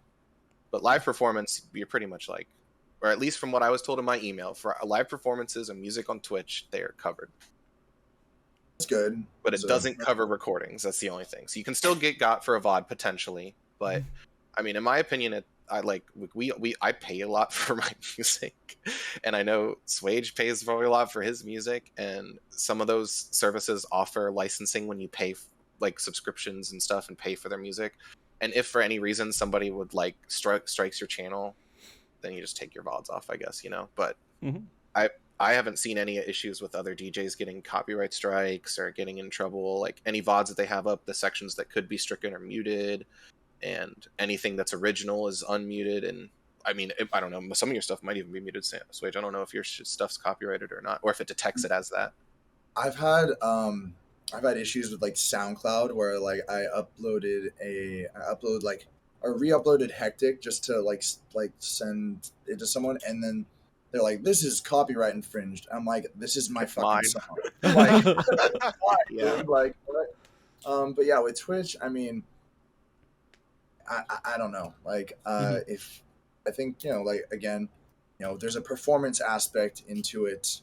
But live performance, you're pretty much like, or at least from what I was told in my email, for live performances and music on Twitch, they are covered. That's good. But it doesn't cover recordings. That's the only thing. So you can still get got for a VOD potentially, but I mean, in my opinion, I pay a lot for my music, and I know Swage pays probably a lot for his music, and some of those services offer licensing when you pay like subscriptions and stuff and pay for their music. And if for any reason somebody would like strikes your channel, then you just take your VODs off, I guess, But I haven't seen any issues with other DJs getting copyright strikes or getting in trouble. Like any VODs that they have up, the sections that could be stricken are muted, and anything that's original is unmuted. And I mean, I don't know, some of your stuff might even be muted, Swage. I don't know if your stuff's copyrighted or not, or if it detects it as that. I've had issues with like SoundCloud where like I re-uploaded Hectic just to like send it to someone, and then they're like, this is copyright infringed. I'm like, this is my fucking song. Like, yeah. Like, what? But yeah, with Twitch, I mean, I don't know. Like, if I think, like, again, there's a performance aspect into it.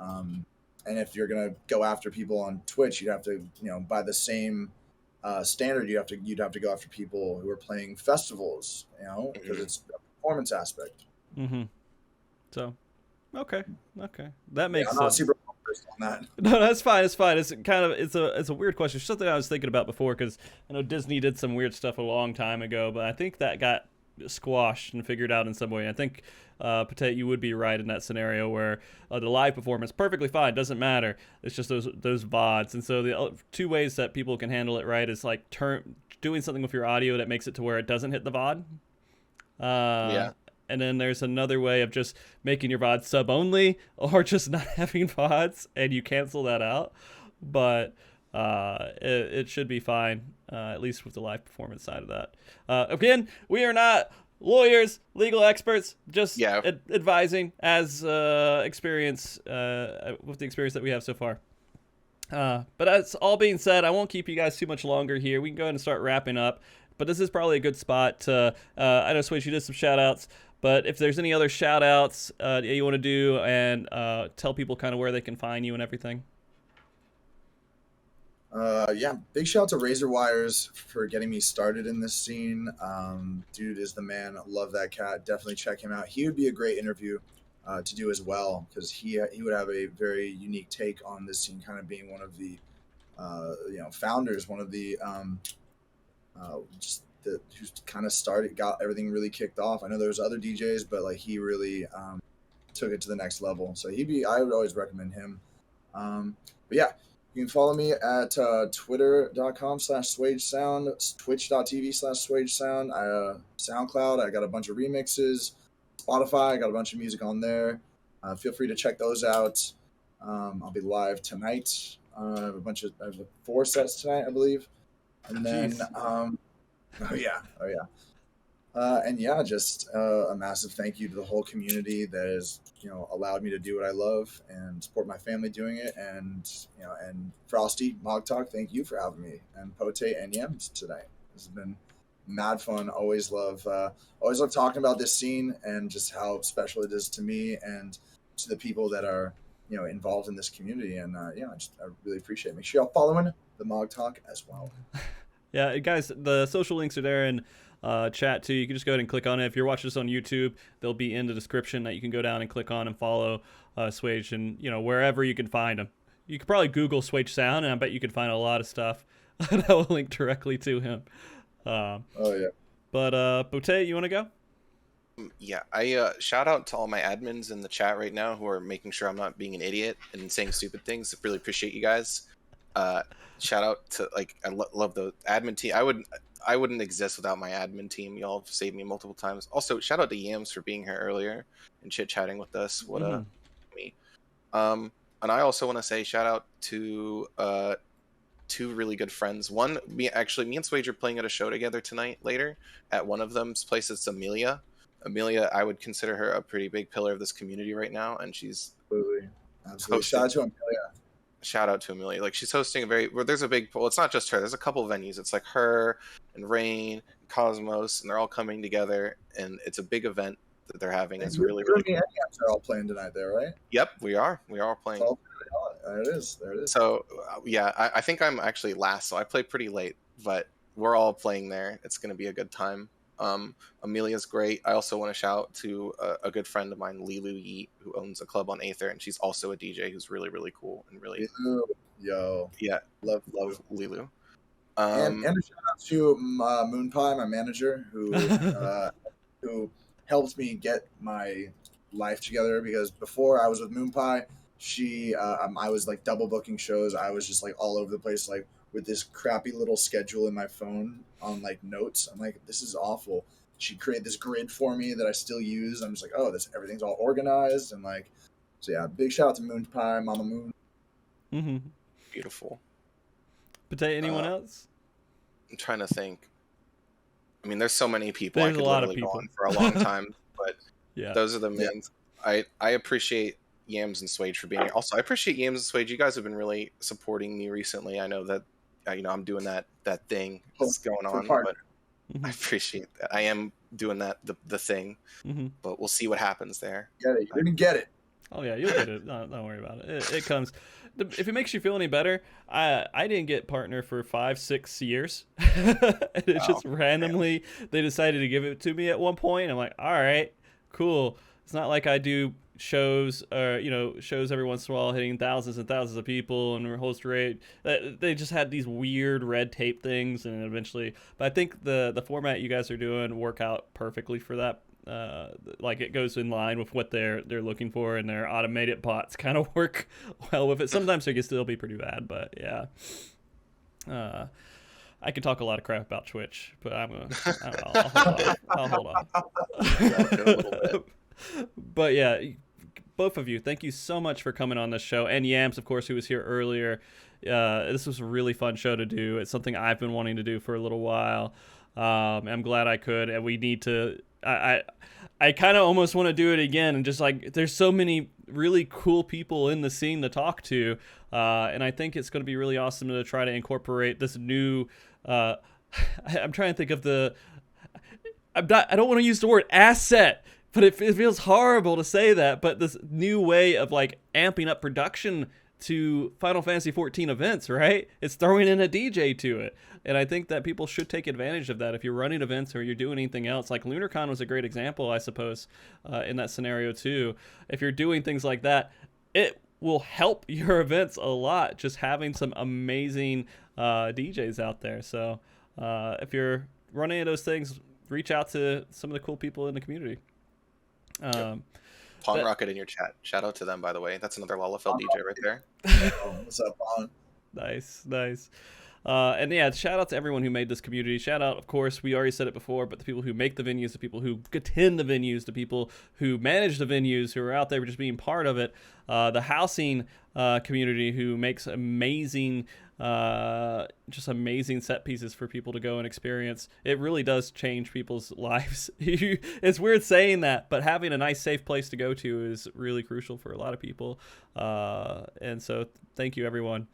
And if you're going to go after people on Twitch, you'd have to, by the same standard, you'd have to go after people who are playing festivals, because it's a performance aspect. So, okay, that makes sense. I'm not super focused on that. No, that's fine. It's fine. It's kind of it's a weird question. It's something I was thinking about before, because I know Disney did some weird stuff a long time ago, but I think that got squashed and figured out in some way. I think Potate, you would be right in that scenario where the live performance perfectly fine, doesn't matter. It's just those VODs. And so the two ways that people can handle it right is like doing something with your audio that makes it to where it doesn't hit the VOD. Yeah. And then there's another way of just making your VOD sub only, or just not having VODs and you cancel that out. But it should be fine, at least with the live performance side of that. Again, we are not lawyers, legal experts, just advising as experience with the experience that we have so far. But that's all being said, I won't keep you guys too much longer here. We can go ahead and start wrapping up. But this is probably a good spot to, I know Swage, you did some shout outs, but if there's any other shout outs you want to do, and tell people kind of where they can find you and everything. Yeah, big shout out to Razor Wires for getting me started in this scene. Dude is the man. Love that cat. Definitely check him out. He would be a great interview to do as well, because he would have a very unique take on this scene, kind of being one of the founders, one of the who kind of got everything really kicked off. I know there was other DJs, but like he really took it to the next level. So I would always recommend him. But yeah, you can follow me at twitter.com/swagesound, twitch.tv/swagesound, SoundCloud. I got a bunch of remixes, Spotify. I got a bunch of music on there. Feel free to check those out. I'll be live tonight. I have 4 sets tonight, I believe. And then, just a massive thank you to the whole community that has, allowed me to do what I love and support my family doing it. And, and Frosty, MogTalk, thank you for having me, and Potate and Yams tonight. This has been mad fun. Always love talking about this scene and just how special it is to me and to the people that are, involved in this community. And I really appreciate it. Make sure y'all following the MogTalk as well. Yeah, guys, the social links are there in chat too. You can just go ahead and click on it. If you're watching this on YouTube, they'll be in the description that you can go down and click on and follow Swage, and wherever you can find him. You could probably Google Swage Sound, and I bet you could find a lot of stuff that will link directly to him. But Potate, you want to go? Yeah, I shout out to all my admins in the chat right now who are making sure I'm not being an idiot and saying stupid things. I really appreciate you guys. Shout out to I love the admin team. I wouldn't exist without my admin team. Y'all have saved me multiple times. Also, shout out to Yams for being here earlier and chit chatting with us. What me. And I also want to say shout out to 2 really good friends. One, me and Swage are playing at a show together tonight later at one of them's place. It's Amelia. Amelia, I would consider her a pretty big pillar of this community right now, and she's absolutely. Shout out to Amelia. Shout out to Amelia. She's hosting there's a big, it's not just her, there's a couple venues. It's like her and Rain and Cosmos, and they're all coming together, and it's a big event that they're having. It's really cool. Yams are all playing tonight there, right? Yep, we are playing. There it is. So I think I'm actually last, so I play pretty late, but we're all playing there. It's going to be a good time. Amelia's great. I also want to shout out to a good friend of mine, Lilu Yeet, who owns a club on Aether, and she's also a DJ who's really, really cool and really love Lilu. And a shout out to Moonpie, my manager, who helped me get my life together, because before I was with Moonpie, I was double booking shows. I was just all over the place, with this crappy little schedule in my phone on notes. I'm this is awful. She created this grid for me that I still use. I'm just everything's all organized, and so yeah, big shout out to Moon Pie, Mama Moon. Mm-hmm. Beautiful. Potate, anyone else? I'm trying to think. I mean, there's so many people. There's I could a lot literally of people go on for a long time, but yeah, those are the main. I appreciate Yams and Swage for being here. Also, I appreciate Yams and Swage. You guys have been really supporting me recently. I know that I'm doing that thing that's going on, but I appreciate that. I am doing the thing, but we'll see what happens there. Get it? You're gonna get it. Oh yeah, you'll get it. Don't worry about it. It comes. If it makes you feel any better, I didn't get partner for 5-6 years. It's just randomly they decided to give it to me at one point. I'm like, all right, cool. It's not like I do shows, shows every once in a while hitting thousands and thousands of people and host rate. They just had these weird red tape things, and eventually. But I think the format you guys are doing work out perfectly for that. Like it goes in line with what they're looking for, and their automated bots kind of work well with it. Sometimes they can still be pretty bad, but yeah. I could talk a lot of crap about Twitch, but I'll hold on. But yeah, both of you, thank you so much for coming on this show. And Yams, of course, who was here earlier. This was a really fun show to do. It's something I've been wanting to do for a little while. I'm glad I could, and we need to. I kind of almost want to do it again, and just like there's so many really cool people in the scene to talk to, and I think it's going to be really awesome to try to incorporate this new. I'm trying to think of the. I don't want to use the word asset, but it feels horrible to say that. But this new way of like amping up production to Final Fantasy XIV events, right? It's throwing in a DJ to it. And I think that people should take advantage of that. If you're running events or you're doing anything else, like LunarCon was a great example, I suppose, in that scenario too. If you're doing things like that, it will help your events a lot, just having some amazing DJs out there. So if you're running into those things, reach out to some of the cool people in the community. Pawn Rocket in your chat. Shout out to them, by the way. That's another Lalafell DJ right there. What's up, Pawn? Nice. And yeah, shout out to everyone who made this community. Shout out, of course, we already said it before, but the people who make the venues, the people who attend the venues, the people who manage the venues, who are out there just being part of it, the housing community who makes amazing set pieces for people to go and experience. It really does change people's lives. It's weird saying that, but having a nice, safe place to go to is really crucial for a lot of people. And so thank you, everyone.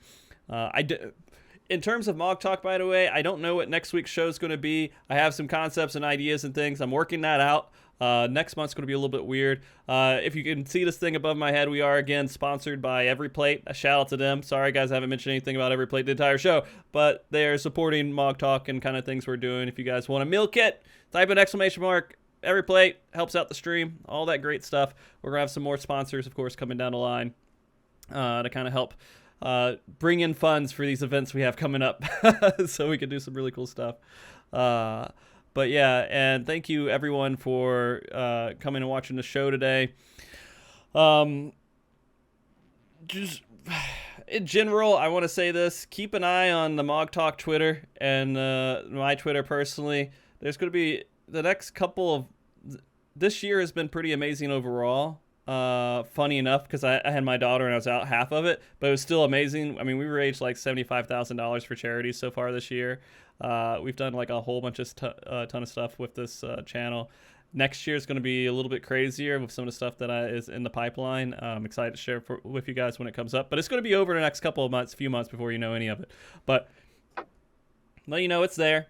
In terms of MogTalk, by the way, I don't know what next week's show is going to be. I have some concepts and ideas and things. I'm working that out. Next month's going to be a little bit weird. If you can see this thing above my head, we are again sponsored by EveryPlate. A shout out to them. Sorry, guys, I haven't mentioned anything about EveryPlate the entire show, but they're supporting MogTalk and kind of things we're doing. If you guys want a meal kit, type in exclamation mark EveryPlate. Helps out the stream. All that great stuff. We're going to have some more sponsors, of course, coming down the line to kind of help bring in funds for these events we have coming up so we can do some really cool stuff. But yeah, and thank you everyone for coming and watching the show today. Just in general, I want to say this. Keep an eye on the MogTalk Twitter and my Twitter personally. There's going to be the next couple of... This year has been pretty amazing overall. Funny enough, because I had my daughter and I was out half of it, but it was still amazing. I mean, we raised like $75,000 for charities so far this year. We've done like a whole bunch of ton of stuff with this channel. Next year is going to be a little bit crazier with some of the stuff that is in the pipeline. I'm excited to share with you guys when it comes up, but it's going to be over the next couple of months, few months before you know any of it. But let you know it's there.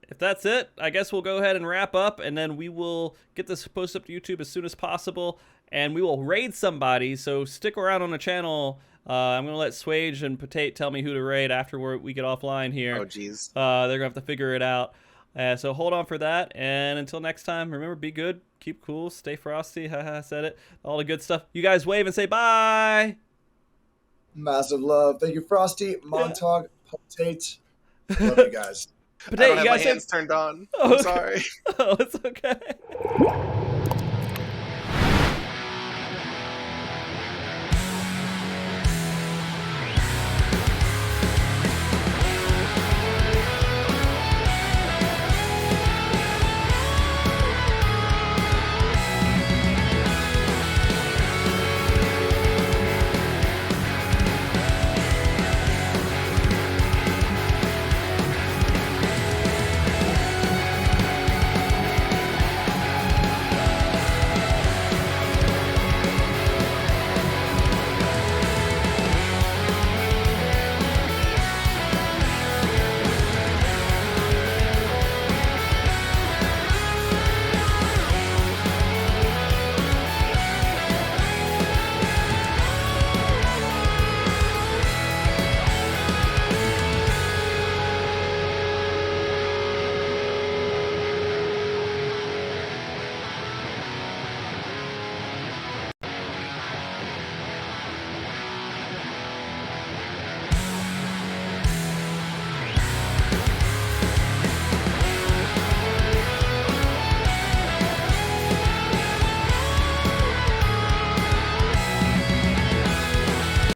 If that's it, I guess we'll go ahead and wrap up, and then we will get this posted up to YouTube as soon as possible, and we will raid somebody, so stick around on the channel. I'm going to let Swage and Potate tell me who to raid after we get offline here. Oh, jeez. They're going to have to figure it out. So hold on for that, and until next time, remember, be good, keep cool, stay frosty, haha, said it, all the good stuff. You guys wave and say bye! Massive love. Thank you, Frosty, MogTalk, Potate. Love you guys. Potate, I don't have my hands turned on. I'm sorry. Oh, it's okay.